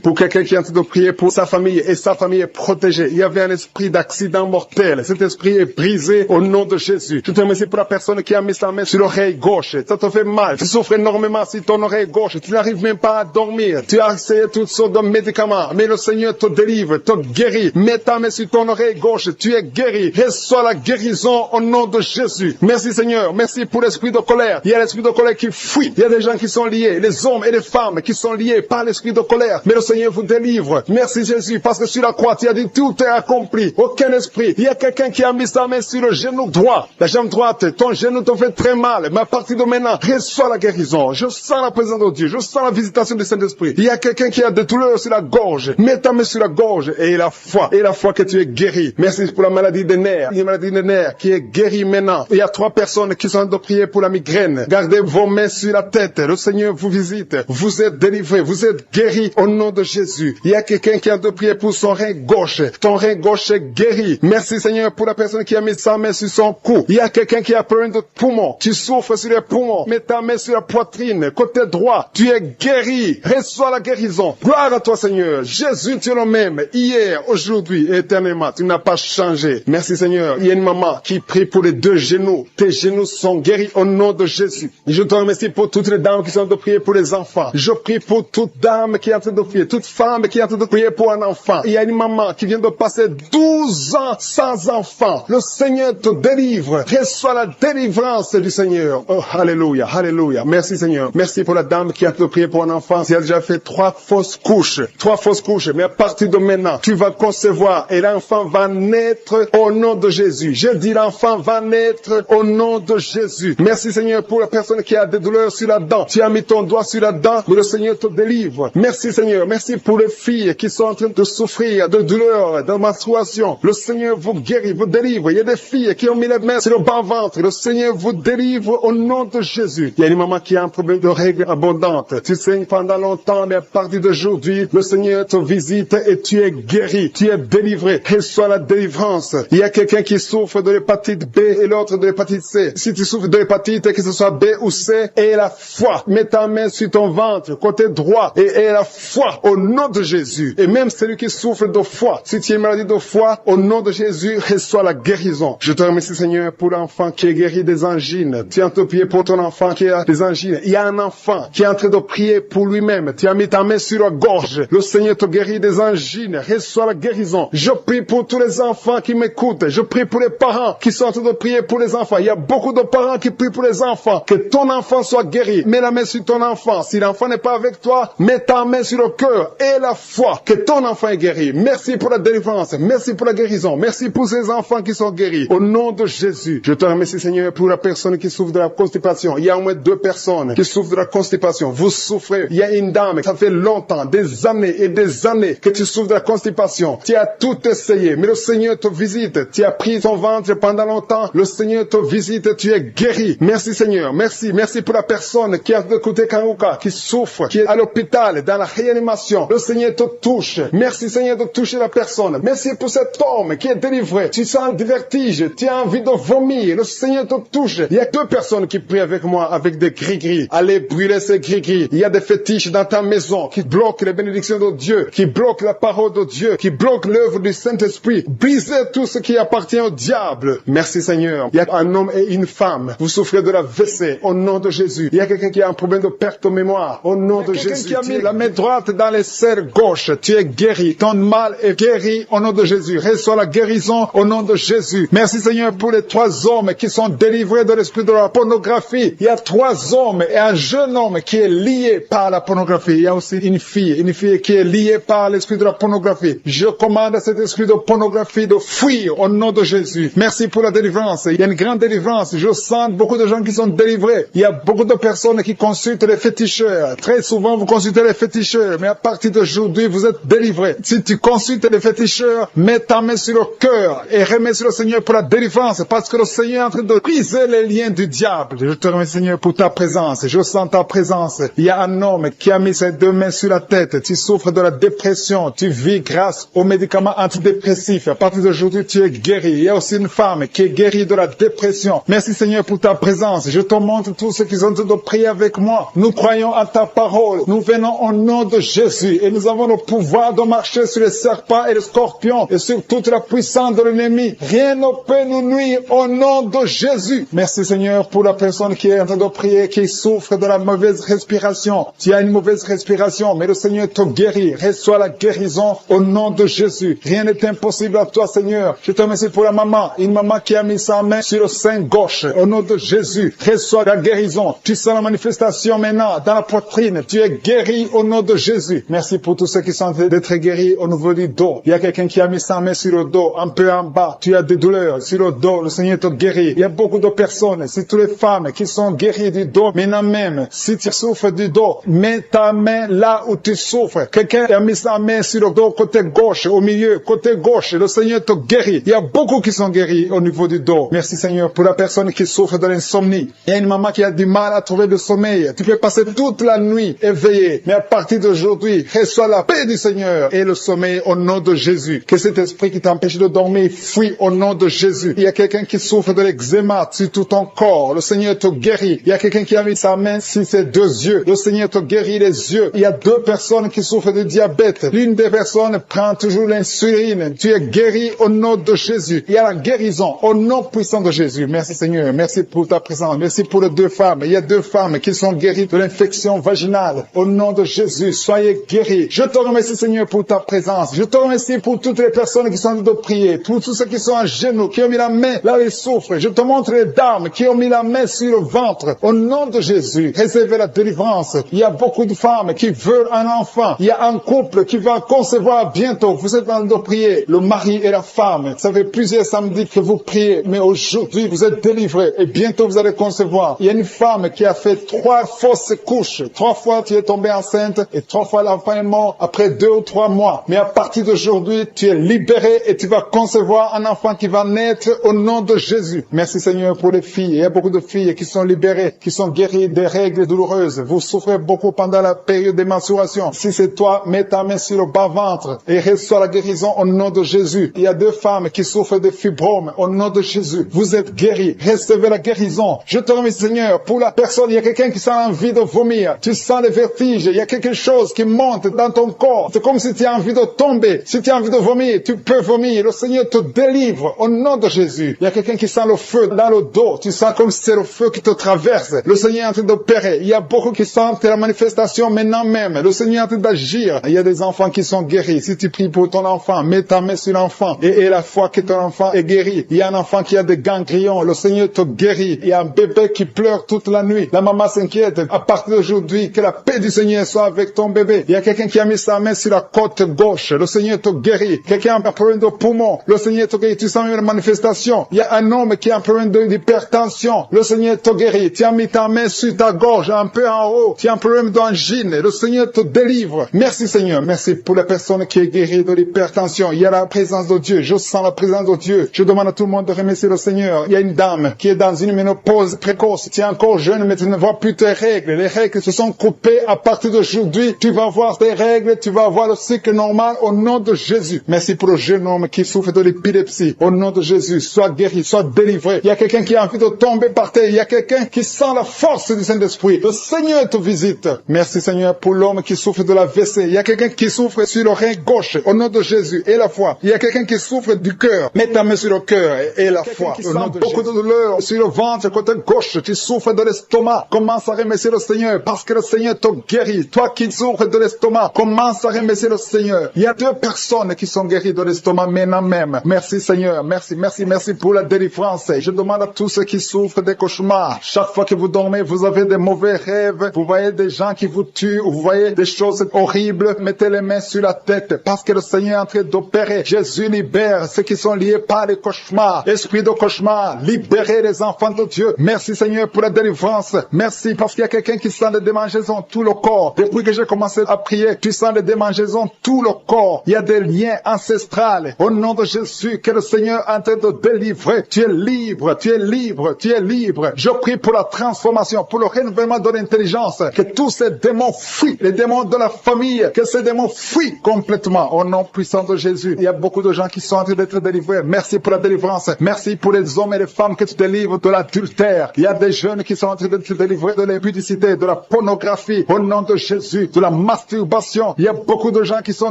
Speaker 2: pour quelqu'un qui est en train de prier pour sa famille et sa famille est protégée. Il y avait un esprit d'accident mortel. Cet esprit est brisé au nom de Jésus. Je te remercie pour la personne qui a mis sa main sur l'oreille gauche. Ça te fait mal. Tu souffres énormément sur ton oreille gauche. Tu n'arrives même pas à dormir. Tu as essayé toutes sortes de médicaments. Mais le Seigneur te délivre, te guérit. Mets ta main sur ton oreille gauche. Tu es guéri. Reçois la guérison au nom de Jésus. Merci Seigneur. Merci pour l'esprit de colère. Il y a l'esprit de colère qui fuit. Il y a des gens qui sont liés. Les hommes et les femmes qui sont liés par l'esprit de colère. Mais le Seigneur vous délivre. Merci Jésus. Parce que sur la croix, tu as dit tout est accompli. Aucun esprit. Il y a quelqu'un qui a mis sa main sur le genou droit. La jambe droite. Ton genou te fait très mal. Mais à partir de maintenant, reçois la guérison. Je sens la présence de Dieu. Je sens la visitation du Saint-Esprit. Il y a quelqu'un qui a des douleurs sur la gorge. Mets ta main sur la gorge et la foi. Et la foi que tu es guéri. Merci pour la maladie des nerfs. Une maladie des nerfs qui est guérie maintenant. Il y a 3 personnes qui sont en train de prier pour la migraine. Gardez vos mains sur la tête. Le Seigneur vous visite. Vous êtes délivrés. Vous êtes guéris au nom de Jésus. Il y a quelqu'un qui a de prier pour son rein gauche. Ton rein gauche est guéri. Merci Seigneur pour la personne qui a mis sa main sur son cou. Il y a quelqu'un qui a problème de poumon. Tu souffres sur les poumons. Mets ta main sur la poitrine. Côté droit. Tu es guéri. Reçois la guérison. Gloire à toi Seigneur. Jésus, tu es le même. Hier, aujourd'hui et éternellement. Tu n'as pas changé. Merci Seigneur. Il y a une maman qui prie pour les 2 genoux. Tes genoux sont guéris au nom de Jésus. Je te remercie pour toutes les dames qui sont en train de prier pour les enfants. Je prie pour toute dame qui est en train de prier. Toute femme qui est en train de prier pour un enfant. Il y a une maman qui vient de passer 12 ans sans enfant. Le Seigneur te délivre. Reçois la délivrance du Seigneur. Oh, alléluia, alléluia. Merci Seigneur. Merci pour la dame qui a de prier pour un enfant. Elle a déjà fait 3 fausses couches. 3 fausses couches. Mais à partir de maintenant, tu vas concevoir et l'enfant va naître au nom de Jésus. Je dis l'enfant va naître au nom de Jésus. Merci Seigneur pour la personne qui a des douleurs sur la dent. Tu as mis ton doigt sur la dent, mais le Seigneur te délivre. Merci Seigneur. Merci pour les filles qui sont en train de souffrir de douleurs, de menstruation. Le Seigneur vous guérit, vous délivre. Il y a des filles qui ont mis les mains sur le bas-ventre. Le Seigneur vous délivre au nom de Jésus. Il y a une maman qui a un problème de règles abondantes. Tu saignes pendant longtemps, mais à partir d'aujourd'hui, le Seigneur te visite et tu es guéri. Tu es délivré. Reçois la délivrance. Il y a quelqu'un qui souffre de l'hépatite B et l'autre de l'hépatite C. Si tu souffres de l'hépatite, que ce soit B ou C, aie la foi. Mets ta main sur ton ventre, côté droit, et aie la foi au nom de Jésus. Et même celui qui souffre de foie, si tu as une maladie de foie, au nom de Jésus, reçois la guérison. Je te remercie Seigneur pour l'enfant qui est guéri des angines. Tu es en train de prier pour ton enfant qui a des angines. Il y a un enfant qui est en train de prier pour lui-même. Tu as mis ta main sur la gorge. Le Seigneur te guérit des angines. Reçois la guérison. Je prie pour tous les enfants qui m'écoutent. Je prie pour les parents qui sont en train de prier pour les enfants. Il y a beaucoup de parents qui prient pour les enfants. Que ton enfant soit guéri. Mets la main sur ton enfant. Si l'enfant n'est pas avec toi, mets ta main sur le cœur et la foi. Que ton enfant est guéri. Merci pour la délivrance. Merci pour la guérison. Merci pour ces enfants qui sont guéris. Au nom de Jésus, je te remercie Seigneur pour la personne qui souffre de la constipation. Il y a au moins 2 personnes qui souffrent de la constipation. Vous souffrez. Il y a une dame, ça fait longtemps, des années et des années que tu souffres de la constipation. Tu as tout essayé, mais le Seigneur te visite. Tu as pris ton ventre pendant longtemps. Le Seigneur te visite. Tu es guéri. Merci Seigneur. Merci. Merci pour la personne qui a de côté Kanguka, qui souffre, qui est à l'hôpital, dans la réanimation. Le Seigneur te touche. Merci Seigneur de toucher la personne. Merci pour cet homme qui est délivré. Tu sens le vertige. Tu as envie de vomir. Le Seigneur te touche. Il y a 2 personnes qui prient avec moi avec des gris-gris. Allez brûler ces gris-gris. Il y a des fétiches dans ta maison qui bloquent les bénédictions de Dieu, qui bloquent la parole de Dieu, qui bloquent l'œuvre du Saint-Esprit. Brisez tout ce qui appartient au diable. Merci Seigneur. Il y a un homme et une femme. Vous souffrez de la WC au nom de Jésus. Il y a quelqu'un qui a un problème de perte de mémoire au nom de Jésus. Qui a mis la main droite dans les serres gauche. Tu es guéri. Ton mal est guéri au nom de Jésus. Reçois la guérison au nom de Jésus. Merci Seigneur pour les 3 hommes qui sont délivrés de l'esprit de la pornographie. Il y a 3 hommes et un jeune homme qui est lié par la pornographie. Il y a aussi une fille qui est liée par l'esprit de la pornographie. Je commande à cet esprit de pornographie de fuir au nom de Jésus. Merci pour la délivrance. Il y a une grande délivrance. Je sens beaucoup de gens qui sont délivrés. Il y a beaucoup de personnes qui consultent les féticheurs. Très souvent, vous consultez les féticheurs, mais à partir d'aujourd'hui, vous êtes délivrés. Si tu consultes les féticheurs, mets ta main sur le cœur et remets sur le Seigneur pour la délivrance, parce que le Seigneur est en train de briser les liens du diable. Je te remercie Seigneur pour ta présence. Je sens ta présence. Il y a un homme qui a mis ses 2 mains sur la tête. Tu souffres de la dépression. Tu vis grâce aux médicaments antidépressifs. À partir d'aujourd'hui, tu es guéri. Il y a aussi une femme qui est guérie de la dépression. Merci Seigneur pour ta présence. Je te montre tous ceux qui sont en train de prier avec moi. Nous croyons à ta parole. Nous venons au nom de Jésus et nous avons le pouvoir de marcher sur les serpents et les scorpions et sur toute la puissance de l'ennemi. Rien rien ne peut nous nuire au nom de Jésus. Merci Seigneur pour la personne qui est en train de prier, qui souffre de la mauvaise respiration. Tu as une mauvaise respiration, mais le Seigneur te guérit. Reçois la guérison au nom de Jésus. Rien n'est impossible à toi Seigneur. Je te remercie pour la maman, une maman qui a mis sa main sur le sein gauche. Au nom de Jésus, reçois la guérison. Tu sens la manifestation maintenant dans la poitrine. Tu es guéri au nom de Jésus. Merci pour tous ceux qui sont en train d'être guéris au niveau du dos. Il y a quelqu'un qui a mis sa main sur le dos, un peu en bas. Tu as des douleurs sur le dos. Le Seigneur te guérit. Il y a beaucoup de personnes, c'est toutes les femmes qui sont guéries du dos. Maintenant même, si tu souffres du dos, mets ta main là où tu souffres. Quelqu'un a mis sa main sur le dos, côté gauche, au milieu, côté gauche. Le Seigneur te guérit. Il y a beaucoup qui sont guéris au niveau du dos. Merci Seigneur pour la personne qui souffre de l'insomnie. Il y a une maman qui a du mal à trouver le sommeil. Tu peux passer toute la nuit éveillé. Mais à partir d'aujourd'hui, reçois la paix du Seigneur et le sommeil au nom de Jésus. Que cet esprit qui t'empêche de dormir fuit au nom de Jésus. Il y a quelqu'un qui souffre de l'eczéma sur tout ton corps. Le Seigneur te guérit. Il y a quelqu'un qui a mis sa main sur ses deux yeux. Le Seigneur te guérit les yeux. Il y a deux personnes qui souffrent de diabète. L'une des personnes prend toujours l'insuline. Tu es guéri au nom de Jésus. Il y a la guérison au nom puissant de Jésus. Merci Seigneur. Merci pour ta présence. Merci pour les deux femmes. Il y a deux femmes qui sont guéries de l'infection vaginale. Au nom de Jésus, soyez guéris. Je te remercie Seigneur pour ta présence. Je te remercie pour toutes les personnes qui sont en train de prier. Pour tous ceux qui sont à genoux, qui ont mis la main là où ils souffrent. Je te montre les dames qui ont mis la main sur le ventre. Au nom de Jésus, réservez la délivrance. Il y a beaucoup de femmes qui veulent un enfant. Il y a un couple qui va concevoir bientôt. Vous êtes en train de prier. Le mari et la femme. Ça fait plusieurs samedis que vous priez. Mais aujourd'hui, vous êtes délivrés. Et bientôt, vous allez concevoir. Il y a une femme qui a fait 3 fausses couches. 3 fois, tu es tombée enceinte. Et 3 fois, l'enfant est mort après 2 ou 3 mois. Mais à partir d'aujourd'hui, tu es libéré et tu vas concevoir un enfant qui va naître au nom de Jésus. Merci Seigneur pour les filles. Il y a beaucoup de filles qui sont libérées, qui sont guéries des règles douloureuses. Vous souffrez beaucoup pendant la période des mensurations. Si c'est toi, mets ta main sur le bas-ventre et reçois la guérison au nom de Jésus. Il y a 2 femmes qui souffrent de fibromes au nom de Jésus. Vous êtes guéris. Recevez la guérison. Je te remercie Seigneur pour la personne. Il y a quelqu'un qui sent envie de vomir. Tu sens les vertiges. Il y a quelque chose qui monte dans ton corps. C'est comme si tu as envie de tomber. Si tu as envie de vomir, tu peux vomir. Le Seigneur te délivre au nom de Jésus. Il y a quelqu'un qui sent le feu dans le dos. Tu sens comme si c'est le feu qui te traverse. Le Seigneur est en train d'opérer. Il y a beaucoup qui sentent la manifestation maintenant même. Le Seigneur est en train d'agir. Il y a des enfants qui sont guéris. Si tu pries pour ton enfant, mets ta main sur l'enfant et la foi que ton enfant est guéri. Il y a un enfant qui a des ganglions. Le Seigneur te guérit. Il y a un bébé qui pleure toute la nuit. La maman s'inquiète. À partir d'aujourd'hui, que la paix du Seigneur soit avec ton bébé. Il y a quelqu'un qui a mis sa main sur la côte gauche. Le Seigneur te guérit. Quelqu'un a un problème de poumon. Le Seigneur te guérit. Tu sens une manifestation. Il y a un homme qui a un problème d'hypertension. Le Seigneur te guérit. Tu as mis ta main sur ta gorge, un peu en haut. Tu as un problème d'angine. Le Seigneur te délivre. Merci Seigneur. Merci pour la personne qui est guérie de l'hypertension. Il y a la présence de Dieu. Je sens la présence de Dieu. Je demande à tout le monde de remercier le Seigneur. Il y a une dame qui est dans une ménopause précoce. Tu es encore jeune, mais tu ne vois plus tes règles. Les règles se sont coupées. À partir d'aujourd'hui, tu vas voir tes règles. Tu vas avoir le cycle normal au nom de Jésus. Merci pour le jeune homme qui souffre de l'épilepsie. Au nom de Jésus, sois guéri, sois délivré. Il y a quelqu'un qui a envie de tomber par terre. Il y a quelqu'un qui sent la force du Saint-Esprit. Le Seigneur te visite. Merci Seigneur pour l'homme qui souffre de la WC. Il y a quelqu'un qui souffre sur le rein gauche. Au nom de Jésus et la foi. Il y a quelqu'un qui souffre du cœur. Mets ta main sur le cœur et la foi. Au nom de beaucoup de douleur sur le ventre, côté gauche. Tu souffres de l'estomac. Commence à remercier le Seigneur parce que le Seigneur te guérit. Toi qui souffres de l'estomac, commence à remercier le Seigneur. Il y a 2 personnes qui sont guéries de l'estomac maintenant même. Merci Seigneur. Merci pour la délivrance. Je demande à tous ceux qui souffrent des cauchemars. Chaque fois que vous dormez, vous avez des mauvais rêves. Vous voyez des gens qui vous tuent. Vous voyez des choses horribles. Mettez les mains sur la tête parce que le Seigneur est en train d'opérer. Jésus libère ceux qui sont liés par les cauchemars. Esprit de cauchemar, libérez les enfants de Dieu. Merci Seigneur pour la délivrance. Merci parce qu'il y a quelqu'un qui sent des démangeaisons tout le corps. Depuis que j'ai commencé à prier, tu sens des démangeaisons tout le corps. Il y a des liens ancestrales. Au nom de Jésus, que le Seigneur est en train de délivrer. Tu es libre, tu es libre, tu es libre. Je prie pour la transformation, pour le renouvellement de l'intelligence. Que tous ces démons fuient, les démons de la famille, que ces démons fuient complètement. Au nom puissant de Jésus. Il y a beaucoup de gens qui sont en train d'être délivrés. Merci pour la délivrance. Merci pour les hommes et les femmes que tu délivres de l'adultère. Il y a des jeunes qui sont en train d'être délivrés de l'impudicité, de la pornographie. Au nom de Jésus, de la masturbation. Il y a beaucoup de gens qui sont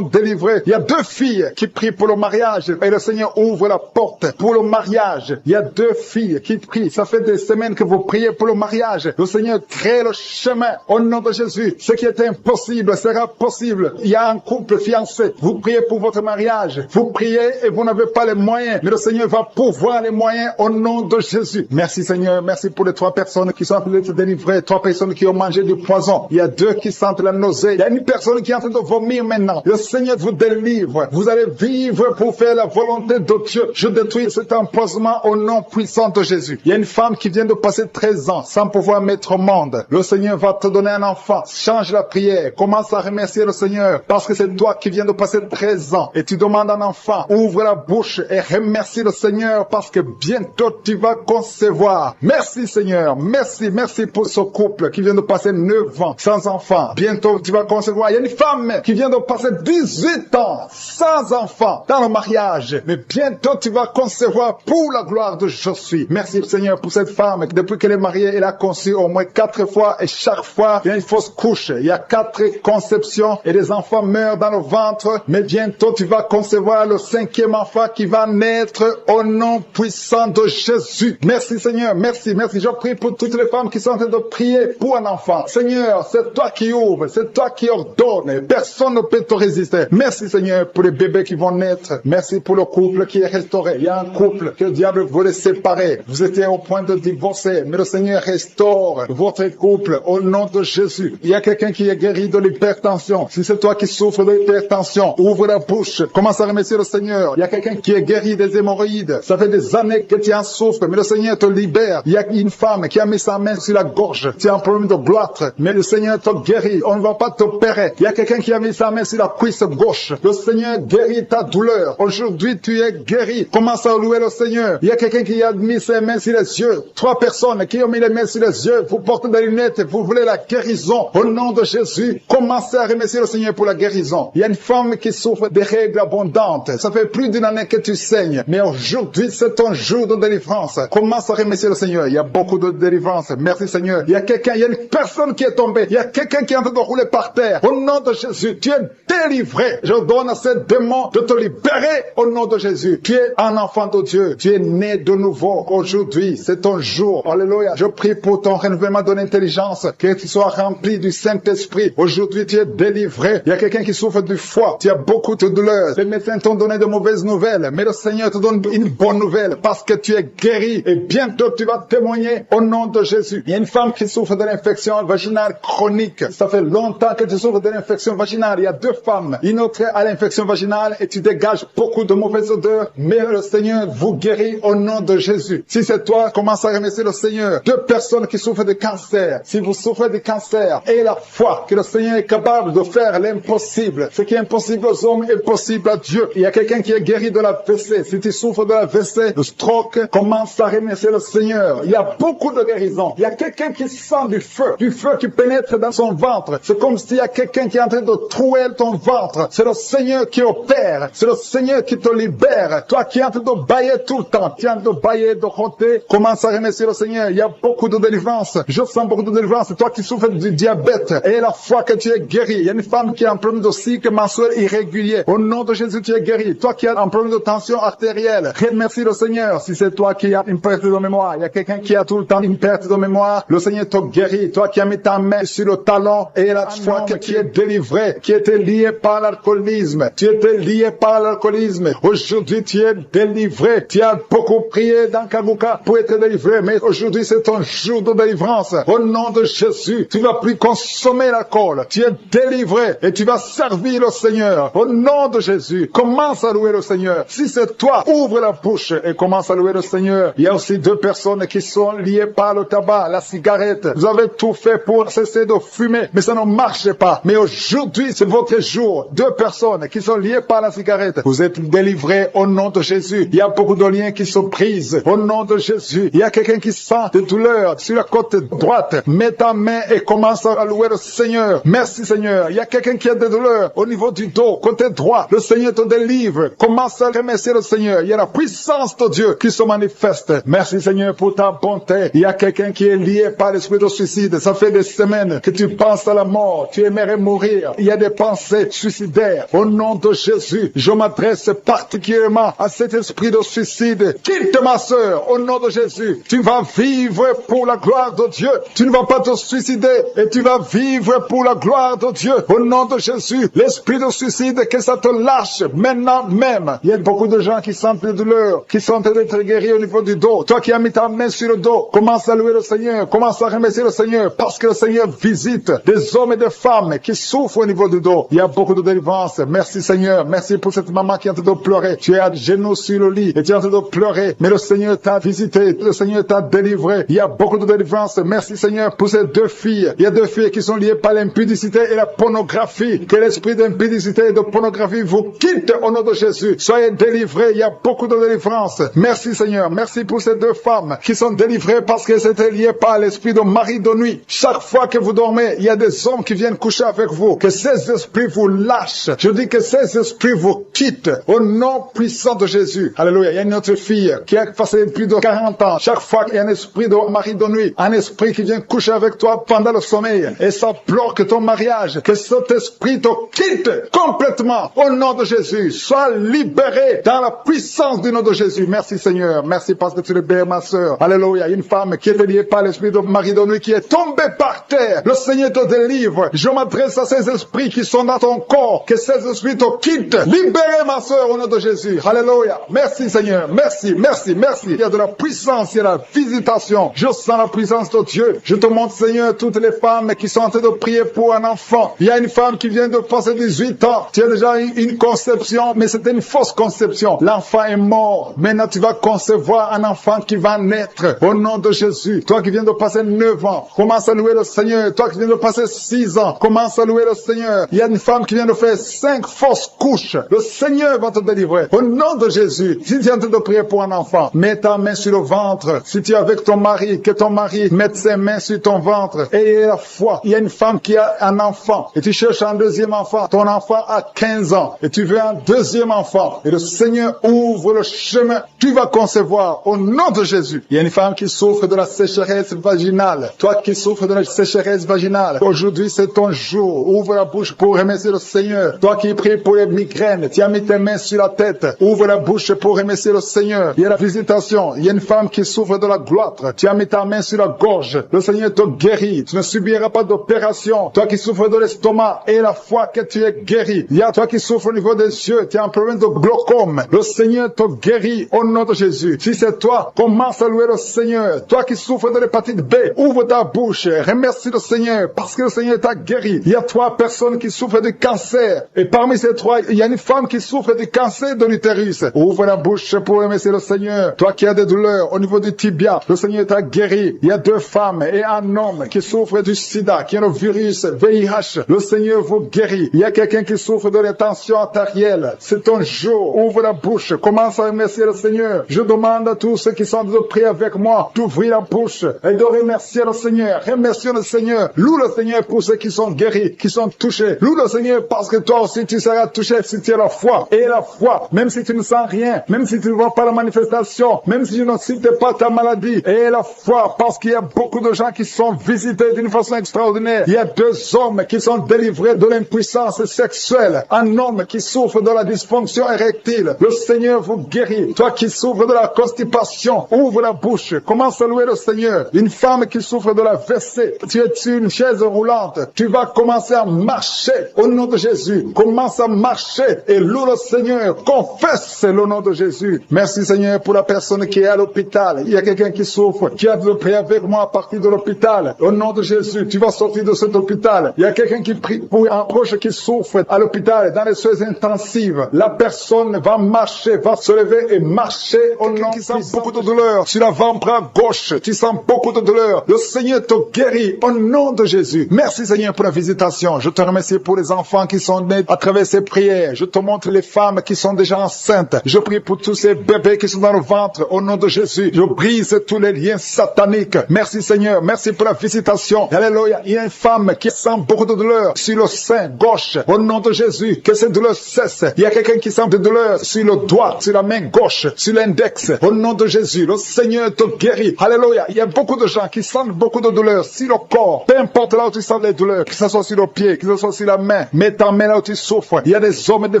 Speaker 2: délivrés. Il y a 2 filles qui prient pour le mariage. Et le Seigneur ouvre la porte pour le mariage. Il y a 2 filles qui prient. Ça fait des semaines que vous priez pour le mariage. Le Seigneur crée le chemin au nom de Jésus. Ce qui est impossible sera possible. Il y a un couple fiancé. Vous priez pour votre mariage. Vous priez et vous n'avez pas les moyens. Mais le Seigneur va pourvoir les moyens au nom de Jésus. Merci Seigneur. Merci pour les 3 personnes qui sont en train de se délivrer. 3 personnes qui ont mangé du poison. Il y a 2 qui sentent la nausée. Il y a une personne qui est en train de vomir maintenant. Le Seigneur vous délivre. Vous allez vivre pour faire la volonté de Dieu. Je détruis cet empoisonnement au nom puissant de Jésus. Il y a une femme qui vient de passer 13 ans sans pouvoir mettre au monde. Le Seigneur va te donner un enfant. Change la prière. Commence à remercier le Seigneur parce que c'est toi qui viens de passer 13 ans et tu demandes un enfant. Ouvre la bouche et remercie le Seigneur parce que bientôt tu vas concevoir. Merci Seigneur. Merci pour ce couple qui vient de passer 9 ans sans enfant. Bientôt tu vas concevoir. Il y a une femme qui vient de passer 18 ans sans enfant dans le mariage. Mais bientôt tu vas concevoir pour la gloire de Je suis. Merci Seigneur pour cette femme. Depuis qu'elle est mariée, elle a conçu au moins 4 fois et chaque fois il y a une fausse couche. Il y a 4 conceptions et les enfants meurent dans le ventre. Mais bientôt tu vas concevoir le 5e enfant qui va naître au nom puissant de Jésus. Merci Seigneur. Merci. Je prie pour toutes les femmes qui sont en train de prier pour un enfant. Seigneur, c'est toi qui ouvres, c'est toi qui ordonnes. Personne ne peut te résister. Merci Seigneur pour les bébés qui vont naître. Merci pour le couple qui est restauré. Il y a un couple que le diable voulait séparer. Vous étiez au point de divorcer, mais le Seigneur restaure votre couple au nom de Jésus. Il y a quelqu'un qui est guéri de l'hypertension. Si c'est toi qui souffres de l'hypertension, ouvre la bouche. Commence à remercier le Seigneur. Il y a quelqu'un qui est guéri des hémorroïdes. Ça fait des années que tu en souffres, mais le Seigneur te libère. Il y a une femme qui a mis sa main sur la gorge. Tu as un problème de gloître, mais le Seigneur te guérit. On ne va pas t'opérer. Il y a quelqu'un qui a mis sa main sur la cuisse gauche. Le Seigneur guérit ta douleur. Aujourd'hui, tu es guéri. Commence à louer le Seigneur. Il y a quelqu'un qui a mis ses mains sur les yeux. 3 personnes qui ont mis les mains sur les yeux. Vous portez des lunettes et vous voulez la guérison. Au nom de Jésus, commencez à remercier le Seigneur pour la guérison. Il y a une femme qui souffre des règles abondantes. Ça fait plus d'une année que tu saignes. Mais aujourd'hui, c'est ton jour de délivrance. Commence à remercier le Seigneur. Il y a beaucoup de délivrance. Merci Seigneur. Il y a une personne qui est tombée. Il y a quelqu'un qui est en train de rouler par terre. Au nom de Jésus, tu es délivré. Je donne à ces démons de te libérer au nom de Jésus. Tu es un enfant de Dieu. Tu es né de nouveau. Aujourd'hui, c'est ton jour. Alléluia. Je prie pour ton renouvellement de l'intelligence. Que tu sois rempli du Saint-Esprit. Aujourd'hui, tu es délivré. Il y a quelqu'un qui souffre du foie. Tu as beaucoup de douleurs. Les médecins t'ont donné de mauvaises nouvelles. Mais le Seigneur te donne une bonne nouvelle parce que tu es guéri. Et bientôt, tu vas témoigner au nom de Jésus. Il y a une femme qui souffre de l'infection vaginale chronique. Ça fait longtemps que tu souffres de l'infection vaginale. Il y a 2 femmes. Une autre a l'infection vaginale et tu dégages beaucoup de mauvaises odeurs. Mais le Seigneur vous guérit au nom de Jésus. Si c'est toi, commence à remercier le Seigneur. 2 personnes qui souffrent de cancer. Si vous souffrez de cancer, ayez la foi que le Seigneur est capable de faire l'impossible. Ce qui est impossible aux hommes est possible à Dieu. Il y a quelqu'un qui est guéri de la WC. Si tu souffres de la WC, de stroke, commence à remercier le Seigneur. Il y a beaucoup de guérisons. Il y a quelqu'un qui sent du feu qui pénètre dans son ventre. C'est comme s'il y a quelqu'un qui est en train de trouer ton ventre. C'est le Seigneur qui opère. C'est le Seigneur qui te libère. Toi qui es en train de bailler tout le temps, tu es en train de bailler, de roter, commence à remercier le Seigneur. Il y a beaucoup de délivrance. Je sens beaucoup de délivrance. C'est toi qui souffres du diabète. Et la foi que tu es guéri. Il y a une femme qui a un problème de cycle mensuel irrégulier. Au nom de Jésus, tu es guéri. Toi qui as un problème de tension artérielle, remercie le Seigneur. Si c'est toi qui as une perte de mémoire, il y a quelqu'un qui a tout le temps une perte de mémoire, le Seigneur te guérit. Toi qui as mis ta main sur le talon et la foi que tu es délivré, qui était lié par l'alcoolisme. Tu étais lié par l'alcoolisme. Aujourd'hui, tu es délivré. Tu as beaucoup prié dans Kaguka pour être délivré, mais aujourd'hui, c'est ton jour de délivrance. Au nom de Jésus, tu ne vas plus consommer l'alcool. Tu es délivré et tu vas servir le Seigneur. Au nom de Jésus, commence à louer le Seigneur. Si c'est toi, ouvre la bouche et commence à louer le Seigneur. Il y a aussi 2 personnes qui sont liées par le tabac, la cigarette. Vous avez tout fait pour cesser de fumer, mais ça ne marche pas. Mais aujourd'hui, c'est votre jour. 2 personnes qui sont liées par la cigarette. Vous êtes délivrés au nom de Jésus. Il y a beaucoup de liens qui se brisent au nom de Jésus. Il y a quelqu'un qui sent des douleurs sur la côte droite. Mets ta main et commence à louer le Seigneur. Merci Seigneur. Il y a quelqu'un qui a des douleurs au niveau du dos, côté droit. Le Seigneur te délivre. Commence à remercier le Seigneur. Il y a la puissance de Dieu qui se manifeste. Merci Seigneur pour ta bonté. Il y a quelqu'un qui est lié par l'esprit de suicide. Ça fait des semaines que tu penses à la mort. Tu aimerais mourir. Il y a des pensées pensées suicidaires. Au nom de Jésus, je m'adresse particulièrement à cet esprit de suicide. Quitte ma sœur, au nom de Jésus. Tu vas vivre pour la gloire de Dieu. Tu ne vas pas te suicider et tu vas vivre pour la gloire de Dieu. Au nom de Jésus, l'esprit de suicide, que ça te lâche maintenant même. Il y a beaucoup de gens qui sentent des douleurs, qui sont en train d'être guéris au niveau du dos. Toi qui as mis ta main sur le dos, commence à louer le Seigneur, commence à remercier le Seigneur, parce que le Seigneur visite des hommes et des femmes qui souffrent au niveau du dos. Il y a beaucoup de délivrance. Merci Seigneur, merci pour cette maman qui est en train de pleurer. Tu es à genoux sur le lit et tu es en train de pleurer, mais le Seigneur t'a visité, le Seigneur t'a délivré. Il y a beaucoup de délivrance. Merci Seigneur pour ces deux filles. Il y a deux filles qui sont liées par l'impudicité et la pornographie. Que l'esprit d'impudicité et de pornographie vous quitte au nom de Jésus. Soyez délivrés. Il y a beaucoup de délivrance. Merci Seigneur. Merci pour ces deux femmes qui sont délivrées parce qu'elles étaient liées par l'esprit de mari de nuit. Chaque fois que vous dormez, il y a des hommes qui viennent coucher avec vous. Que ces esprits vous lâchent. Je dis que ces esprits vous quittent au nom puissant de Jésus. Alléluia. Il y a une autre fille qui a passé plus de 40 ans. Chaque fois qu'il y a un esprit de mari de nuit, un esprit qui vient coucher avec toi pendant le sommeil et ça bloque ton mariage, que cet esprit te quitte complètement au nom de Jésus. Sois libéré dans la puissance du nom de Jésus. Merci Seigneur. Merci parce que tu libères ma sœur. Alléluia. Une femme qui était liée par l'esprit de mari de nuit qui est tombée par terre. Le Seigneur te délivre. Je m'adresse à ces esprits qui sont dans ton corps. Que ces esprits te quittent. Libérez ma sœur au nom de Jésus. Alléluia. Merci Seigneur. Merci, merci, merci. Il y a de la puissance, il y a de la visitation. Je sens la puissance de Dieu. Je te montre Seigneur toutes les femmes qui sont en train de prier pour un enfant. Il y a une femme qui vient de passer 18 ans. Tu as déjà eu une conception, mais c'était une fausse conception. L'enfant est mort. Maintenant tu vas concevoir un enfant qui va naître au nom de Jésus. Toi qui viens de passer 9 ans, commence à louer le Seigneur. Toi qui viens de passer 6 ans, commence à louer le Seigneur. Il y a une femme qui vient de faire 5 fausses couches. Le Seigneur va te délivrer. Au nom de Jésus, si tu es en train de prier pour un enfant, mets ta main sur le ventre. Si tu es avec ton mari, que ton mari mette ses mains sur ton ventre. Et la foi. Il y a une femme qui a un enfant et tu cherches un deuxième enfant. Ton enfant a 15 ans et tu veux un deuxième enfant. Et le Seigneur ouvre le chemin. Tu vas concevoir au nom de Jésus. Il y a une femme qui souffre de la sécheresse vaginale. Toi qui souffres de la sécheresse vaginale, aujourd'hui c'est ton jour. Ouvre la bouche pour remercier le Seigneur. Toi qui pries pour les migraines, tu as mis tes mains sur la tête. Ouvre la bouche pour remercier le Seigneur. Il y a la visitation. Il y a une femme qui souffre de la gloître. Tu as mis ta main sur la gorge. Le Seigneur te guérit. Tu ne subiras pas d'opération. Toi qui souffres de l'estomac et la foi que tu es guéri. Il y a toi qui souffres au niveau des yeux. Tu as un problème de glaucome. Le Seigneur te guérit au nom de Jésus. Si c'est toi, commence à louer le Seigneur. Toi qui souffres de l'hépatite B, ouvre ta bouche. Remercie le Seigneur parce que le Seigneur t'a guéri. Il y a 3 personnes qui souffrent de cancer. Et parmi ces 3, il y a une femme qui souffre du cancer de l'utérus. Ouvre la bouche pour remercier le Seigneur. Toi qui as des douleurs au niveau du tibia, le Seigneur t'a guéri. Il y a 2 femmes et un homme qui souffrent du sida, qui a le virus VIH. Le Seigneur vous guérit. Il y a quelqu'un qui souffre de la tension artérielle. C'est ton jour. Ouvre la bouche. Commence à remercier le Seigneur. Je demande à tous ceux qui sont de prier avec moi d'ouvrir la bouche et de remercier le Seigneur. Remercie le Seigneur. Loue le Seigneur pour ceux qui sont guéris, qui sont touchés. Loue le Seigneur parce que toi aussi tu seras touché si tu as la foi. Et la foi, même si tu ne sens rien, même si tu ne vois pas la manifestation, même si tu ne cites pas ta maladie. Et la foi, parce qu'il y a beaucoup de gens qui sont visités d'une façon extraordinaire. Il y a 2 hommes qui sont délivrés de l'impuissance sexuelle. Un homme qui souffre de la dysfonction érectile. Le Seigneur vous guérit. Toi qui souffres de la constipation, ouvre la bouche. Commence à louer le Seigneur. Une femme qui souffre de la WC, tu es sur une chaise roulante. Tu vas commencer à marcher au nom de Jésus. Commence à marcher et loue le Seigneur. Confesse le nom de Jésus. Merci Seigneur pour la personne qui est à l'hôpital. Il y a quelqu'un qui souffre, qui a de prier avec moi à partir de l'hôpital. Au nom de Jésus, tu vas sortir de cet hôpital. Il y a quelqu'un qui prie pour un proche qui souffre à l'hôpital, dans les soins intensives. La personne va marcher, va se lever et marcher au nom de Jésus. Tu sens beaucoup de douleur sur l'avant-bras gauche. Tu sens beaucoup de douleur. Le Seigneur te guérit au nom de Jésus. Merci Seigneur pour la visitation. Je te remercie pour les enfants qui sont nés à travers ces prières. Je te montre les femmes qui sont déjà enceintes. Je prie pour tous ces bébés qui sont dans le ventre au nom de Jésus. Je brise tous les liens sataniques. Merci Seigneur. Merci pour la visitation. Alléluia. Il y a une femme qui sent beaucoup de douleur sur le sein gauche. Au nom de Jésus, que cette douleur cesse. Il y a quelqu'un qui sent de douleur sur le doigt, sur la main gauche, sur l'index. Au nom de Jésus, le Seigneur te guérit. Alléluia. Il y a beaucoup de gens qui sentent beaucoup de douleur sur le corps. Peu importe là où tu sens les douleurs, que ce soit sur le pied, que ce soit sur la main, Mets ta main là où tu souffres. Il y a des hommes et des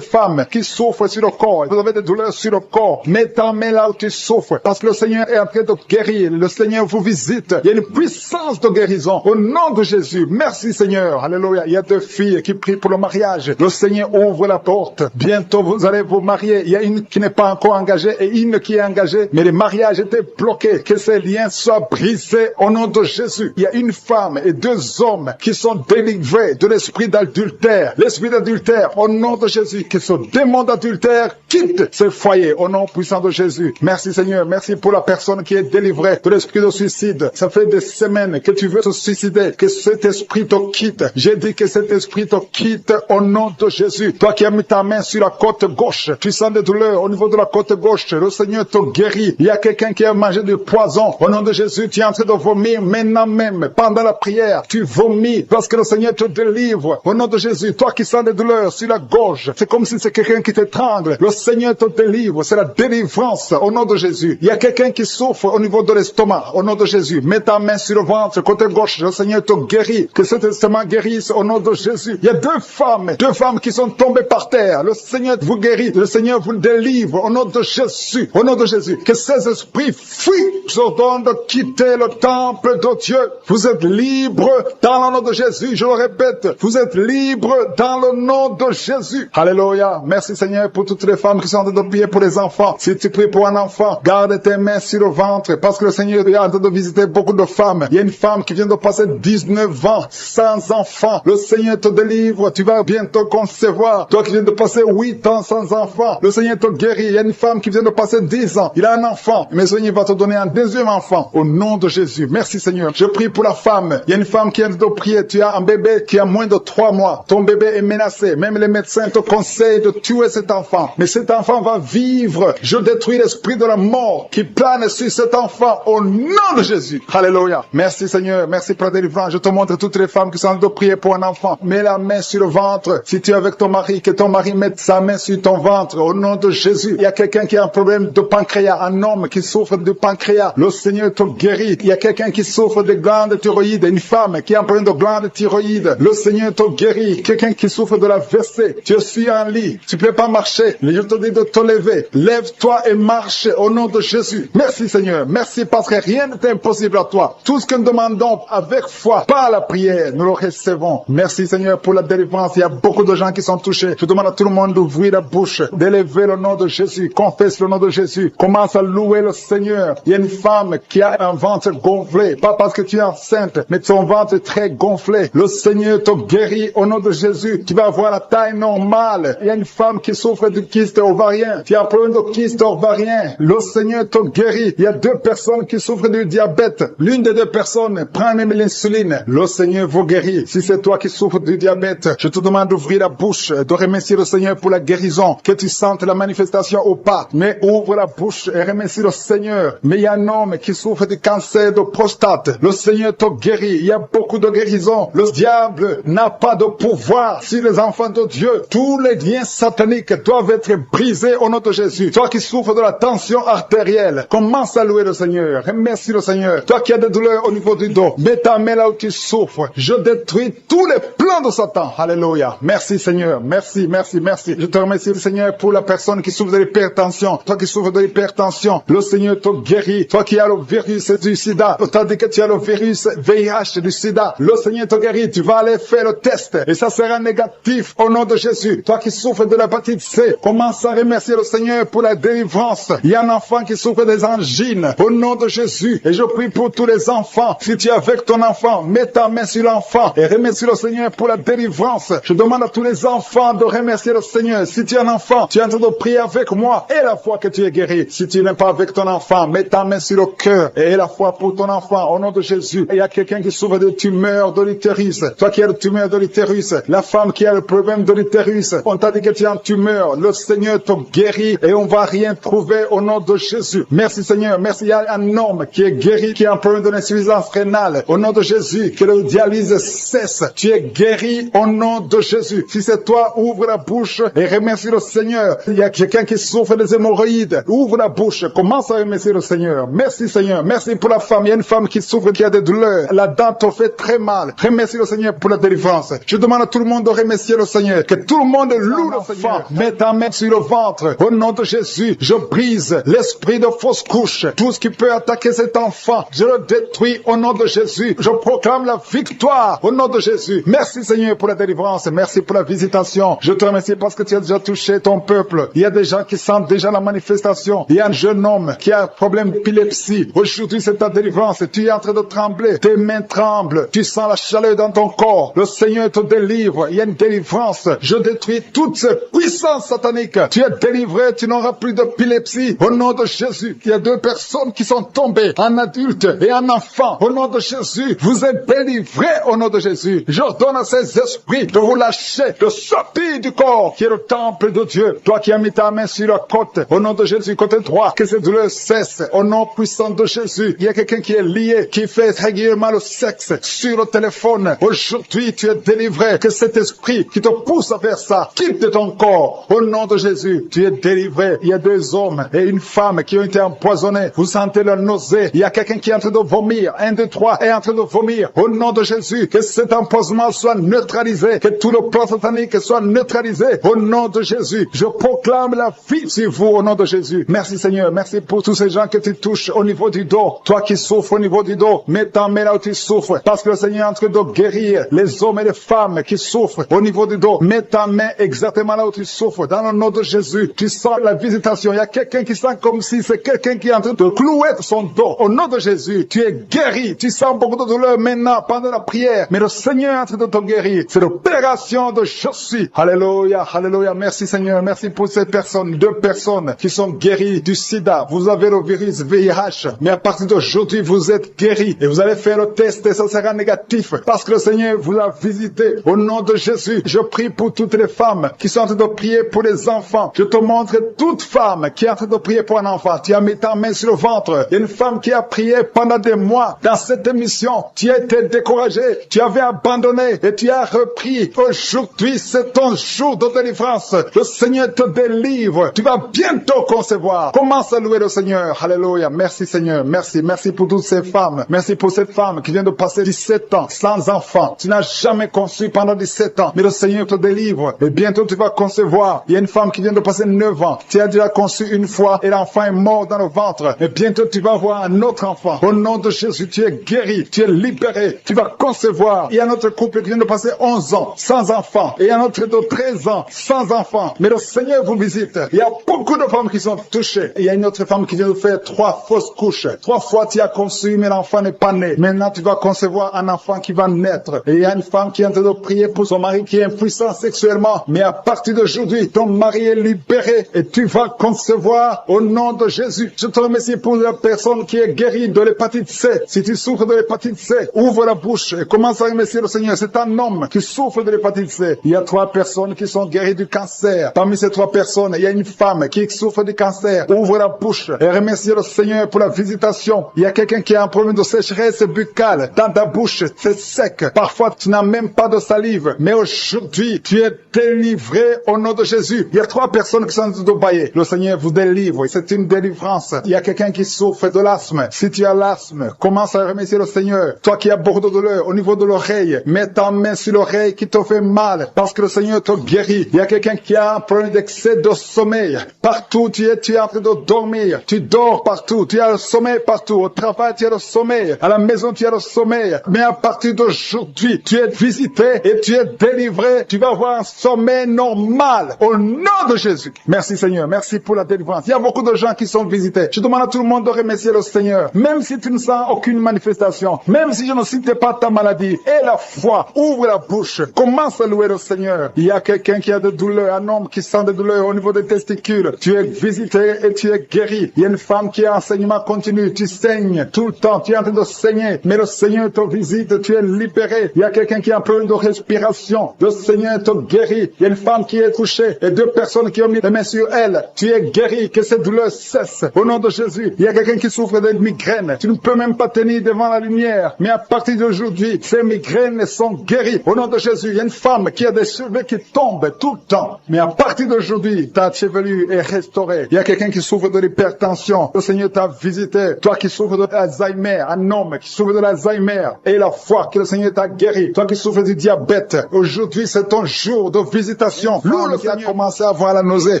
Speaker 2: femmes qui souffrent sur le corps. Vous avez des douleurs sur le corps. Mets ta main là où tu souffres. Parce que le Seigneur est en train de guérir. Le Seigneur vous visite. Il y a une puissance de guérison. Au nom de Jésus. Merci Seigneur. Alléluia. Il y a 2 filles qui prient pour le mariage. Le Seigneur ouvre la porte. Bientôt vous allez vous marier. Il y a une qui n'est pas encore engagée et une qui est engagée. Mais le mariage était bloqué. Que ces liens soient brisés au nom de Jésus. Il y a une femme et 2 hommes qui sont délivrés de l'esprit d'adultère. L'esprit d'adultère, au nom de Jésus, que ce démon d'adultère quitte ce foyer, au nom puissant de Jésus. Merci Seigneur, merci pour la personne qui est délivrée de l'esprit de suicide. Ça fait des semaines que tu veux te suicider, que cet esprit te quitte. J'ai dit que cet esprit te quitte au nom de Jésus. Toi qui as mis ta main sur la côte gauche, tu sens des douleurs au niveau de la côte gauche, le Seigneur te guérit. Il y a quelqu'un qui a mangé du poison. Au nom de Jésus, tu es en train de vomir maintenant même, pendant la prière. Tu vomis parce que le Seigneur te délivre. Au nom de Jésus, toi qui sens des douleurs sur la gorge, c'est comme si c'est quelqu'un qui t'étrangle. Le Seigneur te délivre. C'est la délivrance au nom de Jésus. Il y a quelqu'un qui souffre au niveau de l'estomac. Au nom de Jésus, mets ta main sur le ventre, côté gauche. Le Seigneur te guérit. Que cet estomac guérisse au nom de Jésus. Il y a 2 femmes qui sont tombées par terre. Le Seigneur vous guérit. Le Seigneur vous délivre au nom de Jésus. Au nom de Jésus. Que ces esprits fuient. Je vous ordonne de quitter le temple de Dieu. Vous êtes libres dans le nom de Jésus. Je le répète, vous êtes libres dans le nom de Jésus. Alléluia. Merci Seigneur pour toutes les femmes qui sont en train de prier pour les enfants. Si tu pries pour un enfant, garde tes mains sur le ventre parce que le Seigneur est en train de visiter beaucoup de femmes. Il y a une femme qui vient de passer 19 ans sans enfant. Le Seigneur te délivre. Tu vas bientôt concevoir. Toi qui viens de passer 8 ans sans enfant, le Seigneur te guérit. Il y a une femme qui vient de passer 10 ans. Il a un enfant. Mais le Seigneur va te donner un 2e enfant. Au nom de Jésus. Merci Seigneur. Je prie pour la femme. Il y a une femme qui vient de prier. Tu as un bébé qui a moins de 3 mois. Ton bébé est menacé. Même les médecins te conseillent de tuer cet enfant. Mais cet enfant va vivre. Je détruis l'esprit de la mort qui plane sur cet enfant au nom de Jésus. Alléluia. Merci Seigneur. Merci pour la délivrance. Je te montre toutes les femmes qui sont en train de prier pour un enfant. Mets la main sur le ventre. Si tu es avec ton mari, que ton mari mette sa main sur ton ventre au nom de Jésus. Il y a quelqu'un qui a un problème de pancréas. Un homme qui souffre de pancréas. Le Seigneur te guérit. Il y a quelqu'un qui souffre de glandes thyroïdes. Une femme qui a un problème de glande thyroïde. Le Seigneur te guérit. Quelqu'un qui souffre de la WC. Tu suis en lit. Tu peux pas marcher. Je te dis de te lever. Lève-toi et marche au nom de Jésus. Merci Seigneur. Merci parce que rien n'est impossible à toi. Tout ce que nous demandons avec foi, par la prière, nous le recevons. Merci Seigneur pour la délivrance. Il y a beaucoup de gens qui sont touchés. Je demande à tout le monde d'ouvrir la bouche, d'élever le nom de Jésus. Confesse le nom de Jésus. Commence à louer le Seigneur. Il y a une femme qui a un ventre gonflé. Pas parce que tu es enceinte, mais ton ventre est très gonflé. Le Seigneur te guérit au nom de Jésus. Tu vas avoir la taille normale. Il y a une femme qui souffre de kyste ovarien. Tu as un problème de kyste ovarien. Le Seigneur te guérit. Il y a 2 personnes qui souffrent du diabète. L'une des 2 personnes prend même l'insuline. Le Seigneur vous guérit. Si c'est toi qui souffres du diabète, je te demande d'ouvrir la bouche, de remercier le Seigneur pour la guérison. Que tu sentes la manifestation ou pas. Mais ouvre la bouche et remercie le Seigneur. Mais il y a un homme qui souffre du cancer de prostate. Le Seigneur te guérit. Il y a beaucoup de guérisons. Le diable n'a pas de pouvoir sur les enfants de Dieu. Tous les liens sataniques doivent être brisés au nom de Jésus. Toi qui souffres de la tension artérielle, commence à louer le Seigneur. Remercie le Seigneur. Toi qui as des douleurs au niveau du dos, mets ta main là où tu souffres. Je détruis tous les plans de Satan. Alléluia. Merci Seigneur. Merci, merci, merci. Je te remercie le Seigneur pour la personne qui souffre de l'hypertension. Toi qui souffres de l'hypertension, le Seigneur te guérit. Toi qui as le virus du sida, tandis que tu as le virus VIH du sida, le Seigneur te guérit. Tu vas aller faire le test et ça sera négatif au nom de Jésus. Toi qui souffres de l'hépatite C, commence à remercier le Seigneur pour la délivrance. Il y a un enfant qui souffre des angines au nom de Jésus. Et je prie pour tous les enfants. Si tu es avec ton enfant, mets ta main sur l'enfant et remercie le Seigneur pour la délivrance. Je demande à tous les enfants de remercier le Seigneur. Si tu es un enfant, tu es en train de prier avec moi et la foi que tu es guéri. Si tu n'es pas avec ton enfant, mets ta main sur le cœur et la foi pour ton enfant au nom de Jésus. Il y a quelqu'un qui souffre de tumeur de l'utérus. Toi qui as le tumeur de l'utérus, la femme qui a le problème de l'utérus, on t'a dit que tu as une tumeur. Le Seigneur te guérit et on va rien trouver au nom de Jésus. Merci Seigneur. Merci. Il y a un homme qui est guéri, qui a un problème de l'insuffisance rénale. Au nom de Jésus, que le dialyse cesse. Tu es guéri au nom de Jésus. Si c'est toi, ouvre la bouche et remercie le Seigneur. Il y a quelqu'un qui souffre des hémorroïdes. Ouvre la bouche. Commence à remercier le Seigneur. Merci Seigneur. Merci pour la femme. Il y a une femme qui souffre, qui a des douleurs. La dent te fait très mal. Remercie le Seigneur pour la délivrance. Je demande à tout le le monde de remercier le Seigneur. Que tout le monde loue le Seigneur. Mets ta main sur le ventre. Au nom de Jésus, je brise l'esprit de fausse couche. Tout ce qui peut attaquer cet enfant, je le détruis au nom de Jésus. Je proclame la victoire au nom de Jésus. Merci Seigneur pour la délivrance. Merci pour la visitation. Je te remercie parce que tu as déjà touché ton peuple. Il y a des gens qui sentent déjà la manifestation. Il y a un jeune homme qui a un problème d'épilepsie. Aujourd'hui, c'est ta délivrance. Tu es en train de trembler. Tes mains tremblent. Tu sens la chaleur dans ton corps. Le Seigneur te délivre. Il y a une délivrance. Je détruis toute cette puissance satanique. Tu es délivré. Tu n'auras plus d'épilepsie. Au nom de Jésus, il y a 2 personnes qui sont tombées, un adulte et un enfant. Au nom de Jésus, vous êtes délivrés au nom de Jésus. J'ordonne à ces esprits de vous lâcher, de sortir du corps qui est le temple de Dieu. Toi qui as mis ta main sur la côte, au nom de Jésus, côté droit, que cette douleur cesse. Au nom puissant de Jésus, il y a quelqu'un qui est lié, qui fait régulièrement le sexe sur le téléphone. Aujourd'hui, tu es délivré. Que cet esprit qui te pousse à faire ça quitte de ton corps. Au nom de Jésus, tu es délivré. Il y a 2 hommes et une femme qui ont été empoisonnés. Vous sentez la nausée. Il y a quelqu'un qui est en train de vomir. 1, 2, 3 est en train de vomir. Au nom de Jésus, que cet empoisonnement soit neutralisé. Que tout le plan satanique soit neutralisé. Au nom de Jésus, je proclame la vie sur vous au nom de Jésus. Merci Seigneur. Merci pour tous ces gens que tu touches au niveau du dos. Toi qui souffres au niveau du dos, mets ta main là où tu souffres. Parce que le Seigneur est en train de guérir les hommes et les femmes qui souffrent au niveau du dos. Mets ta main exactement là où tu souffres. Dans le nom de Jésus, tu sens la visitation. Il y a quelqu'un qui sent comme si c'est quelqu'un qui est en train de clouer son dos. Au nom de Jésus, tu es guéri. Tu sens beaucoup de douleur maintenant pendant la prière. Mais le Seigneur est en train de te guérir. C'est l'opération de Jésus. Alléluia, alléluia. Merci Seigneur. Merci pour ces personnes, 2 personnes qui sont guéries du sida. Vous avez le virus VIH. Mais à partir d'aujourd'hui, vous êtes guéris. Et vous allez faire le test et ça sera négatif. Parce que le Seigneur vous a visité. Au nom de Jésus, je prie pour toutes les femmes qui sont en train de prier pour les enfants. Je te montre toute femme qui est en train de prier pour un enfant. Tu as mis ta main sur le ventre. Il y a une femme qui a prié pendant des mois dans cette émission. Tu as été découragé. Tu avais abandonné et tu as repris. Aujourd'hui, c'est ton jour de délivrance. Le Seigneur te délivre. Tu vas bientôt concevoir. Commence à louer le Seigneur. Alléluia. Merci Seigneur. Merci. Merci pour toutes ces femmes. Merci pour cette femme qui vient de passer 17 ans sans enfant. Tu n'as jamais conçu pendant 17 ans. Mais le Seigneur te délivre. Et bientôt tu vas concevoir. Il y a une femme qui vient de passer 9 ans. Tu as déjà conçu une fois et l'enfant est mort dans le ventre. Et bientôt tu vas avoir un autre enfant. Au nom de Jésus, tu es guéri. Tu es libéré. Tu vas concevoir. Il y a un autre couple qui vient de passer 11 ans sans enfant. Et un autre de 13 ans sans enfant. Mais le Seigneur vous visite. Il y a beaucoup de femmes qui sont touchées. Et il y a une autre femme qui vient de faire 3 fausses couches. 3 fois tu as conçu, mais l'enfant n'est pas né. Maintenant tu vas concevoir un enfant qui va naître. Et il y a une femme qui est en train de prier pour son mari qui est impuissant sexuellement. Mais à partir d'aujourd'hui, ton mari est libéré et tu vas concevoir au nom de Jésus. Je te remercie pour la personne qui est guérie de l'hépatite C. Si tu souffres de l'hépatite C, ouvre la bouche et commence à remercier le Seigneur. C'est un homme qui souffre de l'hépatite C. Il y a 3 personnes qui sont guéries du cancer. Parmi ces 3 personnes, il y a une femme qui souffre du cancer. Ouvre la bouche et remercie le Seigneur pour la visitation. Il y a quelqu'un qui a un problème de sécheresse buccale. Dans ta bouche, c'est sec. Parfois, tu n'as même pas de salive. Mais aujourd'hui, tu es délivré au nom de Jésus. Il y a 3 personnes qui sont en train de bailler. Le Seigneur vous délivre. C'est une délivrance. Il y a quelqu'un qui souffre de l'asthme. Si tu as l'asthme, commence à remercier le Seigneur. Toi qui as beaucoup de douleur au niveau de l'oreille, mets ta main sur l'oreille qui te fait mal parce que le Seigneur te guérit. Il y a quelqu'un qui a un problème d'excès de sommeil. Partout tu es en train de dormir. Tu dors partout. Tu as le sommeil partout. Au travail, tu as le sommeil. À la maison, tu as le sommeil. Mais à partir d'aujourd'hui, tu es visité et tu es délivré. Tu vas avoir un sommeil normal au nom de Jésus. Merci Seigneur. Merci pour la délivrance. Il y a beaucoup de gens qui sont visités. Je demande à tout le monde de remercier le Seigneur. Même si tu ne sens aucune manifestation, même si je ne citais pas ta maladie, et la foi, ouvre la bouche, commence à louer le Seigneur. Il y a quelqu'un qui a des douleurs, un homme qui sent des douleurs au niveau des testicules. Tu es visité et tu es guéri. Il y a une femme qui a enseignement continu. Tu saignes tout le temps. Tu es en train de saigner. Mais le Seigneur te visite. Tu es libéré. Il y a quelqu'un qui a un problème de respiration. Le Seigneur te guérit. Il y a une femme qui est couchée et 2 personnes qui ont mis les mains sur elle. Tu es guéri. Que cette douleur cesse. Au nom de Jésus. Il y a quelqu'un qui souffre de migraines. Tu ne peux même pas tenir devant la lumière. Mais à partir d'aujourd'hui, ces migraines sont guéries. Au nom de Jésus. Il y a une femme qui a des cheveux qui tombent tout le temps. Mais à partir d'aujourd'hui, ta chevelure est restaurée. Il y a quelqu'un qui souffre de l'hypertension. Le Seigneur t'a visité. Toi qui souffres de l'Alzheimer. Un homme qui souffre de l'Alzheimer. Et la foi que le Seigneur t'a guéri. Toi qui souffres du diabète. diabète. Aujourd'hui, c'est ton jour de visitation. Femme qui a commencé à avoir la nausée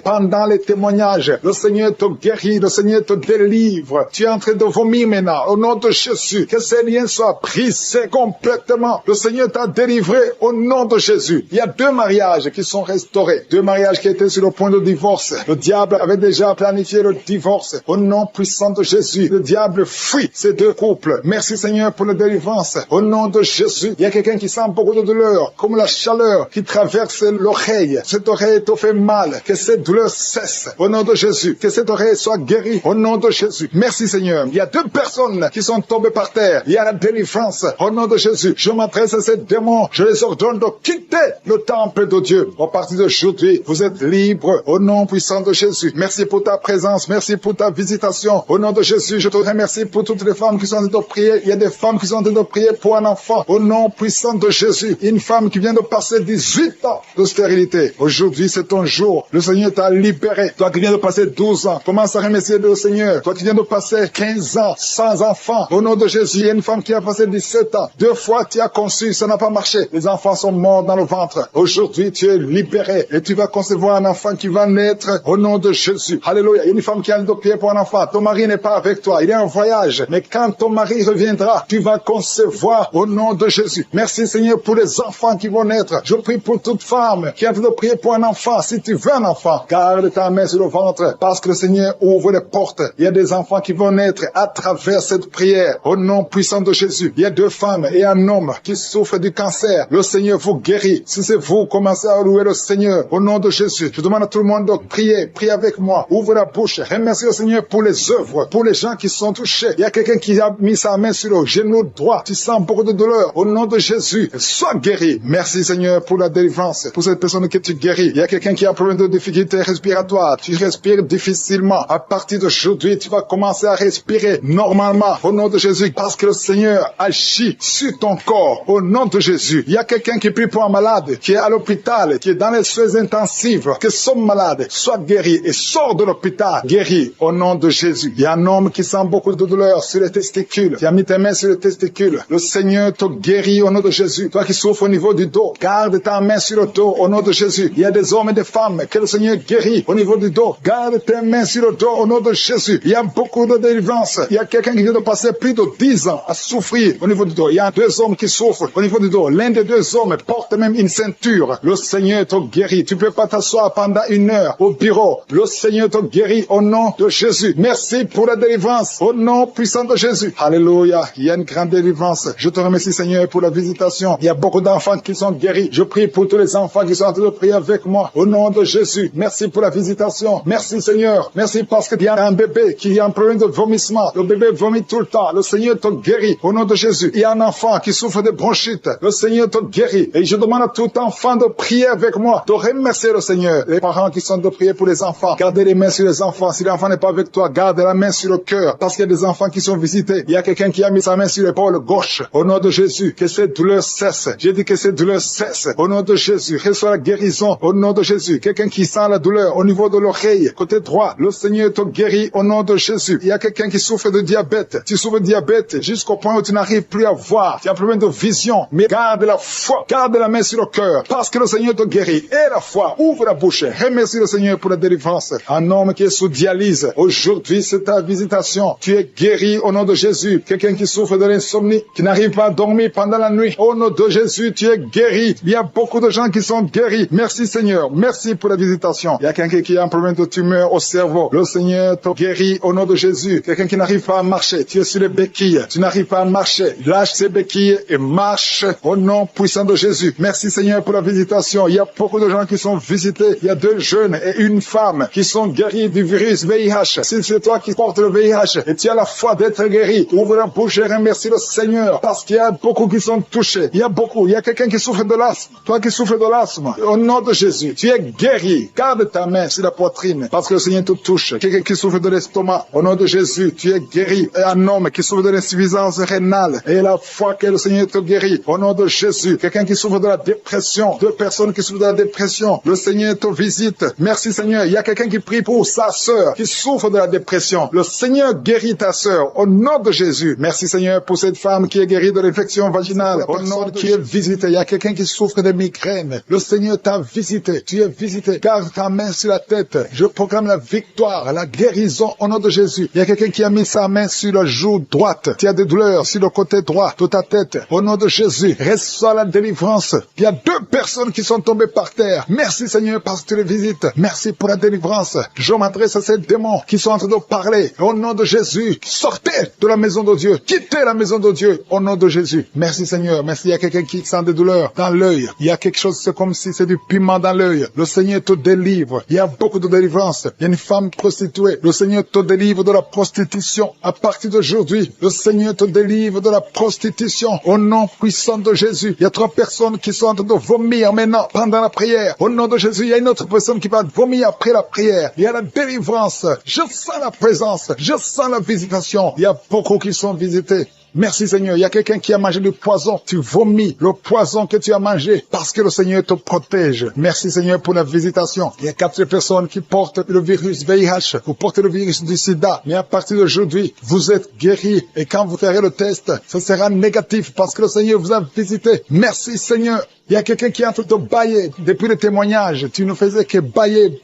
Speaker 2: pendant les témoignages. Le Seigneur te guérit, le Seigneur te délivre. Tu es en train de vomir maintenant. Au nom de Jésus, que ces liens soient brisés complètement. Le Seigneur t'a délivré au nom de Jésus. Il y a 2 mariages qui sont restaurés. 2 mariages qui étaient sur le point de divorce. Le diable avait déjà planifié le divorce. Au nom puissant de Jésus, le diable fuit ces 2 couples. Merci Seigneur pour la délivrance. Au nom de Jésus, il y a quelqu'un qui sent beaucoup de douleur, comme la chaleur qui traverse l'oreille. Cette oreille te fait mal. Que cette douleur cesse. Au nom de Jésus, que cette oreille soit guérie. Au nom de Jésus. Merci Seigneur. Il y a 2 personnes qui sont tombées par terre. Il y a la délivrance. Au nom de Jésus, je m'adresse à ces démons. Je les ordonne de quitter le temple de Dieu. À partir d'aujourd'hui, vous êtes libres. Au nom puissant de Jésus. Merci pour ta présence. Merci pour ta visitation. Au nom de Jésus, je te remercie pour toutes les femmes qui sont en train de prier. Il y a des femmes qui sont en train de prier pour un enfant. Au nom puissant de Jésus. Une femme qui vient de passer 18 ans de stérilité. Aujourd'hui, c'est ton jour. Le Seigneur t'a libéré. Toi qui viens de passer 12 ans, commence à remercier le Seigneur. Toi qui viens de passer 15 ans sans enfant. Au nom de Jésus, il y a une femme qui a passé 17 ans. 2 fois tu as conçu, ça n'a pas marché. Les enfants sont morts dans le ventre. Aujourd'hui, tu es libéré et tu vas concevoir un enfant qui va naître au nom de Jésus. Alléluia. Il y a une femme qui a de prier pour un enfant. Ton mari n'est pas avec toi. Il est en voyage. Mais quand ton mari reviendra, tu vas concevoir au nom de Jésus. Merci Seigneur pour les enfants qui vont naître. Je prie pour toute femme qui a de prier pour un enfant. Si tu veux un enfant, garde ta main sur le ventre parce que le Seigneur ouvre les portes. Il y a des enfants qui vont naître à travers cette prière. Au nom puissant de Jésus. Il y a 2 femmes et un homme qui souffrent du cancer. Le Seigneur vous guérit. Si c'est vous, commencez à louer le Seigneur. Au nom de Jésus. Je demande à tout le monde de prier. Priez avec moi. Ouvre la bouche. Remercie le Seigneur pour les œuvres, pour les gens qui sont touchés. Il y a quelqu'un qui a mis sa main sur le genou droit. Tu sens beaucoup de douleur. Au nom de Jésus, sois guéri. Merci Seigneur pour la délivrance. Pour cette personne que tu guéris. Il y a quelqu'un qui a un problème de difficulté respiratoire. Tu respires difficilement. À partir d'aujourd'hui, tu vas commencer à respirer normalement. Au nom de Jésus. Parce que le Seigneur agit sur ton corps. Au nom de Jésus. Il y a quelqu'un qui prie pour un malade, qui est à l'hôpital, qui est dans les soins intensifs. Que son malade soit guéri et sort de l'hôpital. Guéri. Au nom de Jésus. Il y a un homme qui sent beaucoup de douleur sur les testicules. Tu as mis tes mains sur les testicules. Le Seigneur te guérit au nom de Jésus. Toi qui souffres au niveau du dos, garde ta main sur le dos au nom de Jésus. Il y a des hommes et des femmes que le Seigneur guérit au niveau du dos. Garde tes mains sur le dos au nom de Jésus. Il y a beaucoup de délivrance. Il y a quelqu'un qui vient de passer plus de 10 ans à souffrir au niveau du dos. Il y a 2 hommes qui souffrent au niveau du dos. L'un des 2 hommes porte même une ceinture. Le Seigneur te guérit. Tu peux pas t'asseoir pendant 1 heure au bureau. Le Seigneur te guérit au nom de Jésus. Merci pour la délivrance au nom puissant de Jésus. Alléluia. Il y a une grande délivrance. Je te remercie Seigneur pour la visitation. Il y a beaucoup d'enfants qui sont guéris. Je prie pour tous les enfants qui sont en train de prier avec moi au nom de Jésus. Merci pour la visitation. Merci Seigneur. Merci parce qu'il y a un bébé qui a un problème de vomissement. Le bébé vomit tout le temps. Le Seigneur te guérit au nom de Jésus. Il y a un enfant qui souffre de bronchite. Le Seigneur te guérit. Et je demande à tout enfant de prier avec moi, de remercier le Seigneur. Les parents qui sont de prier pour les enfants, gardez les mains sur les enfants. Si l'enfant n'est pas avec toi, garde la main sur le cœur. Parce qu'il y a des enfants qui sont visités. Il y a quelqu'un qui a mis sa main sur l'épaule gauche. Au nom de Jésus, que cette douleur cesse. J'ai dit que cette douleur cesse. Au nom de Jésus, reçois la guérison. Au nom de Jésus, quelqu'un qui sent la douleur au niveau de l'oreille, côté droit, le Seigneur te guérit au nom de Jésus. Il y a quelqu'un qui souffre de diabète. Tu souffres de diabète jusqu'au point où tu n'arrives plus à voir. Tu as un problème de vision. Mais garde la foi. Garde la main sur le cœur. Parce que le Seigneur te guérit. Et la foi. Ouvre la bouche. Remercie le Seigneur pour la délivrance. Un homme qui est sous dialyse. Aujourd'hui, c'est ta visitation. Tu es guéri au nom de Jésus. Quelqu'un qui souffre de l'insomnie, qui n'arrive pas à dormir pendant la nuit. Au nom de Jésus, tu es guéri. Il y a beaucoup de gens qui sont guéris. Merci Seigneur. Merci pour la visitation. Il y a quelqu'un qui a un problème de tumeur au cerveau. Le Seigneur te guérit au nom de Jésus. Quelqu'un qui n'arrive pas à marcher. Tu es sur les béquilles. Tu n'arrives pas à marcher. Lâche ces béquilles et marche au nom puissant de Jésus. Merci Seigneur pour la visitation. Il y a beaucoup de gens qui sont visités. Il y a 2 jeunes et une femme qui sont guéris du virus VIH. Si c'est toi qui portes le VIH et tu as la foi d'être guéri, ouvre la bouche et remercie le Seigneur parce qu'il y a beaucoup qui sont touchés. Il y a beaucoup. Il y a quelqu'un qui souffre de l'asthme. Toi qui souffres de l'asthme, au nom de Jésus, tu es guéri. Garde ta main sur la poitrine parce que le Seigneur te touche. Quelqu'un qui souffre de l'estomac, au nom de Jésus, tu es guéri. Et un homme qui souffre de l'insuffisance rénale et la foi que le Seigneur te guérit. Au nom de Jésus, quelqu'un qui souffre de la dépression, 2 personnes qui souffrent de la dépression, le Seigneur te visite. Merci Seigneur. Il y a quelqu'un qui prie pour sa sœur qui souffre de la dépression. Le Seigneur guérit ta sœur au nom de Jésus. Merci Seigneur pour cette femme qui est guérie de l'infection vaginale. Au nom de Dieu, visite. Il il y a quelqu'un qui souffre de migraines. Le Seigneur t'a visité. Tu es visité. Garde ta main sur la tête. Je proclame la victoire, la guérison au nom de Jésus. Il y a quelqu'un qui a mis sa main sur la joue droite. Tu as des douleurs sur le côté droit de ta tête. Au nom de Jésus, reçois la délivrance. Il y a 2 personnes qui sont tombées par terre. Merci Seigneur parce que tu les visites. Merci pour la délivrance. Je m'adresse à ces démons qui sont en train de parler. Au nom de Jésus, sortez de la maison de Dieu. Quittez la maison de Dieu. Au nom de Jésus. Merci Seigneur. Merci. Il y a quelqu'un qui sent des douleurs dans l'œil. Il y a quelque chose, c'est comme si c'est du piment dans l'œil. Le Seigneur te délivre. Il y a beaucoup de délivrance. Il y a une femme prostituée. Le Seigneur te délivre de la prostitution. À partir d'aujourd'hui, le Seigneur te délivre de la prostitution. Au nom puissant de Jésus. Il y a 3 personnes qui sont en train de vomir maintenant pendant la prière. Au nom de Jésus, il y a une autre personne qui va vomir après la prière. Il y a la délivrance. Je sens la présence. Je sens la visitation. Il y a beaucoup qui sont visités. Merci Seigneur. Il y a quelqu'un qui a mangé du poison. Tu vomis le poison que tu as mangé parce que le Seigneur te protège. Merci Seigneur pour la visitation. Il y a 4 personnes qui portent le virus VIH. Vous portez le virus du sida. Mais à partir d'aujourd'hui, vous êtes guéris. Et quand vous ferez le test, ce sera négatif parce que le Seigneur vous a visité. Merci Seigneur. Il y a quelqu'un qui est en train de bailler depuis le témoignage. Tu ne faisais que bailler.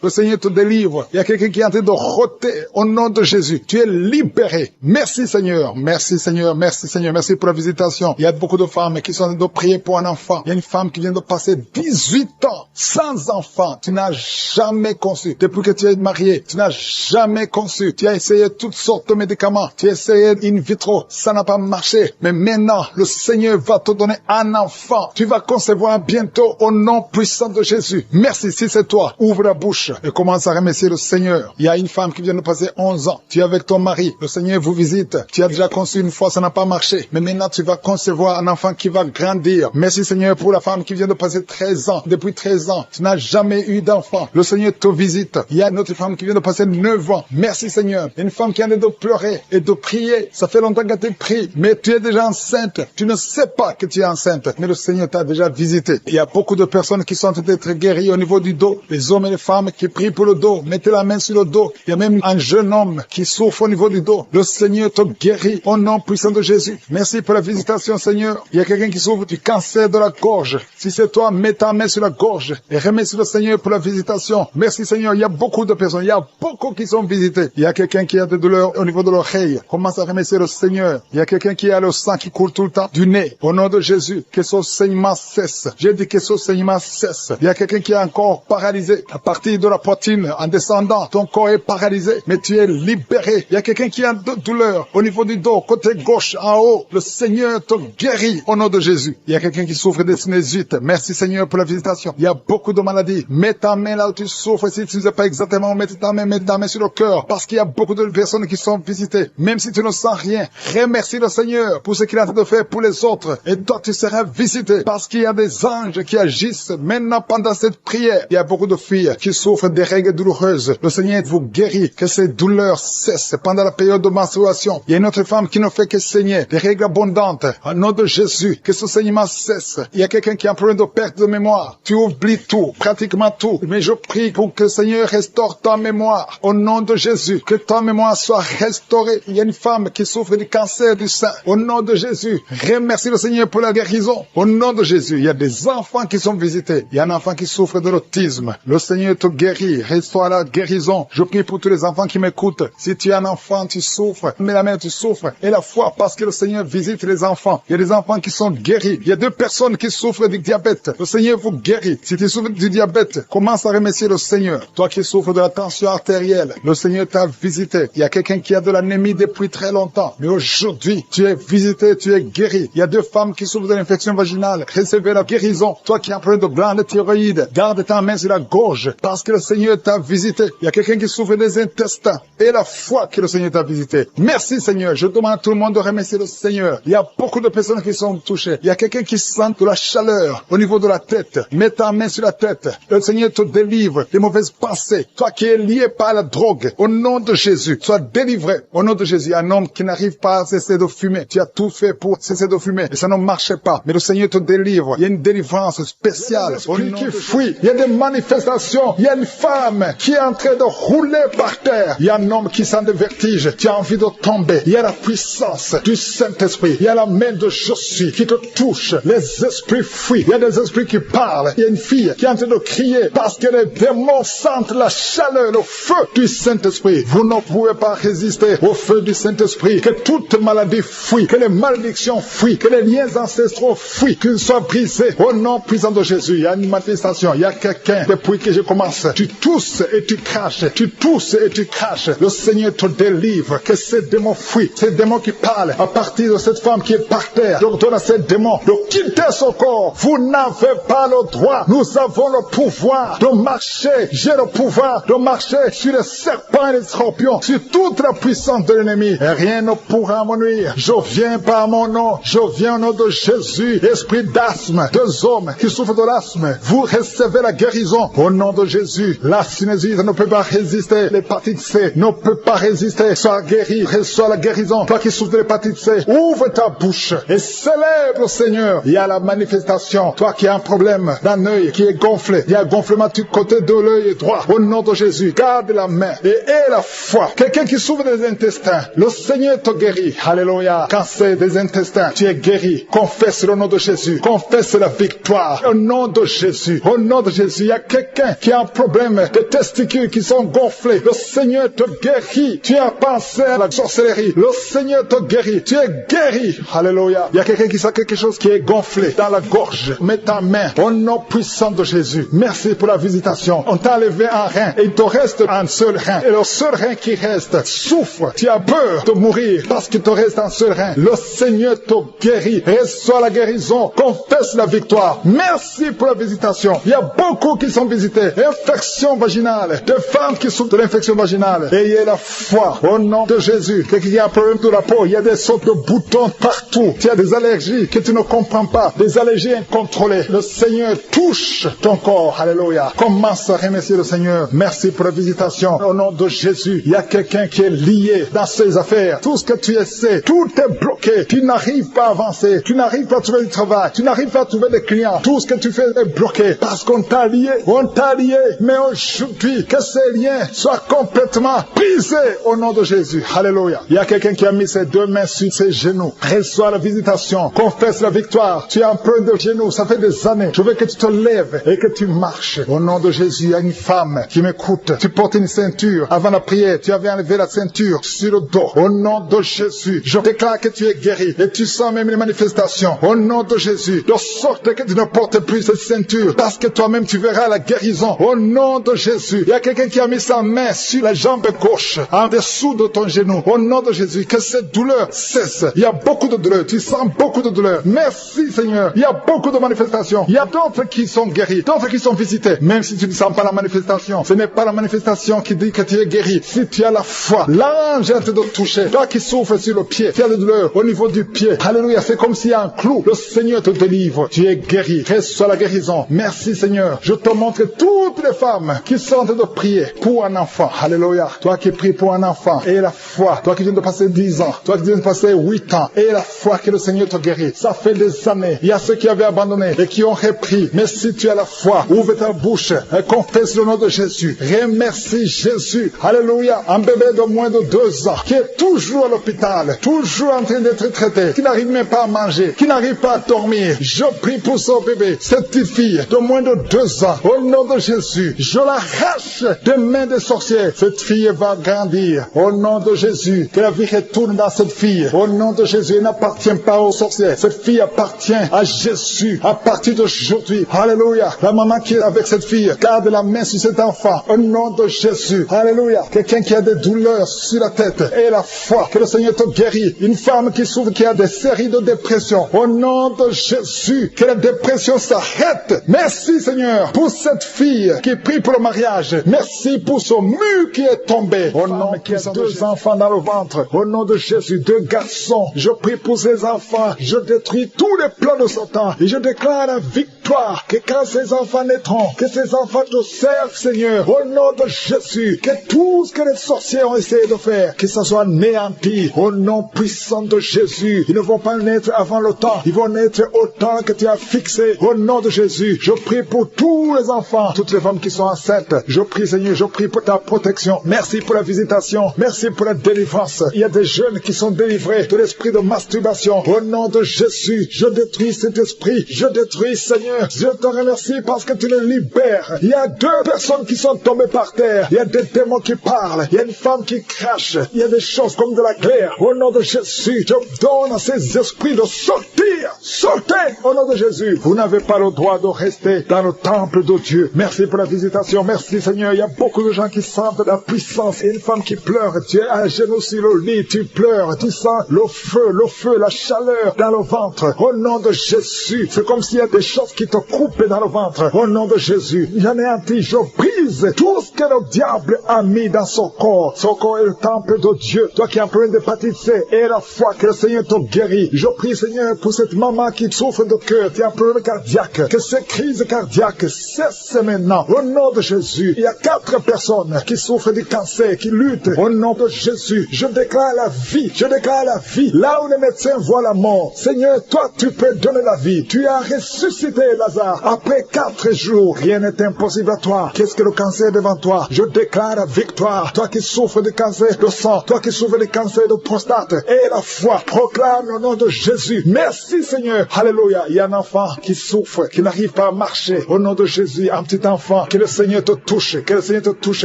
Speaker 2: Le Seigneur te délivre. Il y a quelqu'un qui est en train de rôter au nom de Jésus. Tu es libéré. Merci Seigneur. Merci Seigneur. Merci Seigneur. Merci pour la visitation. Il y a beaucoup de femmes qui sont en train de prier pour un enfant. Il y a une femme qui vient de passer 18 ans sans enfant. Tu n'as jamais conçu. Depuis que tu es marié, tu n'as jamais conçu. Tu as essayé toutes sortes de médicaments. Tu as essayé in vitro. Ça n'a pas marché. Mais maintenant, le Seigneur va te donner un enfant. Tu vas concevoir bientôt au nom puissant de Jésus. Merci, si c'est toi, ouvre la bouche et commence à remercier le Seigneur. Il y a une femme qui vient de passer 11 ans. Tu es avec ton mari. Le Seigneur vous visite. Tu as déjà conçu une fois, ça n'a pas marché. Mais maintenant, tu vas concevoir un enfant qui va grandir. Merci Seigneur pour la femme qui vient de passer 13 ans. Depuis 13 ans, tu n'as jamais eu d'enfant. Le Seigneur te visite. Il y a une autre femme qui vient de passer 9 ans. Merci Seigneur. Il y a une femme qui a de pleurer et de prier. Ça fait longtemps que tu pries, mais tu es déjà enceinte. Tu ne sais pas que tu es enceinte. Mais le Seigneur t'a déjà visité. Il y a beaucoup de personnes qui sont en train d'être guéries au niveau du dos. Les hommes et les femmes qui prient pour le dos. Mettez la main sur le dos. Il y a même un jeune homme qui souffre au niveau du dos. Le Seigneur te guérit au nom puissant de Jésus. Merci pour la visitation, Seigneur. Il y a quelqu'un qui souffre du cancer de la gorge. Si c'est toi, mets ta main sur la gorge et remercie le Seigneur pour la visitation. Merci, Seigneur. Il y a beaucoup de personnes. Il y a beaucoup qui sont visitées. Il y a quelqu'un qui a des douleurs au niveau de l'oreille. Commence à remercier le Seigneur. Il y a quelqu'un qui a le sang qui coule tout le temps du nez. Au nom de Jésus, que ce saignement cesse. J'ai dit que ce saignement cesse. Il y a quelqu'un qui est encore paralysé. À partir de la poitrine, en descendant, ton corps est paralysé, mais tu es libéré. Il y a quelqu'un qui a de douleurs au niveau du dos, côté gauche, en haut. Le Seigneur te guérit au nom de Jésus. Il y a quelqu'un qui souffre de sinusite. Merci Seigneur pour la visitation. Il y a beaucoup de maladies. Mets ta main là où tu souffres. Si tu ne sais pas exactement où mettre ta main sur le cœur. Parce qu'il y a beaucoup de personnes qui sont visitées. Même si tu ne sens rien, remercie le Seigneur pour ce qu'il est en train de faire pour les autres. Et toi, tu seras visité. Parce qu'il y a des anges qui agissent maintenant pendant cette prière. Il y a beaucoup de filles qui souffrent des règles douloureuses. Le Seigneur vous guérit. Que ces douleurs cessent pendant la période de menstruation. Il y a une autre femme qui ne fait que saigner. Des règles abondantes. Au nom de Jésus, que ce saignement cesse. Il y a quelqu'un qui a un problème de perte de mémoire. Tu oublies tout, pratiquement tout. Mais je prie pour que le Seigneur restaure ta mémoire. Au nom de Jésus, que ta mémoire soit restaurée. Il y a une femme qui souffre du cancer du sein. Au nom de Jésus, remercie le Seigneur pour la guérison. Au nom de Jésus, il y a des enfants qui sont visités. Il y a un enfant qui souffre de l'autisme. Le Seigneur te guérit. Restaure la guérison. Je prie pour tous les enfants qui m'écoutent. Si tu es un enfant, tu souffres. Mais la mère, tu souffres. Et la foi, parce que le Seigneur visite les enfants. Il y a des enfants qui sont guéris. Il y a 2 personnes qui souffrent du diabète. Le Seigneur vous guérit. Si tu souffres du diabète, commence à remercier le Seigneur. Toi qui souffres de la tension artérielle, le Seigneur t'a visité. Il y a quelqu'un qui a de l'anémie depuis très longtemps. Mais aujourd'hui, tu es visité, tu es guéri. Il y a 2 femmes qui souffrent de l'infection vaginale. Recevez la guérison. Toi qui as un problème de glande thyroïde, garde ta main sur la gorge parce que le Seigneur t'a visité. Il y a quelqu'un qui souffre des intestins et la foi que le Seigneur t'a visité. Merci Seigneur. Je demande à tout le monde de remercier le Seigneur. Il y a beaucoup de personnes qui sont touchées. Il y a quelqu'un qui sent de la chaleur au niveau de la tête. Mets ta main sur la tête. Le Seigneur te délivre des mauvaises pensées. Toi qui es lié par la drogue, au nom de Jésus, sois délivré. Au nom de Jésus, un homme qui n'arrive pas à cesser de fumer. Tu as tout fait pour cesser de fumer et ça ne marchait pas. Mais le Seigneur te te délivre. Il y a une délivrance spéciale. Au nom qui fuit. Il y a des manifestations. Il y a une femme qui est en train de rouler par terre. Il y a un homme qui sent des vertiges. Tu as envie de tomber. Il y a la puissance du Saint-Esprit. Il y a la main de Jésus qui te touche. Les esprits fuient. Il y a des esprits qui parlent. Il y a une fille qui est en train de crier parce que les démons sentent la chaleur, le feu du Saint-Esprit. Vous ne pouvez pas résister au feu du Saint-Esprit. Que toute maladie fuit, que les malédictions fuient, que les liens ancestraux fuient, qu'ils soient brisés. Au nom puissant de Jésus, il y a une manifestation. Il y a quelqu'un, depuis que je commence, tu tousses et tu craches. Tu tousses et tu craches. Le Seigneur te délivre. Que ces démons fuient. Ces démons qui parlent à partir de cette femme qui est par terre. Je donne à ces démons de quitter son corps. Vous n'avez pas le droit. Nous avons le pouvoir de marcher. J'ai le pouvoir de marcher sur les serpents et les scorpions, sur toute la puissance de l'ennemi. Et rien ne pourra me nuire. Je viens par mon nom. Je viens au nom de Jésus. Esprit d'asthme, deux hommes qui souffrent de l'asthme, vous recevez la guérison au nom de Jésus. La sinusite ne peut pas résister. L'hépatite C ne peut pas résister. Sois guéri, reçois la guérison. Toi qui souffres de l'hépatite C, ouvre ta bouche et célèbre le Seigneur. Il y a la manifestation. Toi qui as un problème d'un œil qui est gonflé, il y a un gonflement du côté de l'œil droit. Au nom de Jésus, garde la main et aie la foi. Quelqu'un qui souffre des intestins, le Seigneur te guérit. Alléluia. Cancer des intestins, tu es guéri. Confesse le nom de Jésus. Confesse la victoire. Au nom de Jésus. Au nom de Jésus, il y a quelqu'un qui a un problème de testicules qui sont gonflés. Le Seigneur te guérit. Tu as pensé à la sorcellerie. Le Seigneur te guérit. Tu es guéri. Alléluia. Il y a quelqu'un qui sent quelque chose qui est gonflé dans la gorge. Mets ta main au nom puissant de Jésus. Merci pour la visitation. On t'a enlevé un rein et il te reste un seul rein. Et le seul rein qui reste souffre. Tu as peur de mourir parce qu'il te reste un seul rein. Le Seigneur te guérit. Reçois la guérison. Confesse la victoire. Merci pour la visitation. Il y a beaucoup qui sont visités. Infection vaginale. Des femmes qui souffrent de l'infection vaginale. Ayez la foi au nom de Jésus. Quelqu'un qui a un problème de la peau. Il y a des sortes de boutons partout. Tu as des allergies que tu ne comprends pas. Des allergies incontrôlées. Le Seigneur touche ton corps. Alléluia. Commence à remercier le Seigneur. Merci pour la visitation. Au nom de Jésus. Il y a quelqu'un qui est lié dans ses affaires. Tout ce que tu essaies, tout est bloqué. Tu n'arrives pas à avancer. Tu n'arrives pas à trouver du travail. Tu n'arrives pas à trouver des clients. Tout ce que tu fais est bloqué. Parce qu'on t'a lié. On t'a lié. Mais aujourd'hui, que ces liens soient complètement brisés au nom de Jésus. Alléluia. Il y a quelqu'un qui a mis ses deux mains sur ses genoux. Reçois la visitation. Confesse la victoire. Tu es en plein de genoux. Ça fait des années. Je veux que tu te lèves et que tu marches. Au nom de Jésus, il y a une femme qui m'écoute. Tu portes une ceinture. Avant la prière, tu avais enlevé la ceinture sur le dos. Au nom de Jésus, je déclare que tu es guéri. Et tu sens même les manifestations. Au nom de Jésus, de sorte que tu ne portes plus cette ceinture. Parce que toi-même, tu verras la guérison. Au nom de Jésus, il y a quelqu'un qui a mis sa main sur la jambe gauche, en dessous de ton genou. Au nom de Jésus, que cette douleur cesse. Il y a beaucoup de douleur. Tu sens beaucoup de douleur. Merci Seigneur. Il y a beaucoup de manifestations. Il y a d'autres qui sont guéris, d'autres qui sont visités. Même si tu ne sens pas la manifestation, ce n'est pas la manifestation qui dit que tu es guéri. Si tu as la foi, l'ange est en train de toucher. Toi qui souffres sur le pied, tu as de douleur au niveau du pied. Alléluia, c'est comme s'il y a un clou. Le Seigneur te délivre. Tu es guéri. Reçois la guérison. Merci Seigneur. Je te montre toutes les femmes qui sont en train de prier pour un enfant. Alléluia. Toi qui pries pour un enfant, et la foi. Toi qui viens de passer 10 ans, toi qui viens de passer 8 ans, et la foi que le Seigneur te guérit. Ça fait des années. Il y a ceux qui avaient abandonné et qui ont repris. Mais si tu as la foi, ouvre ta bouche et confesse le nom de Jésus. Remercie Jésus. Alléluia. Un bébé de moins de 2 ans qui est toujours à l'hôpital, toujours en train d'être traité, qui n'arrive même pas à manger, qui n'arrive pas à dormir. Je prie pour ce bébé, cette petite fille de moins de 2 ans. Au nom de Jésus, je l'arrache des mains des sorciers. Cette fille va grandir. Au nom de Jésus, que la vie retourne dans cette fille. Au nom de Jésus, elle n'appartient pas aux sorciers. Cette fille appartient à Jésus à partir d'aujourd'hui. Alléluia. La maman qui est avec cette fille, garde la main sur cet enfant. Au nom de Jésus. Alléluia. Quelqu'un qui a des douleurs sur la tête et la foi, que le Seigneur te guérit. Une femme qui souffre, qui a des séries de dépression. Au nom de Jésus, que la dépression s'arrête. Merci Seigneur pour cette fille qui prie pour le mariage. Merci pour ce mur qui est tombé. Au nom qui a 2 enfants dans le ventre. Au nom de Jésus, 2 garçons. Je prie pour ces enfants. Je détruis tous les plans de Satan et je déclare la victoire victoire, que quand ces enfants naîtront, que ces enfants te servent, Seigneur, au nom de Jésus, que tout ce que les sorciers ont essayé de faire, que ça soit néanti, au nom puissant de Jésus. Ils ne vont pas naître avant le temps, ils vont naître au temps que tu as fixé, au nom de Jésus. Je prie pour tous les enfants, toutes les femmes qui sont enceintes. Je prie, Seigneur, je prie pour ta protection. Merci pour la visitation, merci pour la délivrance. Il y a des jeunes qui sont délivrés de l'esprit de masturbation. Au nom de Jésus, je détruis cet esprit, je détruis, Seigneur. Je te remercie parce que tu les libères. Il y a 2 personnes qui sont tombées par terre. Il y a des démons qui parlent. Il y a une femme qui crache. Il y a des choses comme de la glaire. Au nom de Jésus, je donne à ces esprits de sortir. Sortez au nom de Jésus. Vous n'avez pas le droit de rester dans le temple de Dieu. Merci pour la visitation. Merci, Seigneur. Il y a beaucoup de gens qui sentent la puissance. Il y a une femme qui pleure. Tu es à genoux sur le lit. Tu pleures. Tu sens le feu, la chaleur dans le ventre. Au nom de Jésus. C'est comme s'il y a des choses qui te coupent dans le ventre. Au nom de Jésus. J'en ai un petit. Je brise tout ce que le diable a mis dans son corps. Son corps est le temple de Dieu. Toi qui as un problème d'hépatite C, et la foi que le Seigneur te guérit. Je prie, Seigneur, pour cette maman qui souffre de cœur, qui a un problème cardiaque, que ces crises cardiaques cessent maintenant. Au nom de Jésus. Il y a 4 personnes qui souffrent du cancer, qui luttent. Au nom de Jésus. Je déclare la vie. Je déclare la vie. Là où les médecins voient la mort. Seigneur, toi, tu peux donner la vie. Tu as ressuscité Lazare. Après 4 jours, rien n'est impossible à toi. Qu'est-ce que le cancer devant toi? Je déclare la victoire. Toi qui souffres de cancer de sang, toi qui souffres de cancer de prostate, et la foi, proclame le nom de Jésus. Merci, Seigneur. Alléluia. Il y a un enfant qui souffre, qui n'arrive pas à marcher. Au nom de Jésus, un petit enfant, que le Seigneur te touche, que le Seigneur te touche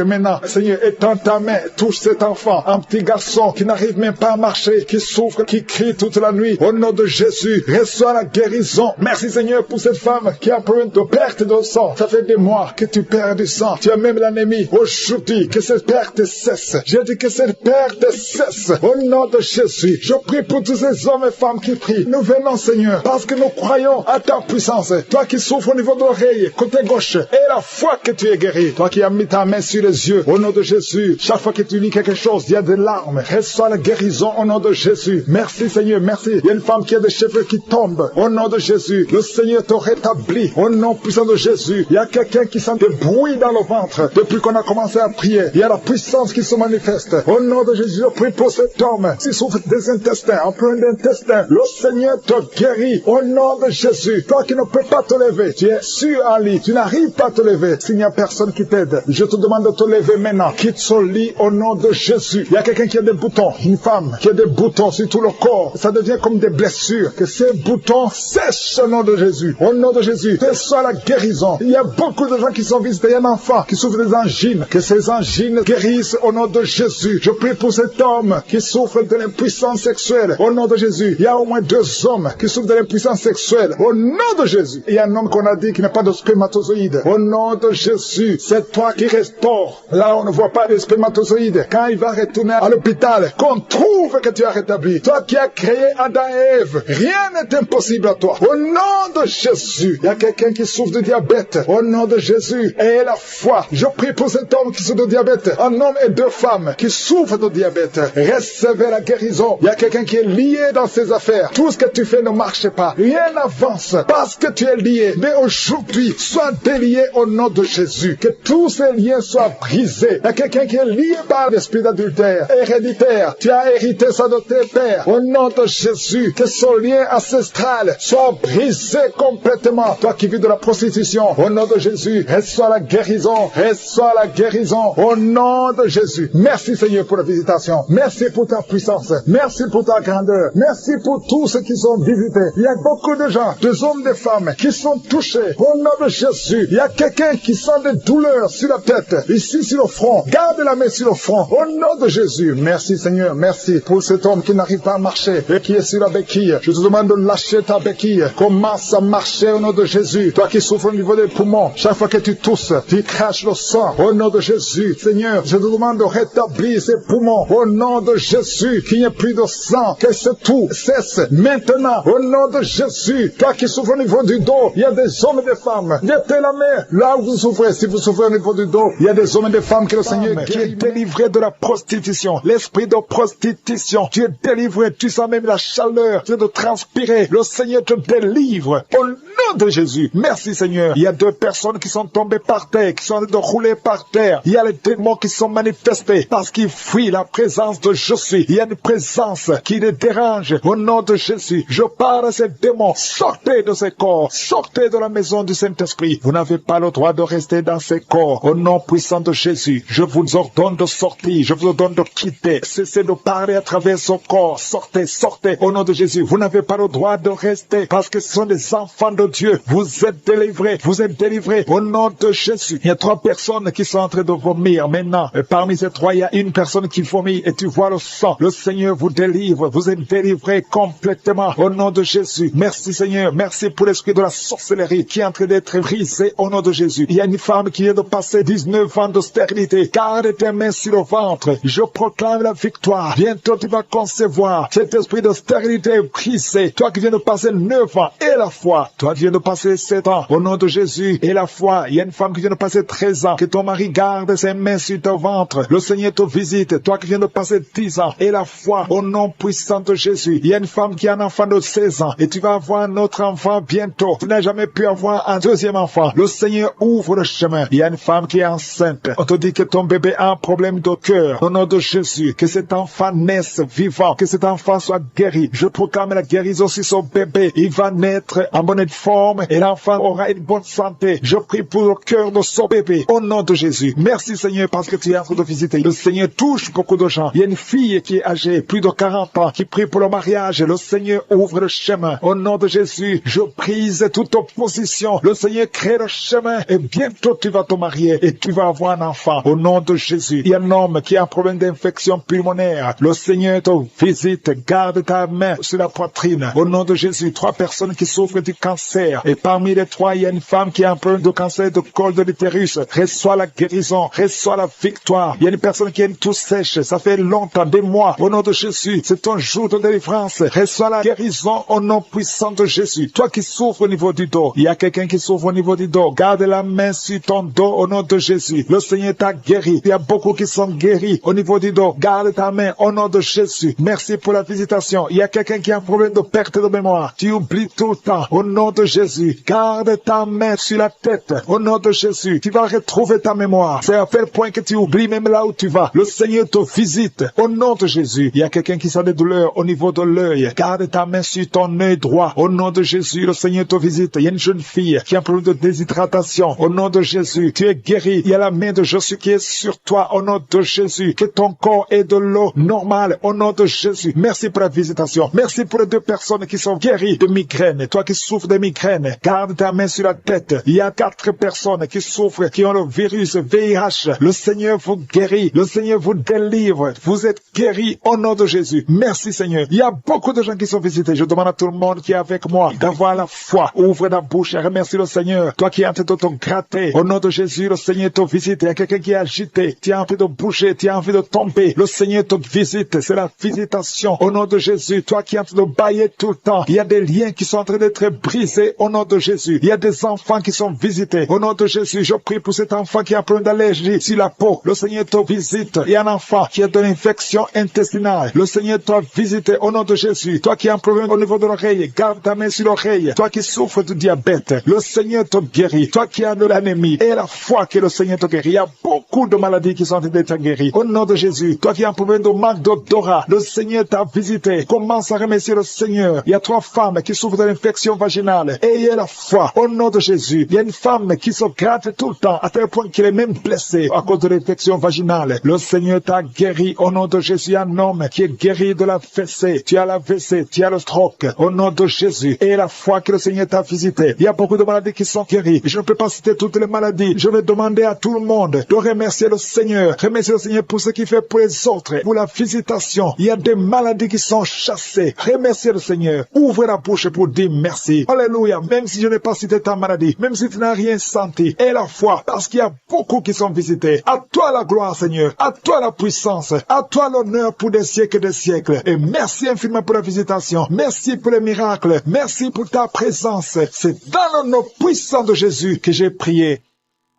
Speaker 2: maintenant. Seigneur, étends ta main, touche cet enfant, un petit garçon qui n'arrive même pas à marcher, qui souffre, qui crie toute la nuit. Au nom de Jésus, reçois la guérison. Merci, Seigneur, pour cette femme qui a un problème de perte de sang. Ça fait des mois que tu perds du sang. Tu as même l'anémie. Aujourd'hui, que cette perte cesse. J'ai dit que cette perte cesse. Au nom de Jésus, je prie pour tous ces hommes et femmes qui prient. Nous venons, Seigneur, parce que nous croyons à ta puissance. Toi qui souffres au niveau de l'oreille, côté gauche, et la foi que tu es guéri. Toi qui as mis ta main sur les yeux, au nom de Jésus, chaque fois que tu lis quelque chose, il y a des larmes. Reçois la guérison au nom de Jésus. Merci, Seigneur, merci. Il y a une femme qui a des cheveux qui tombent. Au nom de Jésus, le Seigneur te rétablit. Au nom puissant de Jésus, il y a quelqu'un qui sent des bruits dans le ventre. Depuis qu'on a commencé à prier, il y a la puissance qui se manifeste. Au nom de Jésus, je prie pour cet homme qui souffre des intestins, un problème d'intestin. Le Seigneur te guérit. Au nom de Jésus, toi qui ne peux pas te lever, tu es sur un lit, tu n'arrives pas à te lever. S'il n'y a personne qui t'aide, je te demande de te lever maintenant. Quitte ce lit au nom de Jésus. Il y a quelqu'un qui a des boutons, une femme qui a des boutons sur tout le corps. Ça devient comme des blessures. Que ces boutons sèchent au nom de Jésus. Au nom de Jésus, reçois la guérison. Il y a beaucoup de gens qui sont visités. Il y a un enfant qui souffre des angines. Que ces angines guérissent au nom de Jésus. Je prie pour cet homme qui souffre de l'impuissance sexuelle. Au nom de Jésus. Il y a au moins 2 hommes qui souffrent de l'impuissance sexuelle. Au nom de Jésus. Il y a un homme qu'on a dit qui n'a pas de spermatozoïdes. Au nom de Jésus. C'est toi qui restaure. Là, on ne voit pas de spermatozoïdes. Quand il va retourner à l'hôpital, qu'on trouve que tu as rétabli. Toi qui as créé Adam et Ève. Rien n'est impossible à toi. Au nom de Jésus. Il y a quelqu'un qui souffre de diabète. Au nom de Jésus. Et la foi. Je prie pour cet homme qui souffre de diabète. Un homme et 2 femmes qui souffrent de diabète. Recevez la guérison. Il y a quelqu'un qui est lié dans ses affaires. Tout ce que tu fais ne marche pas. Rien n'avance. Parce que tu es lié. Mais aujourd'hui, sois délié au nom de Jésus. Que tous ces liens soient brisés. Il y a quelqu'un qui est lié par l'esprit d'adultère. Héréditaire. Tu as hérité ça de tes pères. Au nom de Jésus. Que ce lien ancestral soit brisé complètement. Toi qui vis de la prostitution. Au nom de Jésus. Reçois la guérison. Reçois la guérison. Au nom de Jésus. Merci Seigneur pour la visitation. Merci pour ta puissance. Merci pour ta grandeur. Merci pour tous ceux qui sont visités. Il y a beaucoup de gens, des hommes, des femmes, qui sont touchés. Au nom de Jésus. Il y a quelqu'un qui sent des douleurs sur la tête, ici sur le front. Garde la main sur le front. Au nom de Jésus. Merci Seigneur. Merci pour cet homme qui n'arrive pas à marcher et qui est sur la béquille. Je te demande de lâcher ta béquille. Commence à marcher au nom de Jésus. Toi qui souffres au niveau des poumons, chaque fois que tu tousses, tu craches le sang. Au nom de Jésus. Seigneur, je te demande de rétablir ces poumons. Au nom de Jésus. Qu'il n'y ait plus de sang. Que ce tout cesse maintenant. Au nom de Jésus. Toi qui souffres au niveau du dos, il y a des hommes et des femmes. Mettez la main là où vous souffrez. Si vous souffrez au niveau du dos, il y a des hommes et des femmes que le Seigneur qui est délivré de la prostitution. L'esprit de prostitution. Tu es délivré. Tu sens même la chaleur. Tu es de transpirer. Le Seigneur te délivre. Au nom nom de Jésus. Merci Seigneur. Il y a 2 personnes qui sont tombées par terre, qui sont en train de rouler par terre. Il y a les démons qui sont manifestés parce qu'ils fuient la présence de je suis. Il y a une présence qui les dérange. Au nom de Jésus, je parle à ces démons. Sortez de ces corps. Sortez de la maison du Saint-Esprit. Vous n'avez pas le droit de rester dans ces corps. Au nom puissant de Jésus, je vous ordonne de sortir. Je vous ordonne de quitter. Cessez de parler à travers son corps. Sortez, sortez. Au nom de Jésus, vous n'avez pas le droit de rester parce que ce sont des enfants de Dieu. Vous êtes délivrés. Vous êtes délivrés. Au nom de Jésus. Il y a 3 personnes qui sont en train de vomir maintenant. Et parmi ces 3, il y a une personne qui vomit et tu vois le sang. Le Seigneur vous délivre. Vous êtes délivrés complètement. Au nom de Jésus. Merci Seigneur. Merci pour l'esprit de la sorcellerie qui est en train d'être brisé au nom de Jésus. Il y a une femme qui vient de passer 19 ans de stérilité. Garde tes mains sur le ventre. Je proclame la victoire. Bientôt tu vas concevoir. Cet esprit de stérilité est brisé. Toi qui viens de passer 9 ans et la foi. Toi qui viens de passer 7 ans. Au nom de Jésus et la foi. Il y a une femme qui vient de passer 13 ans. Que ton mari garde ses mains sur ton ventre. Le Seigneur te visite. Toi qui viens de passer 10 ans et la foi. Au nom puissant de Jésus. Il y a une femme qui a un enfant de 16 ans. Et tu vas avoir un autre enfant bientôt. Tu n'as jamais pu avoir un deuxième enfant. Le Seigneur ouvre le chemin. Il y a une femme qui est enceinte. On te dit que ton bébé a un problème de cœur. Au nom de Jésus. Que cet enfant naisse vivant. Que cet enfant soit guéri. Je proclame la guérison sur son bébé. Il va naître en bonne forme et l'enfant aura une bonne santé. Je prie pour le cœur de son bébé. Au nom de Jésus. Merci Seigneur parce que tu es en train de visiter. Le Seigneur touche beaucoup de gens. Il y a une fille qui est âgée, plus de 40 ans, qui prie pour le mariage. Le Seigneur ouvre le chemin. Au nom de Jésus, je brise toute opposition. Le Seigneur crée le chemin et bientôt tu vas te marier et tu vas avoir un enfant. Au nom de Jésus, il y a un homme qui a un problème d'infection pulmonaire. Le Seigneur te visite. Garde ta main sur la poitrine. Au nom de Jésus, 3 personnes qui souffrent du cancer. Et parmi les 3, il y a une femme qui a un problème de cancer de col de l'utérus. Reçois la guérison. Reçois la victoire. Il y a une personne qui a une toux sèche. Ça fait longtemps, des mois. Au nom de Jésus, c'est ton jour de délivrance. Reçois la guérison au nom puissant de Jésus. Toi qui souffres au niveau du dos, il y a quelqu'un qui souffre au niveau du dos. Garde la main sur ton dos au nom de Jésus. Le Seigneur t'a guéri. Il y a beaucoup qui sont guéris au niveau du dos. Garde ta main au nom de Jésus. Merci pour la visitation. Il y a quelqu'un qui a un problème de perte de mémoire. Tu oublies tout le temps. Au nom de Jésus, garde ta main sur la tête. Au nom de Jésus, tu vas retrouver ta mémoire. C'est à tel point que tu oublies même là où tu vas. Le Seigneur te visite. Au nom de Jésus, il y a quelqu'un qui sent des douleurs au niveau de l'œil. Garde ta main sur ton œil droit. Au nom de Jésus, le Seigneur te visite. Il y a une jeune fille qui a un problème de déshydratation. Au nom de Jésus, tu es guéri. Il y a la main de Jésus qui est sur toi. Au nom de Jésus, que ton corps ait de l'eau normale. Au nom de Jésus, merci pour la visitation. Merci pour les 2 personnes qui sont guéries de migraine. Toi qui souffres de migraine, garde ta main sur la tête. Il y a 4 personnes qui souffrent, qui ont le virus VIH. Le Seigneur vous guérit. Le Seigneur vous délivre. Vous êtes guéris au nom de Jésus. Merci Seigneur. Il y a beaucoup de gens qui sont visités. Je demande à tout le monde qui est avec moi d'avoir la foi. Ouvre ta bouche et remercie le Seigneur. Toi qui es en train de te gratter. Au nom de Jésus, le Seigneur te visite. Il y a quelqu'un qui est agité. Tu as envie de bouger. Tu as envie de tomber. Le Seigneur te visite. C'est la visitation. Au nom de Jésus, toi qui es en train de bailler tout le temps. Il y a des liens qui sont en train d'être brisés au nom de Jésus. Il y a des enfants qui sont visités. Au nom de Jésus, je prie pour cet enfant qui a un problème d'allergie sur la peau. Le Seigneur te visite. Il y a un enfant qui a de l'infection intestinale. Le Seigneur t'a visité au nom de Jésus. Toi qui as un problème au niveau de l'oreille, garde ta main sur l'oreille. Toi qui souffres du diabète, le Seigneur te guérit. Toi qui as de l'anémie et la foi que le Seigneur te guérit. Il y a beaucoup de maladies qui sont en train d'être guéries. Au nom de Jésus, toi qui as un problème de manque d'odorat, le Seigneur t'a visité. Commence à remercier le Seigneur. Il y a 3 femmes qui souffrent de l'infection vaginale. Ayez la foi au nom de Jésus. Il y a une femme qui se gratte tout le temps à tel point qu'elle est même blessée à cause de l'infection vaginale. Le Seigneur t'a guéri au nom de Jésus. Un homme qui est guéri de la fessée. Tu as la fessée, tu as le stroke. Au nom de Jésus. Et la foi que le Seigneur t'a visité. Il y a beaucoup de maladies qui sont guéries. Je ne peux pas citer toutes les maladies. Je vais demander à tout le monde de remercier le Seigneur. Remercier le Seigneur pour ce qu'il fait pour les autres. Pour la visitation. Il y a des maladies qui sont chassées. Remerciez le Seigneur. Ouvre la bouche pour dire merci. Alléluia. Même si je n'ai pas cité ta maladie. Même si tu n'as rien senti. Et la foi. Parce qu'il y a beaucoup qui sont visités. À toi la gloire, Seigneur. À toi la puissance. À toi l'honneur pour des siècles et des siècles. Et merci infiniment pour la visitation. Merci pour les miracles. Merci pour ta présence. C'est dans le nom puissant de Jésus que j'ai prié.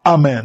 Speaker 2: Amen.